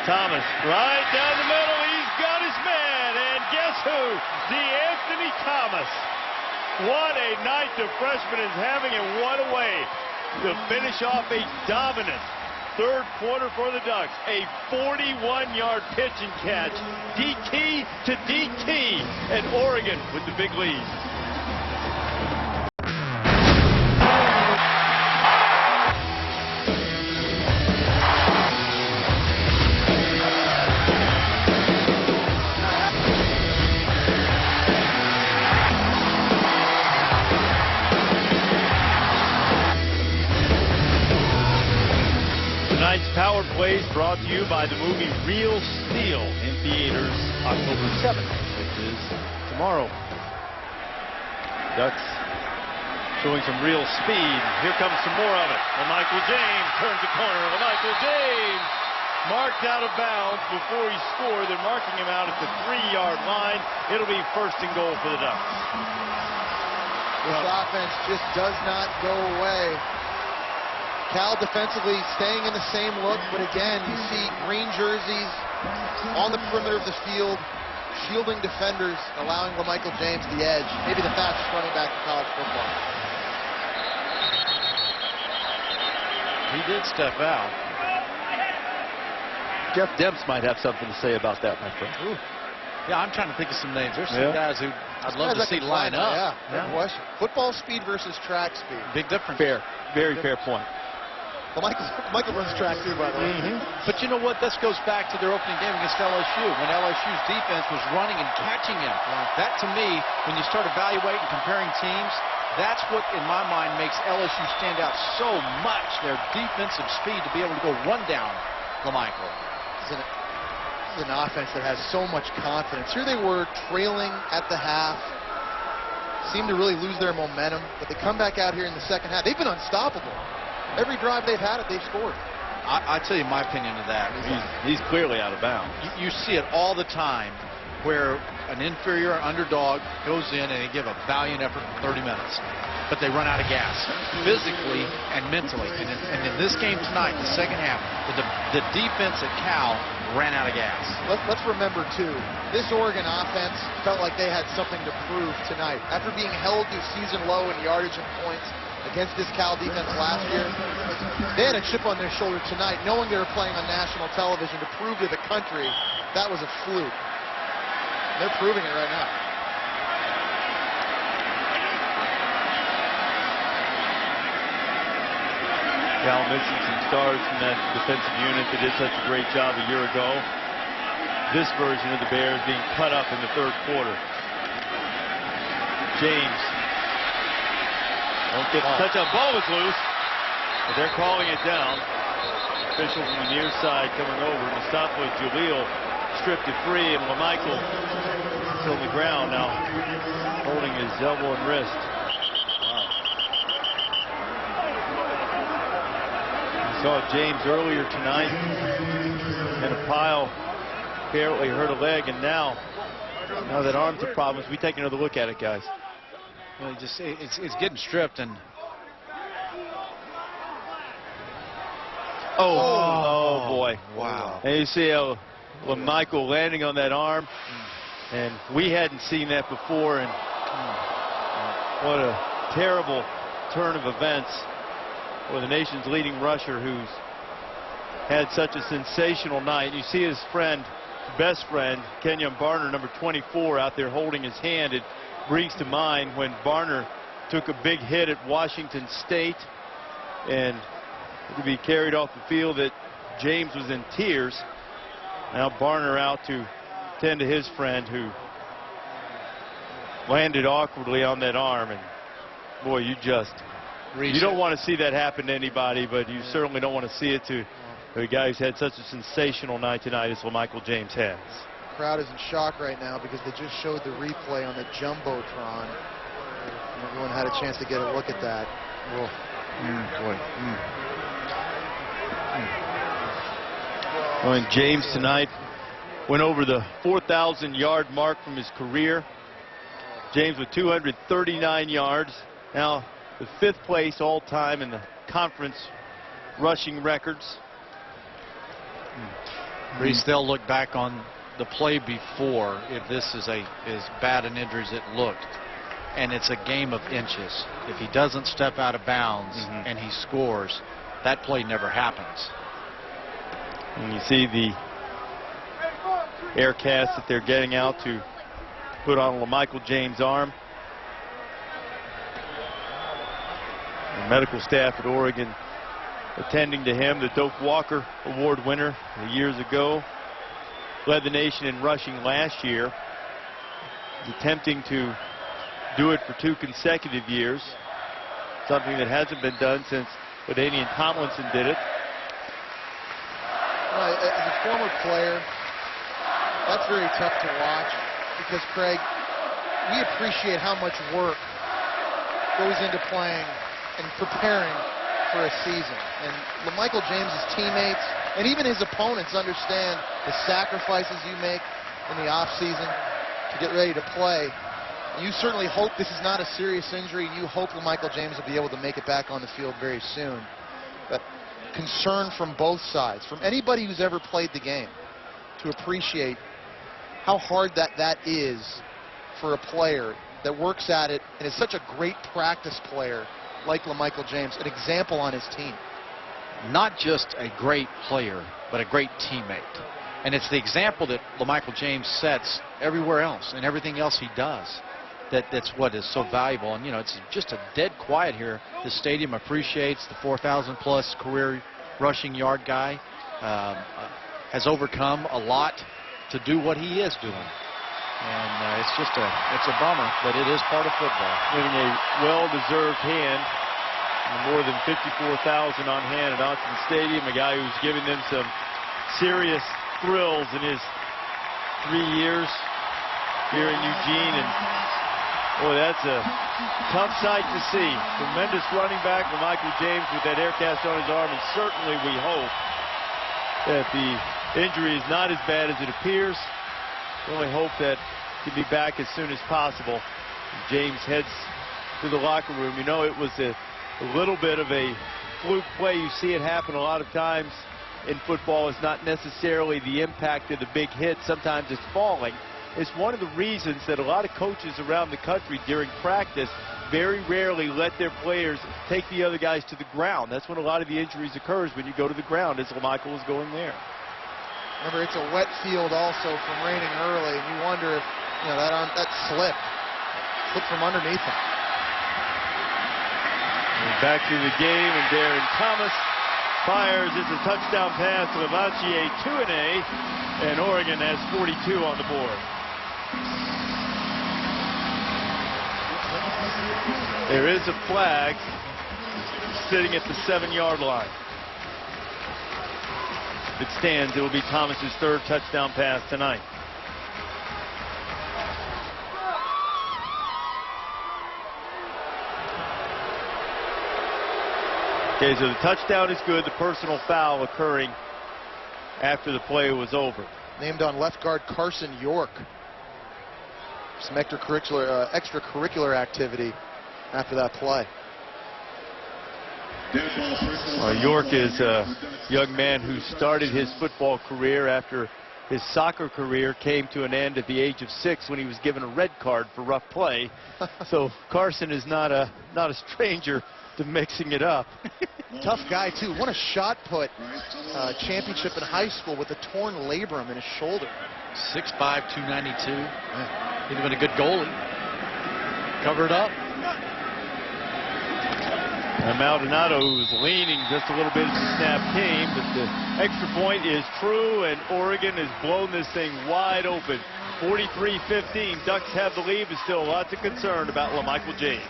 Thomas right down the middle. He's got his man. And guess who? DeAnthony Thomas. What a night the freshman is having, and what a way to finish off a dominant third quarter for the Ducks. A 41-yard pitch and catch. DT to DT, and Oregon with the big lead. Tonight's Power Plays brought to you by the movie Real Steel in theaters October 7th, which is tomorrow. Ducks showing some real speed. Here comes some more of it. LaMichael James turns the corner. LaMichael James marked out of bounds before he scored. They're marking him out at the 3-yard line. It'll be first and goal for the Ducks. This offense just does not go away. Cal defensively staying in the same look, but again, you see green jerseys on the perimeter of the field, shielding defenders, allowing LaMichael James the edge, maybe the fastest running back in college football. He did step out. Jeff Demps might have something to say about that, my friend. Ooh. Yeah, I'm trying to think of some names. There's some guys who I'd love to see line up. Yeah, no question. Football speed versus track speed. Big difference. Fair, very fair point. Well, Michael runs track too, by the way. But you know what? This goes back to their opening game against LSU, when LSU's defense was running and catching him. That, to me, when you start evaluating, comparing teams, that's what, in my mind, makes LSU stand out so much. Their defensive speed to be able to go run down LaMichael. This is an offense that has so much confidence. Here they were trailing at the half, seemed to really lose their momentum, but they come back out here in the second half. They've been unstoppable. Every drive they've had it, they've scored. I tell you my opinion of that. He's clearly out of bounds. You see it all the time where an inferior underdog goes in and they give a valiant effort for 30 minutes. But they run out of gas, physically and mentally. And in this game tonight, the second half, the defense at Cal ran out of gas. Let's remember, too, this Oregon offense felt like they had something to prove tonight. After being held to season low in yardage and points against this Cal defense last year, they had a chip on their shoulder tonight, knowing they were playing on national television to prove to the country that was a fluke. They're proving it right now. Cal missing some stars from that defensive unit that did such a great job a year ago. This version of the Bears being cut up in the third quarter. James. Don't get the touchdown. Ball was loose, but they're calling it down. Official from the near side coming over. Mustafa Jalil stripped it free, and LaMichael still on the ground now, holding his elbow and wrist. Wow. We saw James earlier tonight in a pile. Apparently hurt a leg, and now that arm's a problem, we take another look at it, guys. Well, it's getting stripped, and oh boy! Wow! And you see how LaMichael landing on that arm, and we hadn't seen that before. And what a terrible turn of events for the nation's leading rusher, who's had such a sensational night. You see his friend, best friend, Kenyon Barner, number 24, out there holding his hand. It brings to mind when Barner took a big hit at Washington State and to be carried off the field, that James was in tears. Now Barner out to tend to his friend who landed awkwardly on that arm, and boy, you don't want to see that happen to anybody, but you certainly don't want to see it to a guy who's had such a sensational night tonight as LaMichael James has. The crowd is in shock right now because they just showed the replay on the Jumbotron. Everyone had a chance to get a look at that. Well, and James tonight went over the 4,000-yard mark from his career. James with 239 yards. Now, the 5th place all-time in the conference rushing records. Reese, they'll look back on the play before if this is as bad an injury as it looked. And it's a game of inches. If he doesn't step out of bounds and he scores, that play never happens. And you see the air cast that they're getting out to put on LaMichael James' arm. The medical staff at Oregon attending to him. The Doak Walker Award winner years ago led the nation in rushing last year, attempting to do it for 2 consecutive years, something that hasn't been done since LaDainian Tomlinson did it. Well, as a former player, that's very tough to watch because, Craig, we appreciate how much work goes into playing and preparing for a season. And LaMichael James' teammates and even his opponents understand the sacrifices you make in the offseason to get ready to play. You certainly hope this is not a serious injury. You hope LaMichael James will be able to make it back on the field very soon. But concern from both sides, from anybody who's ever played the game, to appreciate how hard that is for a player that works at it and is such a great practice player like LaMichael James, an example on his team. Not just a great player, but a great teammate. And it's the example that LaMichael James sets everywhere else and everything else he does. That's what is so valuable. And, you know, it's just a dead quiet here. The stadium appreciates the 4,000-plus career rushing yard guy. Has overcome a lot to do what he is doing. And it's a bummer, but it is part of football. Getting a well-deserved hand. More than 54,000 on hand at Autzen Stadium. A guy who's giving them some serious thrills in his 3 years here in Eugene. And boy, that's a tough sight to see. Tremendous running back, LaMichael James, with that air cast on his arm. And certainly we hope that the injury is not as bad as it appears. We only hope that he'll be back as soon as possible. James heads to the locker room. You know, it was a little bit of a fluke play. You see it happen a lot of times in football. It's not necessarily the impact of the big hit. Sometimes it's falling. It's one of the reasons that a lot of coaches around the country during practice very rarely let their players take the other guys to the ground. That's when a lot of the injuries occurs, when you go to the ground, as LaMichael was going there. Remember, it's a wet field also from raining early, and you wonder if, you know, that slipped from underneath him. And back to the game, and Darren Thomas fires. It's a touchdown pass to Lavachier, 2-A, and Oregon has 42 on the board. There is a flag sitting at the 7-yard line. If it stands, it will be Thomas's 3rd touchdown pass tonight. Okay, so the touchdown is good. The personal foul occurring after the play was over. Named on left guard Carson York. Some extracurricular activity after that play. York is a young man who started his football career after his soccer career came to an end at the age of 6 when he was given a red card for rough play. So Carson is not a stranger to mixing it up. Tough guy, too. Won a shot put championship in high school with a torn labrum in his shoulder. 6'5", 292. He'd have been a good goalie. Covered up. And Maldonado, who was leaning just a little bit as the snap came, but the extra point is true, and Oregon has blown this thing wide open. 43-15. Ducks have the lead, but still lots of concern about LaMichael James.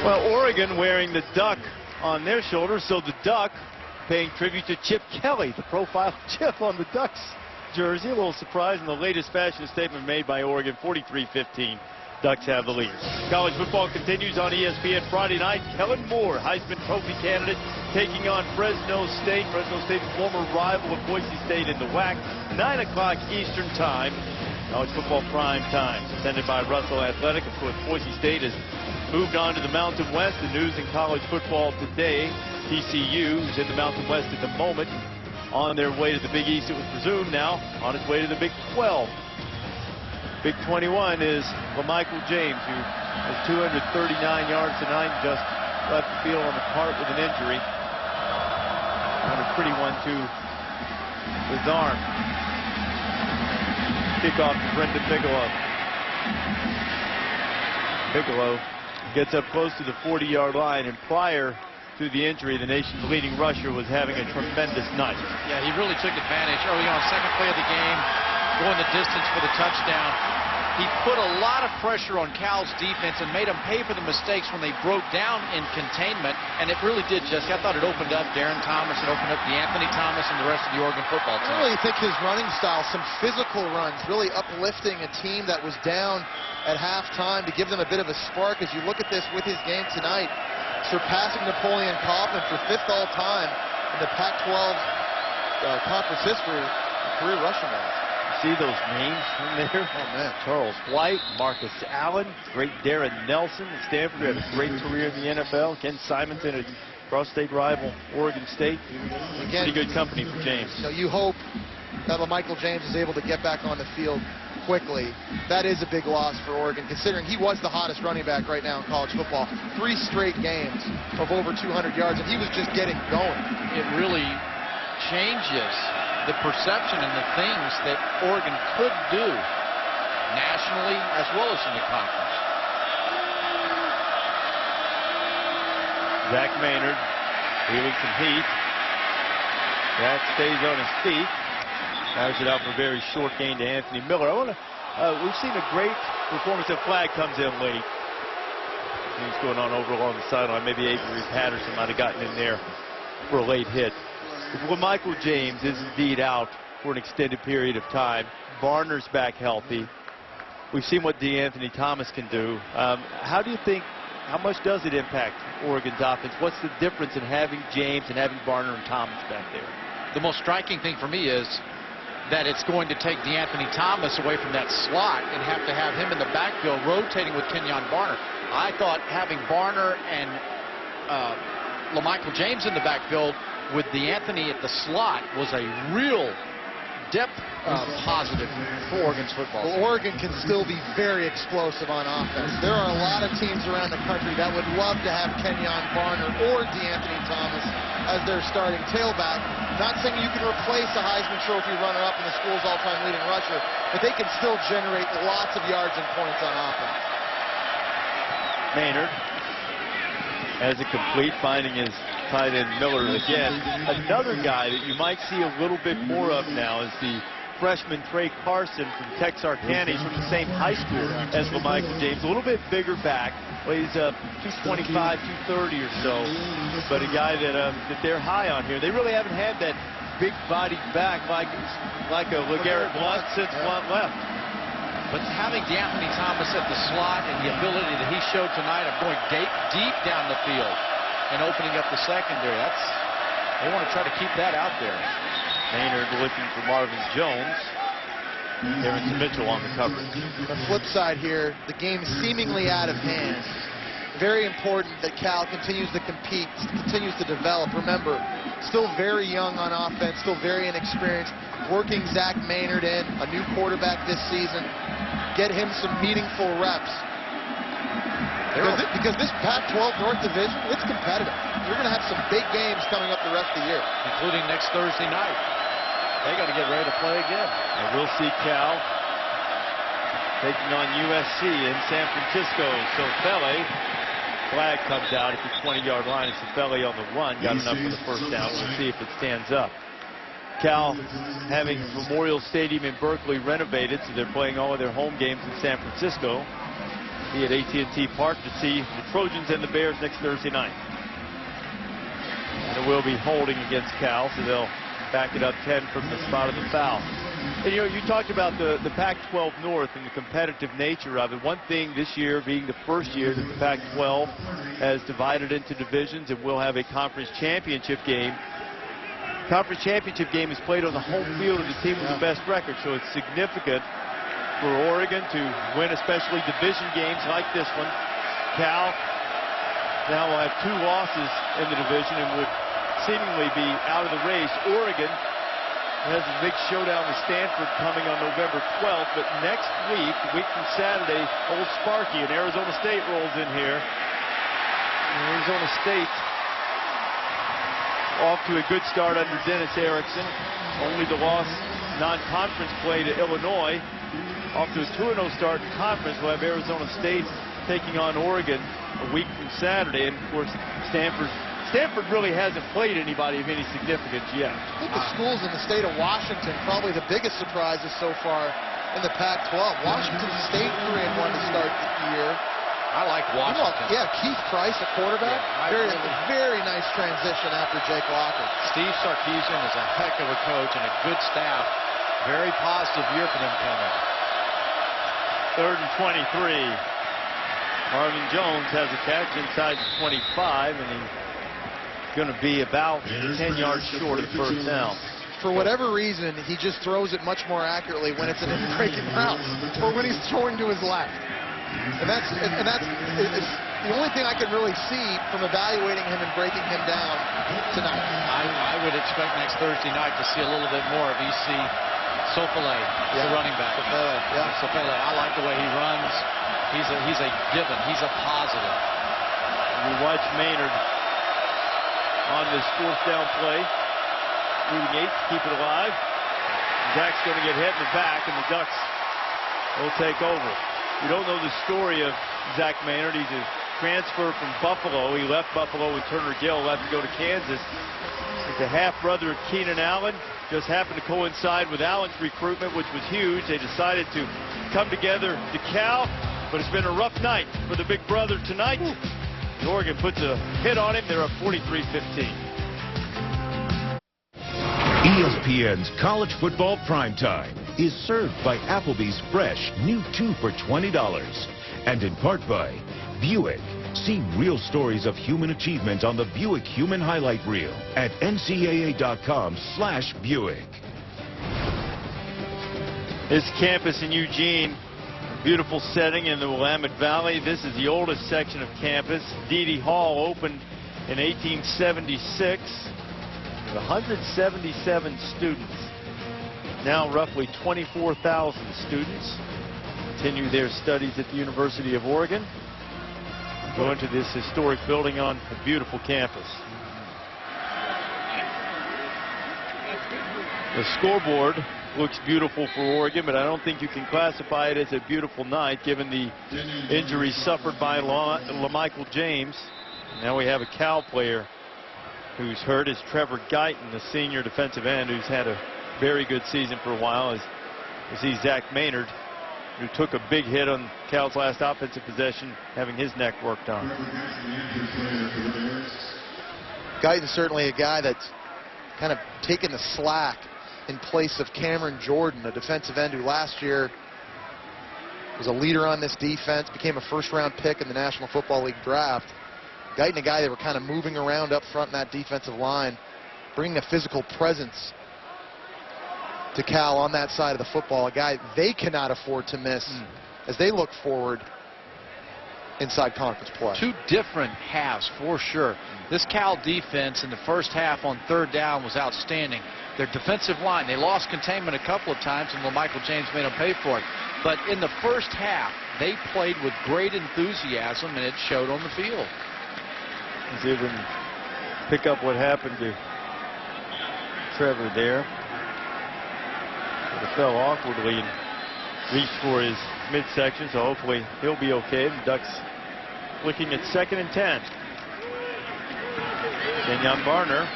Well, Oregon wearing the duck on their shoulders, so the duck paying tribute to Chip Kelly, the profile Chip on the Ducks jersey. A little surprise in the latest fashion statement made by Oregon. 43-15. Ducks have the lead. College football continues on ESPN Friday night. Kellen Moore, Heisman Trophy candidate, taking on Fresno State. Fresno State, former rival of Boise State in the WAC. 9 o'clock Eastern time College football prime time, presented by Russell Athletic. Of course, Boise State has moved on to the Mountain West. The news in college football today, TCU is in the Mountain West at the moment, on their way to the Big East, it was presumed, now on its way to the Big 12. Big 21 is LaMichael James, who has 239 yards tonight and just left the field on the cart with an injury. And a pretty one to his arm. Kickoff to Brendan Bigelow. Bigelow gets up close to the 40-yard line, and prior to the injury, the nation's leading rusher was having a tremendous night. Yeah, he really took advantage early on, second play of the game, going the distance for the touchdown. He put a lot of pressure on Cal's defense and made them pay for the mistakes when they broke down in containment, and it really did, Jesse. I thought it opened up Darren Thomas, it opened up DeAnthony Thomas and the rest of the Oregon football team. I really think his running style, some physical runs, really uplifting a team that was down at halftime to give them a bit of a spark. As you look at this with his game tonight, surpassing Napoleon Kaufman for 5th all-time in the Pac-12 conference history, career rushing yards. See those names from there? Oh, man. Charles White, Marcus Allen, great Darren Nelson at Stanford, who had a great career in the NFL. Ken Simonton at cross-state rival Oregon State. Again, pretty good company for James. You know, you hope that LaMichael James is able to get back on the field quickly. That is a big loss for Oregon, considering he was the hottest running back right now in college football. 3 straight games of over 200 yards, and he was just getting going. It really changes the perception and the things that Oregon could do nationally as well as in the conference. Zach Maynard feeling some heat. That stays on his feet. Fires it out for a very short gain to Anthony Miller. We've seen a great performance. The flag comes in late. Things going on over along the sideline. Maybe Avery Patterson might have gotten in there for a late hit. If LaMichael James is indeed out for an extended period of time, Varner's back healthy. We've seen what DeAnthony Thomas can do. How do you think, how much does it impact Oregon's offense? What's the difference in having James and having Varner and Thomas back there? The most striking thing for me is that it's going to take DeAnthony Thomas away from that slot and have to have him in the backfield rotating with Kenyon Varner. I thought having Varner and LaMichael James in the backfield with DeAnthony at the slot was a real depth positive for Oregon's football. Well, Oregon can still be very explosive on offense. There are a lot of teams around the country that would love to have Kenyon Varner or DeAnthony Thomas as their starting tailback. Not saying you can replace a Heisman Trophy runner-up in the school's all-time leading rusher, but they can still generate lots of yards and points on offense. Maynard has it complete, finding his tight end Miller again. Another guy that you might see a little bit more of now is the freshman Trey Carson from Texarkana. He's from the same high school as LaMichael James. A little bit bigger back. Weighs 225, 230 or so. But a guy that they're high on here. They really haven't had that big-bodied back like a LeGarrette Blount since Blount left. But having DeAnthony Thomas at the slot and the ability that he showed tonight of going deep down the field and opening up the secondary, they want to try to keep that out there. Maynard looking for Marvin Jones. Terrence Mitchell on the coverage. On the flip side here, the game seemingly out of hand. Very important that Cal continues to compete, continues to develop. Remember, still very young on offense, still very inexperienced. Working Zach Maynard in, a new quarterback this season. Get him some meaningful reps. Because this Pac-12 North Division, it's competitive. You're going to have some big games coming up the rest of the year. Including next Thursday night. They got to get ready to play again. And we'll see Cal taking on USC in San Francisco. So Fele, flag comes out at the 20-yard line. It's Fele on the run. Got enough for the first down. We'll see if it stands up. Cal having Memorial Stadium in Berkeley renovated, so they're playing all of their home games in San Francisco. Be at AT&T Park to see the Trojans and the Bears next Thursday night. And it will be holding against Cal, so they'll back it up 10 from the spot of the foul. And you talked about the Pac-12 North and the competitive nature of it. One thing this year being the first year that the Pac-12 has divided into divisions and will have a conference championship game. Conference championship game is played on the home field of the team with the best record, so it's significant for Oregon to win, especially division games like this one. Cal now will have 2 losses in the division and would seemingly be out of the race. Oregon has a big showdown with Stanford coming on November 12th, but next week, a week from Saturday, Old Sparky and Arizona State rolls in here. Arizona State off to a good start under Dennis Erickson. Only the loss non-conference play to Illinois. Off to a 2-0 start in conference. We'll have Arizona State taking on Oregon a week from Saturday. And of course, Stanford really hasn't played anybody of any significance yet. I think the schools in the state of Washington, probably the biggest surprises so far in the Pac-12. Washington State 3-1 to start the year. I like Washington. Yeah, Keith Price, a quarterback. Yeah, very nice transition after Jake Locker. Steve Sarkisian is a heck of a coach and a good staff. Very positive year for them coming. 3rd and 23. Marvin Jones has a catch inside the 25, and he's going to be about 10 yards short of the first down. For whatever reason, he just throws it much more accurately when it's an in-breaking route or when he's throwing to his left. And that's the only thing I can really see from evaluating him and breaking him down tonight. I would expect next Thursday night to see a little bit more of E.C. Sofele, the running back. Sofele. I like the way he runs. He's a given. He's a positive. You watch Maynard on this 4th down play. Leading 8, keep it alive. Zach's going to get hit in the back, and the Ducks will take over. You don't know the story of Zach Maynard. He's a transfer from Buffalo. He left Buffalo when Turner Gill left to go to Kansas. He's a half-brother of Keenan Allen. Just happened to coincide with Allen's recruitment, which was huge. They decided to come together to Cal, but it's been a rough night for the big brother tonight. Oregon puts a hit on him. They're up 43-15. ESPN's College Football Primetime is served by Applebee's fresh new 2 for $20 and in part by Buick. See real stories of human achievement on the Buick Human Highlight Reel at ncaa.com/Buick. This campus in Eugene, beautiful setting in the Willamette Valley. This is the oldest section of campus. Deedy Hall opened in 1876. 177 students. Now roughly 24,000 students continue their studies at the University of Oregon. Go into this historic building on a beautiful campus. The scoreboard looks beautiful for Oregon, but I don't think you can classify it as a beautiful night given the injuries suffered by LaMichael James. Now we have a Cal player who's hurt, is Trevor Guyton, the senior defensive end, who's had a very good season for a while. As we see Zach Maynard, who took a big hit on Cal's last offensive possession, having his neck worked on. Guyton's certainly a guy that's kind of taken the slack in place of Cameron Jordan, a defensive end who last year was a leader on this defense, became a first-round pick in the National Football League draft. Guyton, a guy that were kind of moving around up front in that defensive line, bringing a physical presence to Cal on that side of the football, a guy they cannot afford to miss as they look forward inside conference play. 2 different halves for sure. This Cal defense in the first half on 3rd down was outstanding. Their defensive line, they lost containment a couple of times, and LaMichael James made them pay for it. But in the first half, they played with great enthusiasm, and it showed on the field. Let's see if we can pick up what happened to Trevor there. It fell awkwardly and reached for his midsection, so hopefully he'll be okay. The Ducks looking at 2nd and 10. Kenyon Barner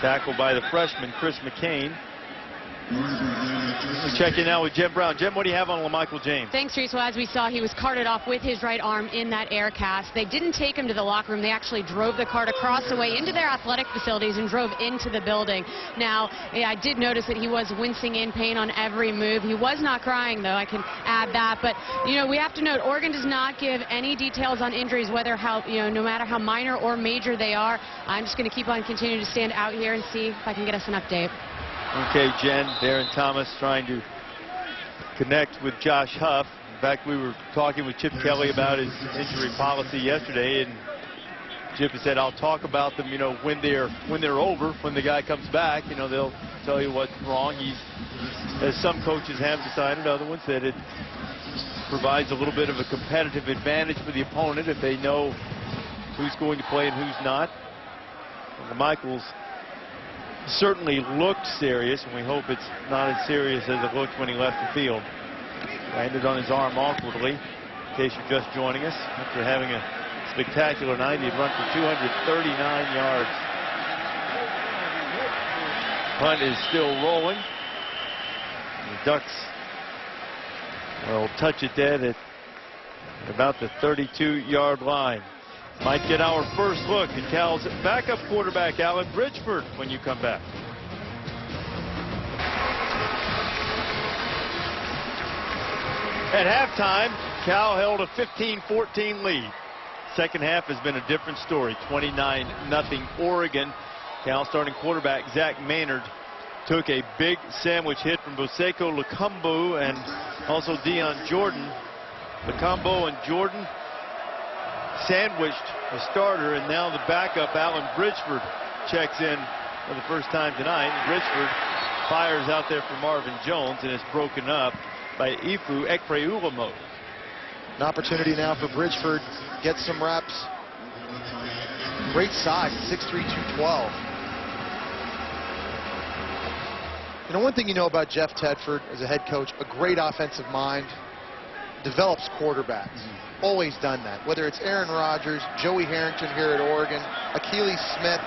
tackled by the freshman Chris McCain. We check in now with Jen Brown. Jen, what do you have on LaMichael James? Thanks, Reese. Well, as we saw, he was carted off with his right arm in that air cast. They didn't take him to the locker room. They actually drove the cart across the way into their athletic facilities and drove into the building. Now, I did notice that he was wincing in pain on every move. He was not crying, though. I can add that. But, you know, we have to note, Oregon does not give any details on injuries, whether how, you know, no matter how minor or major they are. I'm just going to keep on continuing to stand out here and see if I can get us an update. Okay, Jen, Darren Thomas trying to connect with Josh Huff. In fact, we were talking with Chip Kelly about his injury policy yesterday, and Chip said, I'll talk about them, when they're over, when the guy comes back, they'll tell you what's wrong. As some coaches have decided, other ones that it provides a little bit of a competitive advantage for the opponent if they know who's going to play and who's not. Well, Michaels certainly looked serious, and we hope it's not as serious as it looked when he left the field. Landed on his arm awkwardly, in case you're just joining us. After having a spectacular night, he'd run for 239 yards. Punt is still rolling. The Ducks will touch it dead at about the 32-yard line. Might get our first look at Cal's backup quarterback, Alan Bridgeford, when you come back. At halftime, Cal held a 15-14 lead. Second half has been a different story. 29-0 Oregon. Cal starting quarterback Zach Maynard took a big sandwich hit from Boseko Lukumbu and also Dion Jordan. Lukumbu and Jordan sandwiched the starter, and now the backup Alan Bridgeford checks in for the first time tonight. Bridgeford fires out there for Marvin Jones, and it's broken up by Ifu Ekpeulamo. An opportunity now for Bridgeford, get some reps. Great size, 6'3", 212. One thing you know about Jeff Tedford as a head coach, a great offensive mind, develops quarterbacks. Always done that. Whether it's Aaron Rodgers, Joey Harrington here at Oregon, Achilles Smith,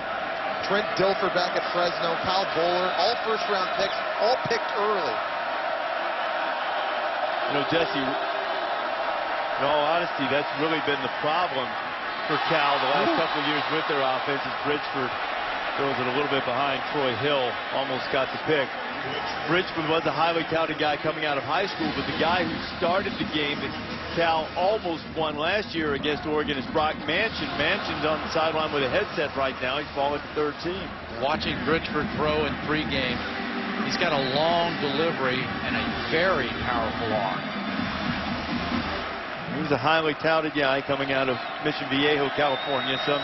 Trent Dilfer back at Fresno, Kyle Bowler, all first-round picks, all picked early. Jesse, in all honesty, that's really been the problem for Cal the last couple of years with their offense. As Bridgeford throws it a little bit behind Troy Hill, almost got the pick. Bridgeford was a highly touted guy coming out of high school, but the guy who started the game that Cal almost won last year against Oregon is Brock Manchin. Manchin's on the sideline with a headset right now. He's falling to third team. Watching Bridgeford throw in pregame, he's got a long delivery and a very powerful arm. He was a highly touted guy coming out of Mission Viejo, California. Some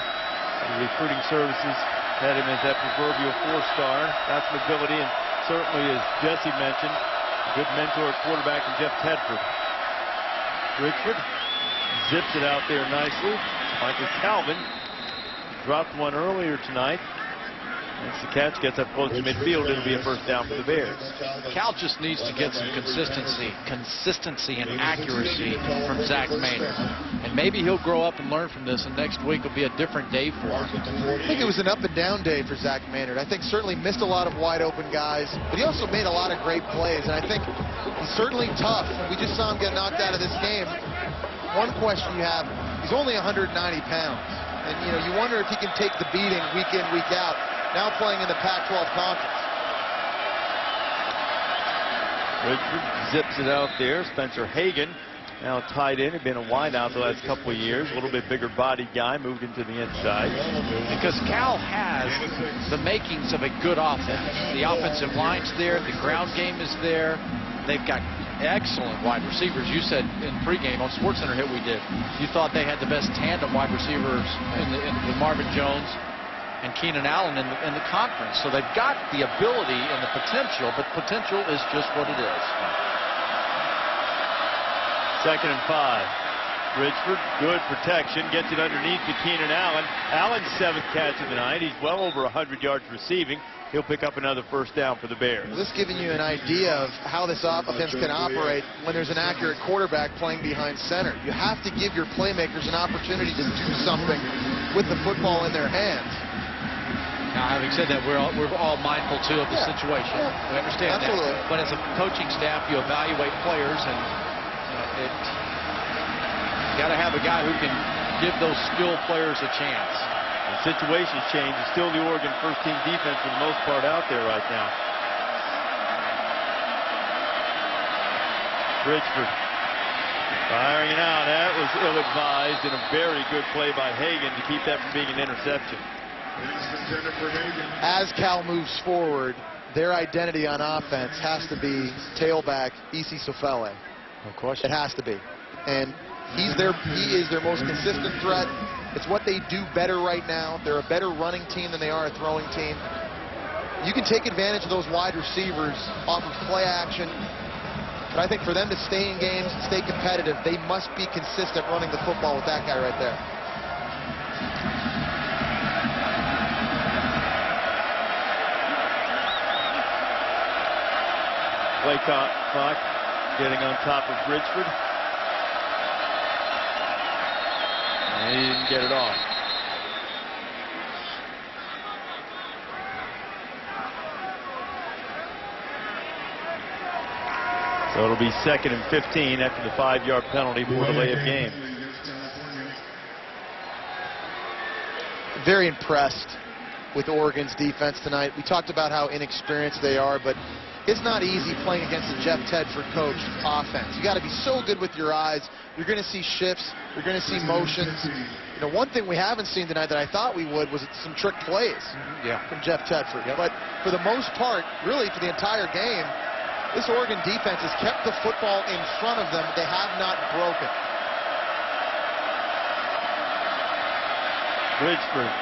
recruiting services had him as that proverbial four-star. That's mobility, and certainly, as Jesse mentioned, a good mentor at quarterback in Jeff Tedford. Bridgeford zips it out there nicely. Michael Calvin dropped one earlier tonight. Makes the catch, gets up close to midfield. It'll be a first down for the Bears. Cal just needs to get some consistency and accuracy from Zach Maynard. And maybe he'll grow up and learn from this, and next week will be a different day for him. I think it was an up and down day for Zach Maynard. I think certainly missed a lot of wide open guys, but he also made a lot of great plays. And I think he's certainly tough. We just saw him get knocked out of this game. One question you have, he's only 190 pounds. And, you wonder if he can take the beating week in, week out. Now playing in the Pac-12 conference. Bridgeford zips it out there. Spencer Hagan now tied in. He'd been a wideout the last couple of years. A little bit bigger body guy, moved into the inside. Because Cal has the makings of a good offense. The offensive line's there. The ground game is there. They've got excellent wide receivers. You said in pregame on SportsCenter hit we did, you thought they had the best tandem wide receivers with Marvin Jones and Keenan Allen in the conference. So they've got the ability and the potential, but potential is just what it is. 2nd and 5. Bridgeford, good protection, gets it underneath to Keenan Allen. Allen's 7th catch of the night. He's well over 100 yards receiving. He'll pick up another first down for the Bears. This giving you an idea of how this offense can operate when there's an accurate quarterback playing behind center. You have to give your playmakers an opportunity to do something with the football in their hands. Now, having said that, we're all mindful, too, of the situation. We understand absolutely. That. But as a coaching staff, you evaluate players, and you got to have a guy who can give those skilled players a chance. The situation's changed. It's still the Oregon first-team defense for the most part out there right now. Bridgeford firing it out. That was ill-advised, and a very good play by Hagan to keep that from being an interception. As Cal moves forward, their identity on offense has to be tailback Isi Sofele. Of course. It has to be. And he is their most consistent threat. It's what they do better right now. They're a better running team than they are a throwing team. You can take advantage of those wide receivers off of play action. But I think for them to stay in games and stay competitive, they must be consistent running the football with that guy right there. Play clock getting on top of Bridgeford. And he didn't get it off. So it'll be 2nd and 15 after the 5-yard penalty for delay of game. Very impressed with Oregon's defense tonight. We talked about how inexperienced they are, but it's not easy playing against a Jeff Tedford coached offense. You got to be so good with your eyes. You're going to see shifts. You're going to see motions. You know, one thing we haven't seen tonight that I thought we would was some trick plays from Jeff Tedford. Yep. But for the most part, really for the entire game, this Oregon defense has kept the football in front of them. They have not broken. Bridgeford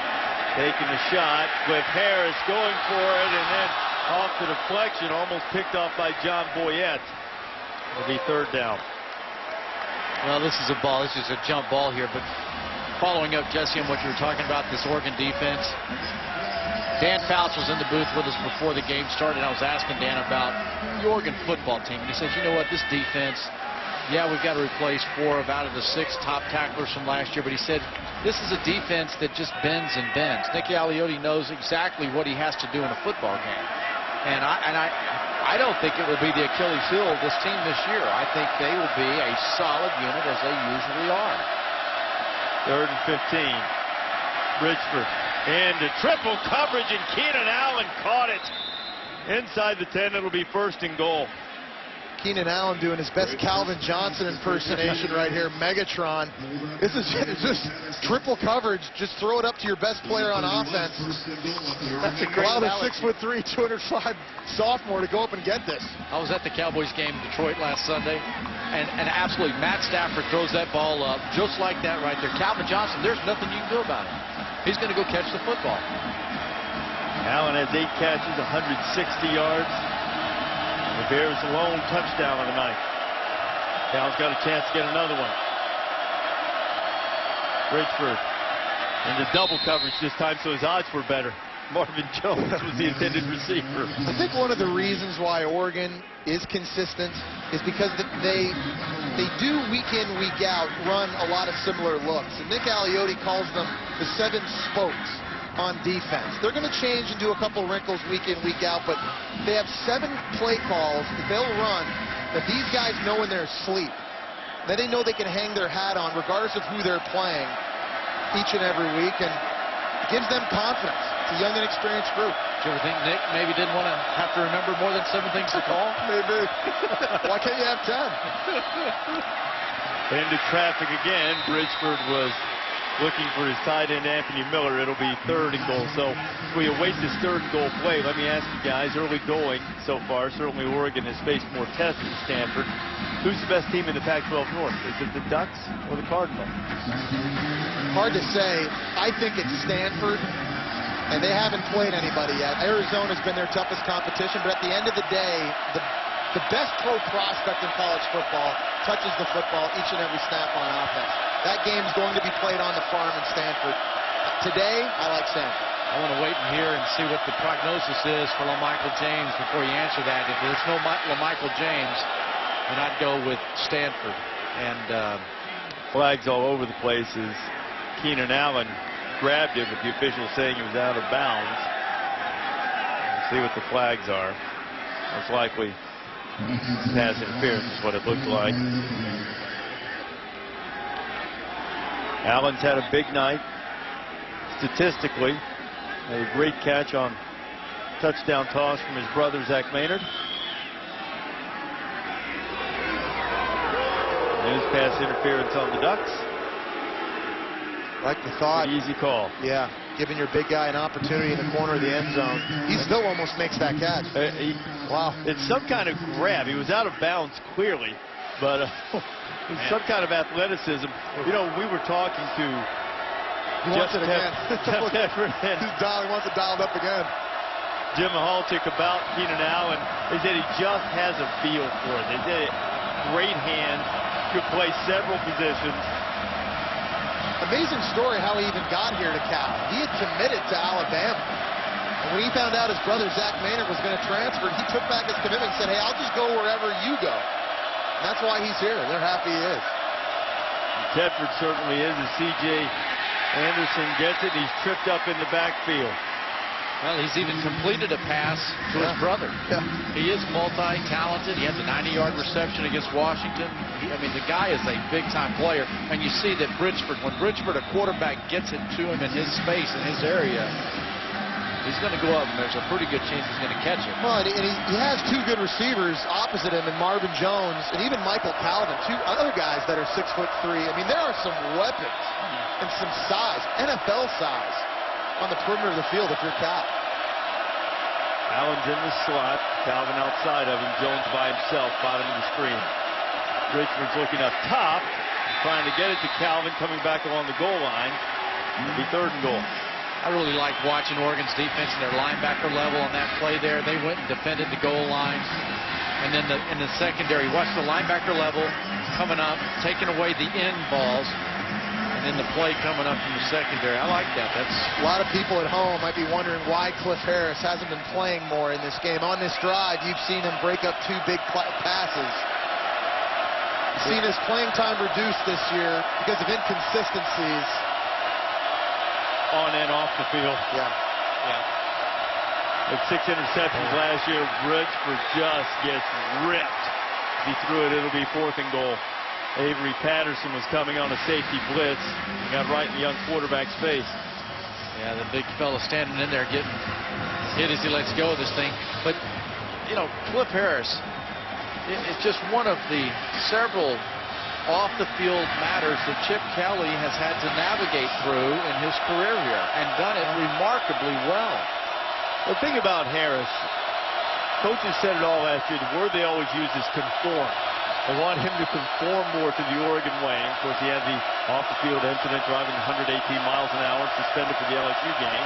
taking a shot with Harris going for it, and then off the deflection, almost picked off by John Boyette. It'll be 3rd down. Well, this is a ball. This is a jump ball here, but following up, Jesse, on what you were talking about, this Oregon defense, Dan Fouts was in the booth with us before the game started. I was asking Dan about the Oregon football team, and he says, you know what, this defense, yeah, we've got to replace 4 out of the 6 top tacklers from last year, but he said this is a defense that just bends and bends. Nick Aliotti knows exactly what he has to do in a football game. And I don't think it will be the Achilles heel of this team this year. I think they will be a solid unit as they usually are. 3rd and 15. Bridgeford into triple coverage, and Keenan Allen caught it. Inside the 10, it'll be 1st and goal. Keenan Allen doing his best Calvin Johnson impersonation right here, Megatron. This is just triple coverage. Just throw it up to your best player on offense. That's a great Allow the analogy. 6'3", 205 sophomore to go up and get this. I was at the Cowboys game in Detroit last Sunday, and absolutely, Matt Stafford throws that ball up just like that right there. Calvin Johnson, there's nothing you can do about it. He's going to go catch the football. Allen has 8 catches, 160 yards. The Bears' lone touchdown of the night. Cal's got a chance to get another one. Bridgeford into double coverage this time, so his odds were better. Marvin Jones was the intended receiver. I think one of the reasons why Oregon is consistent is because they do week in, week out run a lot of similar looks. And Nick Aliotti calls them the 7 spokes on defense. They're going to change and do a couple wrinkles week in, week out, but they have 7 play calls that they'll run that these guys know in their sleep. That they know they can hang their hat on regardless of who they're playing each and every week, and it gives them confidence. It's a young and experienced group. Do you ever think Nick maybe didn't want to have to remember more than 7 things to call? Maybe. Why can't you have 10? Into traffic again. Bridgeford was looking for his tight end, Anthony Miller. It'll be 3rd and goal. So we await this 3rd and goal play. Let me ask you guys, early going so far, certainly Oregon has faced more tests than Stanford. Who's the best team in the Pac-12 North? Is it the Ducks or the Cardinals? Hard to say. I think it's Stanford, and they haven't played anybody yet. Arizona's been their toughest competition, but at the end of the day, the best pro prospect in college football touches the football each and every snap on offense. That game's going to be played on the farm in Stanford. Today, I like Stanford. I want to wait and hear and see what the prognosis is for LaMichael James before you answer that. If there's no LaMichael James, then I'd go with Stanford. And flags all over the place as Keenan Allen grabbed it with the official saying it was out of bounds. Let's see what the flags are. Most likely pass interference is what it looked like. Allen's had a big night. Statistically, a great catch on touchdown toss from his brother Zach Maynard. There's pass interference on the Ducks. Like the thought. Pretty easy call. Yeah. giving your big guy an opportunity in the corner of the end zone. He still almost makes that catch. Wow. It's some kind of grab. He was out of bounds clearly, but some kind of athleticism. You know, we were talking to He wants it again. Jeff Tedford and He wants it dialed up again. Jim Mahalchik about Keenan Allen. They said he just has a feel for it. They did it. Great hands. Could play several positions. Amazing story how he even got here to Cal. He had committed to Alabama. And when he found out his brother Zach Maynard was going to transfer, he took back his commitment and said, hey, I'll just go wherever you go. And that's why he's here. They're happy he is. Tedford certainly is as C.J. Anderson gets it. He's tripped up in the backfield. Well, he's even completed a pass to his brother. Yeah. He is multi-talented. He had the 90-yard reception against Washington. I mean, the guy is a big-time player. And you see that Bridgeford, when Bridgeford, a quarterback, gets it to him in his space, in his area, he's going to go up, and there's a pretty good chance he's going to catch it. Well, and he has two good receivers opposite him, in Marvin Jones and even Michael Calvin, two other guys that are 6'3". I mean, there are some weapons and some size, NFL size, on the perimeter of the field if you're Cal. Allen's in the slot. Calvin outside of him. Jones by himself, bottom of the screen. Bridgeford's looking up top, trying to get it to Calvin, coming back along the goal line. It'll be 3rd and goal. I really like watching Oregon's defense and their linebacker level on that play there. They went and defended the goal line. And then in the secondary, watch the linebacker level coming up, taking away the end balls. And then the play coming up from the secondary. I like that. That's a lot of people at home might be wondering why Cliff Harris hasn't been playing more in this game. On this drive, you've seen him break up 2 big passes. You've seen his playing time reduced this year because of inconsistencies. On and off the field. Yeah. With 6 interceptions last year, Bridgeford just gets ripped. He threw it. It'll be 4th and goal. Avery Patterson was coming on a safety blitz and got right in the young quarterback's face. Yeah, the big fella standing in there getting hit as he lets go of this thing. But, you know, Cliff Harris is just one of the several off-the-field matters that Chip Kelly has had to navigate through in his career here and done it remarkably well. The thing about Harris, coaches said it all last year, the word they always use is conform. They want him to conform more to the Oregon way. Of course, he had the off-the-field incident driving 118 miles an hour, suspended for the LSU game.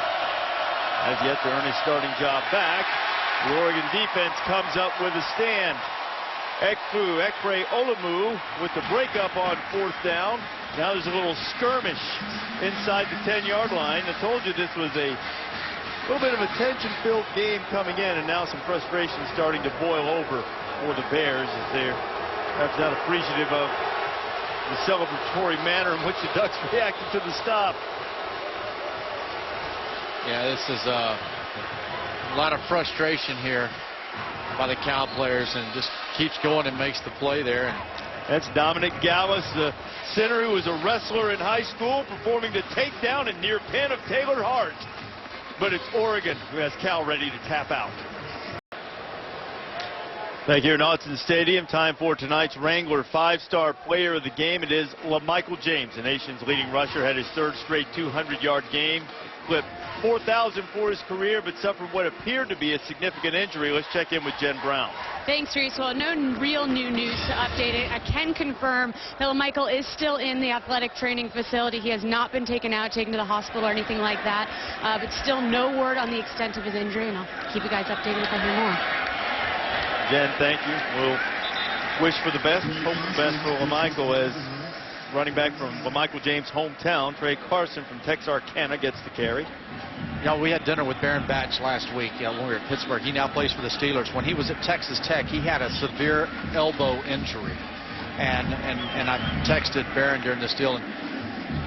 Has yet to earn his starting job back. The Oregon defense comes up with a stand. Ekpre Olomu with the breakup on 4th down. Now there's a little skirmish inside the 10-yard line. I told you this was a little bit of a tension-filled game coming in, and now some frustration starting to boil over for the Bears as they're perhaps not appreciative of the celebratory manner in which the Ducks reacted to the stop. Yeah, this is a lot of frustration here by the Cal players, and just keeps going and makes the play there. That's Dominic Gallus, the center who was a wrestler in high school, performing the takedown and near pin of Taylor Hart. But it's Oregon who has Cal ready to tap out. Back here in Autzen Stadium, time for tonight's Wrangler 5-star player of the game. It is LaMichael James, the nation's leading rusher, had his 3rd straight 200-yard game. Clipped 4,000 for his career, but suffered what appeared to be a significant injury. Let's check in with Jen Brown. Thanks, Reese. Well, no real new news to update it. I can confirm that LaMichael is still in the athletic training facility. He has not been taken to the hospital or anything like that, but still no word on the extent of his injury, and I'll keep you guys updated if I hear more. Jen, thank you. We'll wish for the best, hope for the best for LaMichael as running back from LaMichael James' hometown, Trey Carson from Texarkana gets the carry. You know, we had dinner with Baron Batch last week when we were at Pittsburgh. He now plays for the Steelers. When he was at Texas Tech, he had a severe elbow injury. And I texted Baron during this deal, and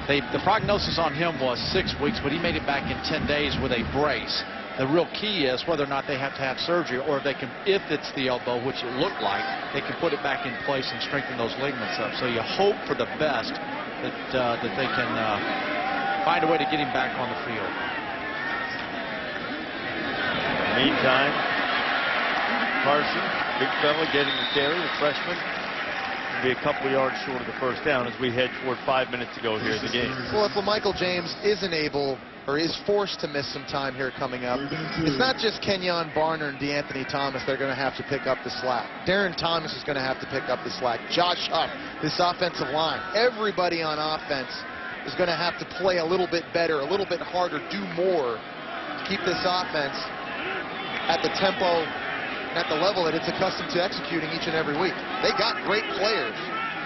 the prognosis on him was 6 weeks, but he made it back in 10 days with a brace. The real key is whether or not they have to have surgery, or they can, if it's the elbow, which it looked like, they can put it back in place and strengthen those ligaments up. So you hope for the best that they can find a way to get him back on the field. Meantime, Carson, big fella, getting the carry, the freshman, will be a couple of yards short of the 1st down as we head toward 5 minutes to go here in the game. Well, if LaMichael James isn't able or is forced to miss some time here coming up. It's not just Kenyon Barner and DeAnthony Thomas that are going to have to pick up the slack. Darren Thomas is going to have to pick up the slack. Josh Huff, this offensive line, everybody on offense is going to have to play a little bit better, a little bit harder, do more to keep this offense at the tempo, at the level that it's accustomed to executing each and every week. They got great players.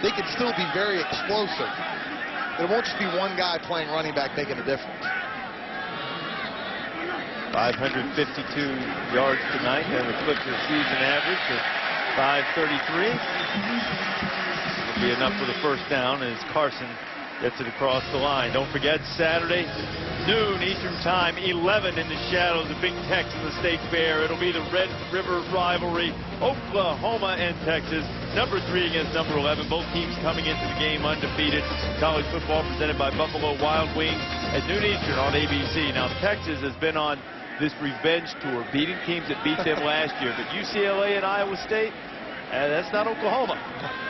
They can still be very explosive. There won't just be one guy playing running back making a difference. 552 yards tonight, and the Clippers season average of 533. Will be enough for the first down as Carson gets it across the line. Don't forget, Saturday, noon Eastern Time, 11 in the shadows, the Big Tex and the State Fair. It'll be the Red River rivalry, Oklahoma and Texas. Number 3 against number 11. Both teams coming into the game undefeated. College football presented by Buffalo Wild Wings at noon Eastern on ABC. Now, Texas has been on this revenge tour, beating teams that beat them last year. But UCLA and Iowa State, that's not Oklahoma.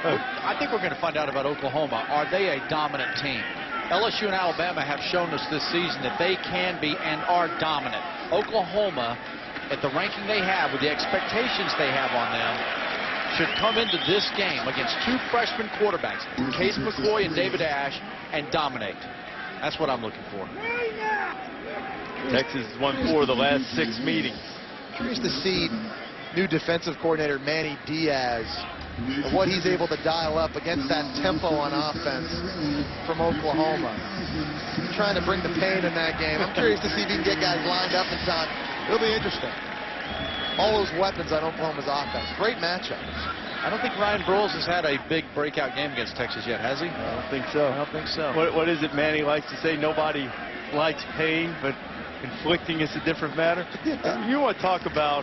I think we're going to find out about Oklahoma. Are they a dominant team? LSU and Alabama have shown us this season that they can be and are dominant. Oklahoma, at the ranking they have, with the expectations they have on them, should come into this game against 2 freshman quarterbacks, Case McCoy and David Ash, and dominate. That's what I'm looking for. Texas has won 4 of the last 6 meetings. Curious to see new defensive coordinator Manny Diaz and what he's able to dial up against that tempo on offense from Oklahoma. Trying to bring the pain in that game. I'm curious to see if he can get guys lined up in time. It'll be interesting. All those weapons on Oklahoma's offense. Great matchup. I don't think Ryan Broyles has had a big breakout game against Texas yet, has he? I don't think so. I don't think so. What is it Manny likes to say? Nobody likes pain, but inflicting is a different matter. You want to talk about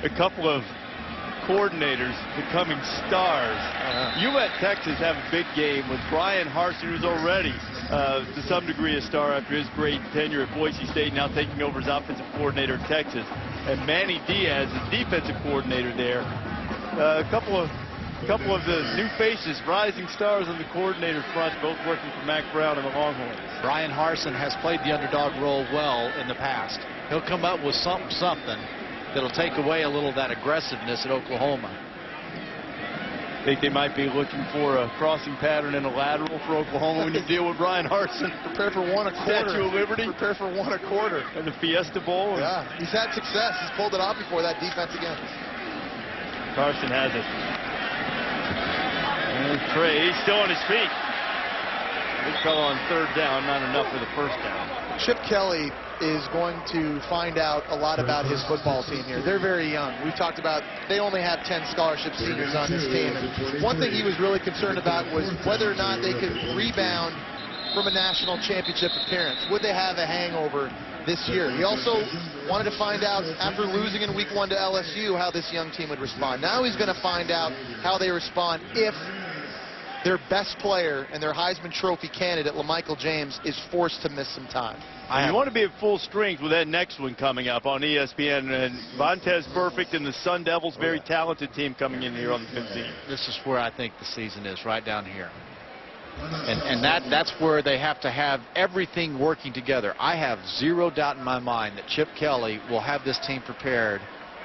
a couple of coordinators becoming stars. You let Texas have a big game with Brian Harsin, who's already to some degree a star after his great tenure at Boise State, now taking over as offensive coordinator at Texas, and Manny Diaz, the defensive coordinator there. A couple of the new faces, rising stars on the coordinator front, both working for Mack Brown and the Longhorns. Brian Harsin has played the underdog role well in the past. He'll come up with something that'll take away a little of that aggressiveness at Oklahoma. Think they might be looking for a crossing pattern and a lateral for Oklahoma when you deal with Brian Harsin. Prepare for 1 1/4. Statue of Liberty. Prepare for 1 1/4. And the Fiesta Bowl. Yeah, he's had success. He's pulled it off before that defense again. Carson has it. And Trey still on his feet. Big fella on 3rd down, not enough for the first down. Chip Kelly is going to find out a lot about his football team here. They're very young. We've talked about they only have 10 scholarship seniors on this team. And one thing he was really concerned about was whether or not they could rebound from a national championship appearance. Would they have a hangover this year? He also wanted to find out, after losing in week 1 to LSU, how this young team would respond. Now he's going to find out how they respond if their best player and their Heisman Trophy candidate, LaMichael James, is forced to miss some time. You want to be at full strength with that next one coming up on ESPN. And Vontez Perfect and the Sun Devils, very talented team coming in here on the 15th. This is where I think the season is, right down here. And that's where they have to have everything working together. I have zero doubt in my mind that Chip Kelly will have this team prepared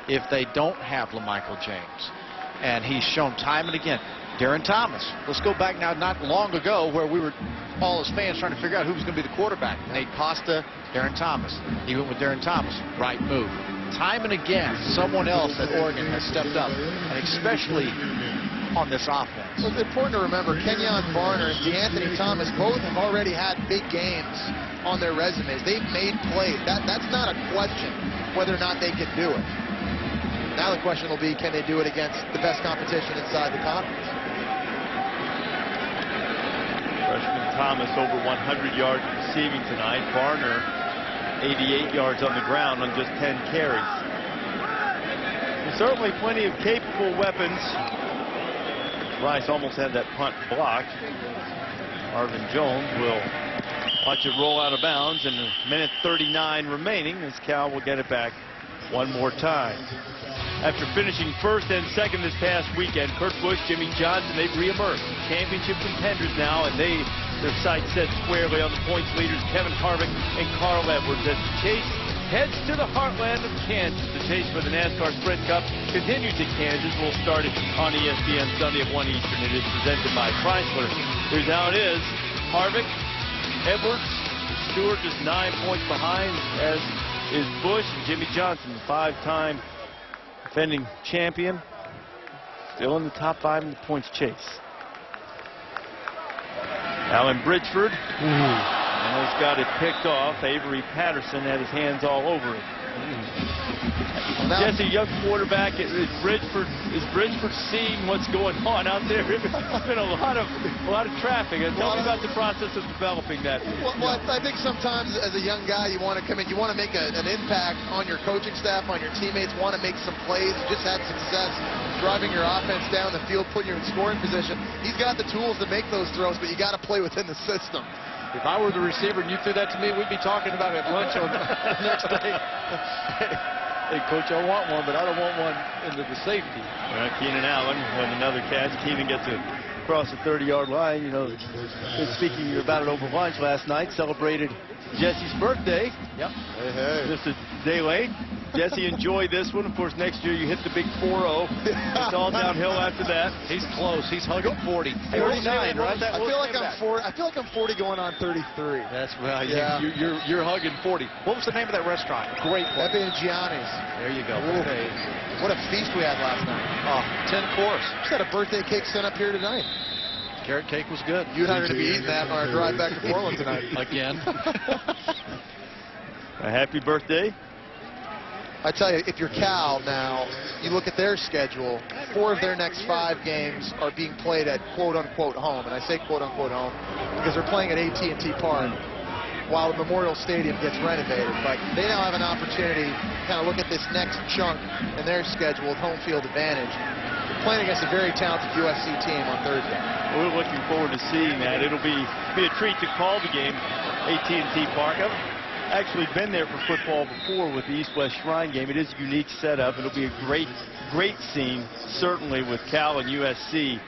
if they don't have LaMichael James. And he's shown time and again. Darren Thomas. Let's go back now, not long ago, where we were all as fans trying to figure out who was going to be the quarterback. Nate Costa, Darren Thomas. He went with Darren Thomas. Right move. Time and again, someone else at Oregon has stepped up, and especially on this offense. Well, it's important to remember Kenyon Barner and DeAnthony Thomas both have already had big games on their resumes. They've made plays. That's not a question whether or not they can do it. Now the question will be, can they do it against the best competition inside the conference? Freshman Thomas over 100 yards receiving tonight. Barner 88 yards on the ground on just 10 carries. There's certainly plenty of capable weapons. Rice almost had that punt blocked. Marvin Jones will watch it roll out of bounds, and a minute 39 remaining as Cal will get it back one more time. After finishing 1st and 2nd this past weekend, Kurt Busch, Jimmy Johnson, they've reemerged. Championship contenders now, and they Their sights set squarely on the points leaders, Kevin Harvick and Carl Edwards, as the chase heads to the heartland of Kansas. The chase for the NASCAR Sprint Cup continues at Kansas. We'll start it on ESPN Sunday at 1 Eastern. It is presented by Chrysler. Here's how it is. Harvick, Edwards, Stewart just 9 points behind, as is Busch and Jimmy Johnson, the 5-time defending champion, still in the top 5 in the points chase. Alan Bridgeford almost got it picked off. Avery Patterson had his hands all over it. Jesse, young quarterback, is Bridgeford seeing what's going on out there? It's been a lot of traffic. Tell me about the process of developing that. Well, I think sometimes as a young guy, you want to come in, you want to make an impact on your coaching staff, on your teammates, want to make some plays. You just had success driving your offense down the field, putting you in scoring position. He's got the tools to make those throws, but you got to play within the system. If I were the receiver and you threw that to me, we'd be talking about it at lunch on the next day. Hey, Coach, I want one, but I don't want one into the safety. Well, Keenan Allen had another catch. Keenan gets across the 30-yard line. You know, speaking about it over lunch last night, celebrated Jesse's birthday. Yep. Hey. Just a day late. Jesse, enjoy this one. Of course, next year you hit the big 4-0. It's all downhill after that. He's close. He's hugging 40. 49, right? I feel like I'm 40. I feel like I'm 40 going on 33. That's right. Yeah. You're hugging 40. What was the name of that restaurant? Great place. That being Gianni's. There you go. Hey, what a feast we had last night. Oh, 10 course. Just had a birthday cake sent up here tonight. Carrot cake was good. You and I are going to be eating that on our drive back to Portland tonight. Again. A happy birthday. I tell you, if you're Cal now, you look at their schedule, 4 of their next 5 games are being played at quote-unquote home. And I say quote-unquote home because they're playing at AT&T Park while the Memorial Stadium gets renovated. But they now have an opportunity to kind of look at this next chunk in their schedule with home field advantage. They're playing against a very talented USC team on Thursday. We're looking forward to seeing that. It'll be a treat to call the game, AT&T Park. I've actually been there for football before with the East-West Shrine game. It is a unique setup. It'll be a great scene, certainly with Cal and USC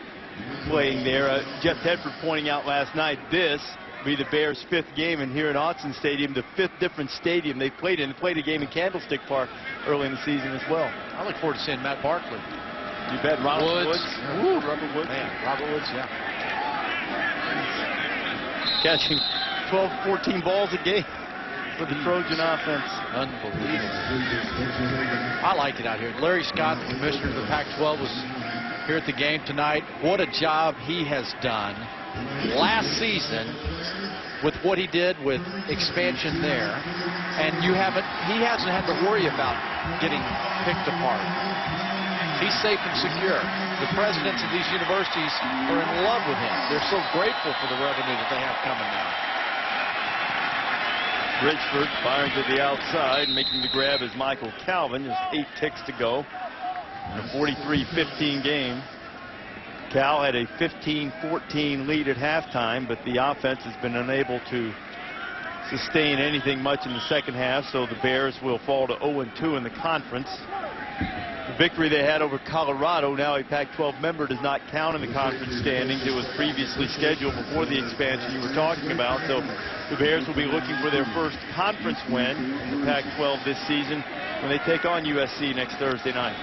playing there. Jeff Tedford pointing out last night, this will be the Bears' 5th game, and here at Autzen Stadium, the 5th different stadium they played in. They played a game in Candlestick Park early in the season as well. I look forward to seeing Matt Barkley. You bet. Robert Woods. Woo, Robert Woods. Man, Robert Woods, yeah. Catching 12, 14 balls a game for the Trojan offense. Unbelievable. I like it out here. Larry Scott, the commissioner of the Pac-12, was here at the game tonight. What a job he has done last season with what he did with expansion there. And he hasn't had to worry about getting picked apart. He's safe and secure. The presidents of these universities are in love with him. They're so grateful for the revenue that they have coming now. Bridgeford firing to the outside, making the grab is Michael Calvin. Just 8 ticks to go in a 43-15 game. Cal had a 15-14 lead at halftime, but the offense has been unable to sustain anything much in the second half, so the Bears will fall to 0-2 in the conference. The victory they had over Colorado, now a Pac-12 member, does not count in the conference standings. It was previously scheduled before the expansion you were talking about. So the Bears will be looking for their first conference win in the Pac-12 this season when they take on USC next Thursday night.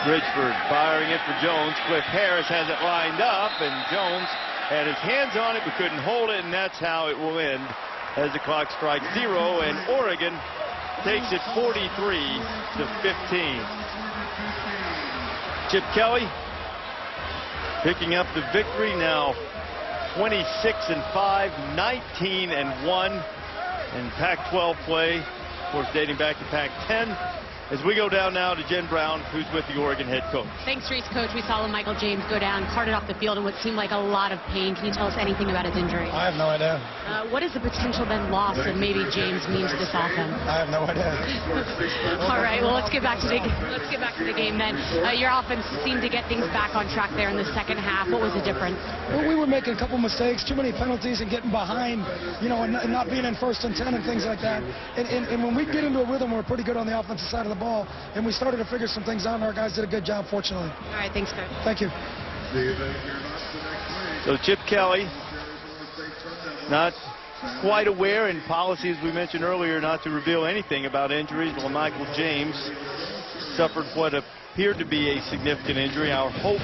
Bridgeford firing it for Jones. Cliff Harris has it lined up, and Jones had his hands on it but couldn't hold it, and that's how it will end as the clock strikes 0, and Oregon takes it 43-15. Chip Kelly picking up the victory, now 26-5, 19-1 in Pac-12 play, of course dating back to Pac-10. As we go down now to Jen Brown, who's with the Oregon head coach. Thanks, Reese. Coach, we saw Michael James go down, carted off the field in what seemed like a lot of pain. Can you tell us anything about his injury? I have no idea. What is the potential then loss that maybe James means to this offense? I have no idea. All right, well, let's get back to the game then. Your offense seemed to get things back on track there in the second half. What was the difference? Well, we were making a couple mistakes, too many penalties, and getting behind, you know, and not being in 1st and 10 and things like that. And when we get into a rhythm, we're pretty good on the offensive side of the ball, and we started to figure some things out, and our guys did a good job, fortunately. All right, thanks, Coach. Thank you. So Chip Kelly, not quite aware, and policy, as we mentioned earlier, not to reveal anything about injuries. Well, Michael James suffered what appeared to be a significant injury. Our hope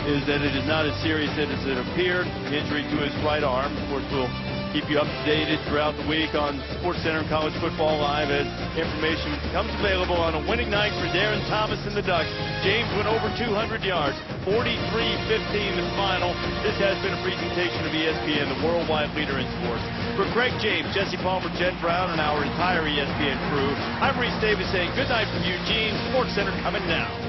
is that it is not as serious as it appeared. Injury to his right arm. Of course, we'll keep you updated throughout the week on SportsCenter and College Football Live as information becomes available on a winning night for Darren Thomas and the Ducks. James went over 200 yards, 43-15 the final. This has been a presentation of ESPN, the worldwide leader in sports. For Craig James, Jesse Palmer, Jen Brown, and our entire ESPN crew, I'm Reese Davis saying good night from Eugene. SportsCenter coming now.